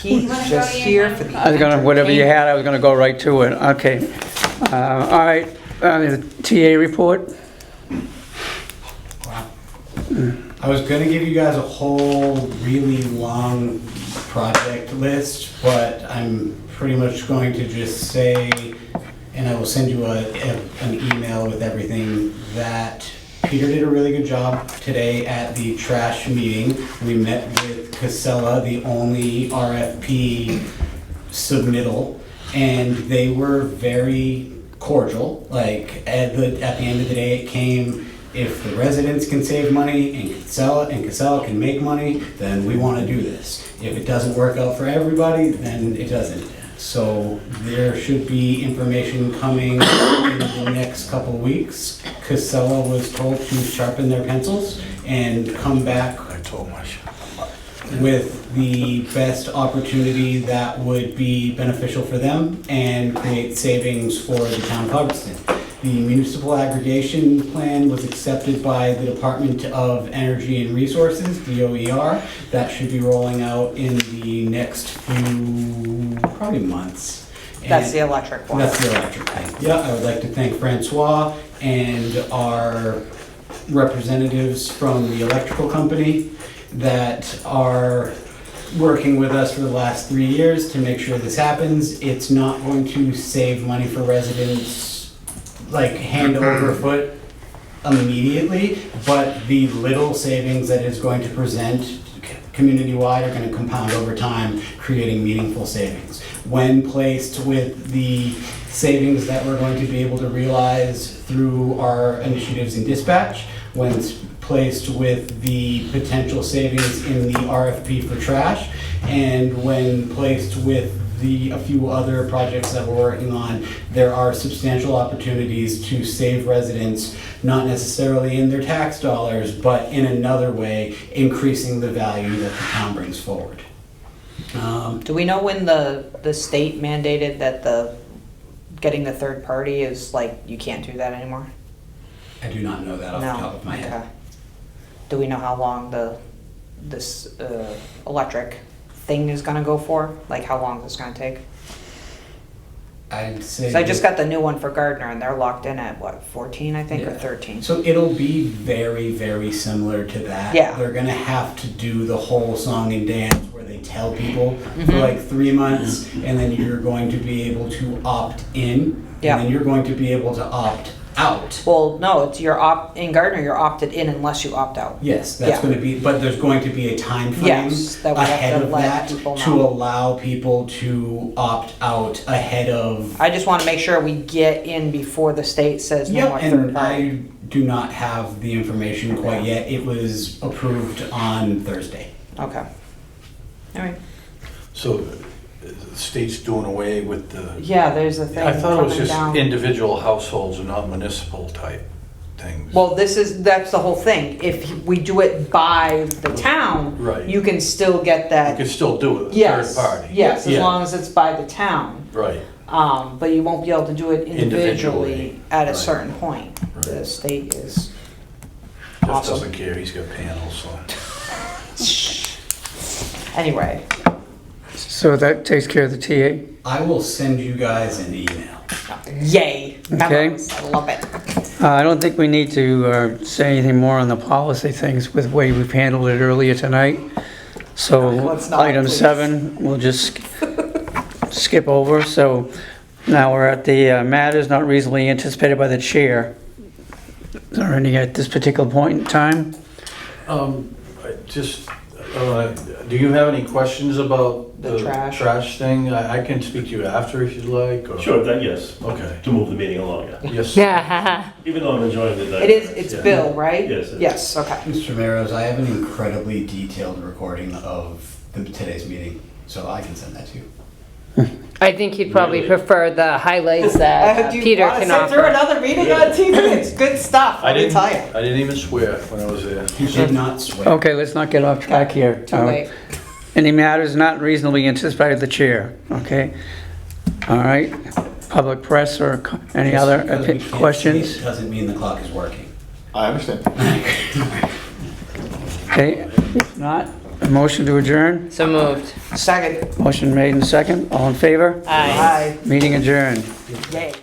He's wanna just go in here now? for the I was gonna, whatever you entertainment. had, I was gonna go right to it. Okay. All right, the TA report? I was gonna give you guys a whole really long project list, but I'm pretty much going to just say, and I will send you an email with everything, that Peter did a really good job today at the trash meeting. We met with Casella, the only RFP submittal, and they were very cordial. Like, at the end of the day, it came, if the residents can save money and Casella can make money, then we want to do this. If it doesn't work out for everybody, then it doesn't. So there should be information coming in the next couple of weeks. Casella was told to sharpen their pencils and come back I told my with the best opportunity that would be beneficial for them and create savings for the town of Hubbardston. The municipal aggregation plan was accepted by the Department of Energy and Resources, DOER. That should be rolling out in the next few, probably months. That's the And- electric one. That's the electric thing. Yeah, I would like to thank Francois and our representatives from the electrical company that are working with us for the last 3 years to make sure this happens. It's not going to save money for residents, like hand over foot immediately, but the little savings that is going to present community-wide are going to compound over time, creating meaningful savings. When placed with the savings that we're going to be able to realize through our initiatives in dispatch, when placed with the potential savings in the RFP for trash, and when placed with a few other projects that we're working on, there are substantial opportunities to save residents, not necessarily in their tax dollars, but in another way, increasing the value that the town brings forward. Do we know when the state mandated that getting the third party is like, you can't do that anymore? I do not know that off the No. top of my head. Okay. Do we know how long this electric thing is gonna go for? Like, how long is this gonna take? I'd say. So I just got the new one for Gardner, and they're locked in at, what, 14, I think, or Yeah. 13? So it'll be very, very similar to that. Yeah. They're gonna have to do the whole song and dance where they tell people for Mhm. like 3 months, and then you're going to be able to opt in, Yeah. and then you're going to be able to opt out. Well, no, it's in Gardner, you're opted in unless you opt out. Yes, that's Yeah. gonna be, but there's going to be a time frame Yes, that we have ahead to of let that people to know. allow people to opt out ahead of. I just wanna make sure we get in before the state says no Yep, more third and party. I do not have the information quite yet. It was approved on Thursday. Okay. All right. So the state's doing away with the. Yeah, there's a thing I thought it was coming just down. individual households and not municipal type things. Well, that's the whole thing. If we do it by the town, Right. you can still get You that. can still do it, Yes, third party. yes, as Yeah. long as it's by the town. Right. But you won't be able to do it individually Individually, at a right. certain point. Right. The state is Jeff Awesome. doesn't care, he's got panels, so. anyway. So that takes care of the TA? I will send you guys an email. Yay! Okay. Memos. I love it. I don't think we need to say anything more on the policy things with the way we've handled it earlier tonight. So Let's not, item please. 7, we'll just skip over. So now we're at the matters not reasonably anticipated by the chair. Is there any at this particular point in time? Do you have any questions about The trash? trash thing? I can speak to you after if you'd like, or... Sure, then yes, Okay. to move the meeting along, yeah. Yes. Yeah. Even though I'm enjoying the It's yeah. Bill, right? Yes, it is. Yes, okay. Mr. Meadows, I have an incredibly detailed recording of today's meeting, so I can send that to you. I think he'd probably Really? prefer the highlights that Do you Peter wanna can sit through offer. another meeting on TV? It's good stuff, let me tell you. I didn't even swear when I was there. He did not swear. Okay, let's not get off track here. Too late. Any matters not reasonably anticipated by the chair, okay? All right, public press or any Just other because we can't see questions? it Doesn't mean the clock is working. I understand. Okay, if not, a motion to adjourn? So moved. Second. Motion made and second, all in favor? Aye. Aye. Meeting adjourned. Yay.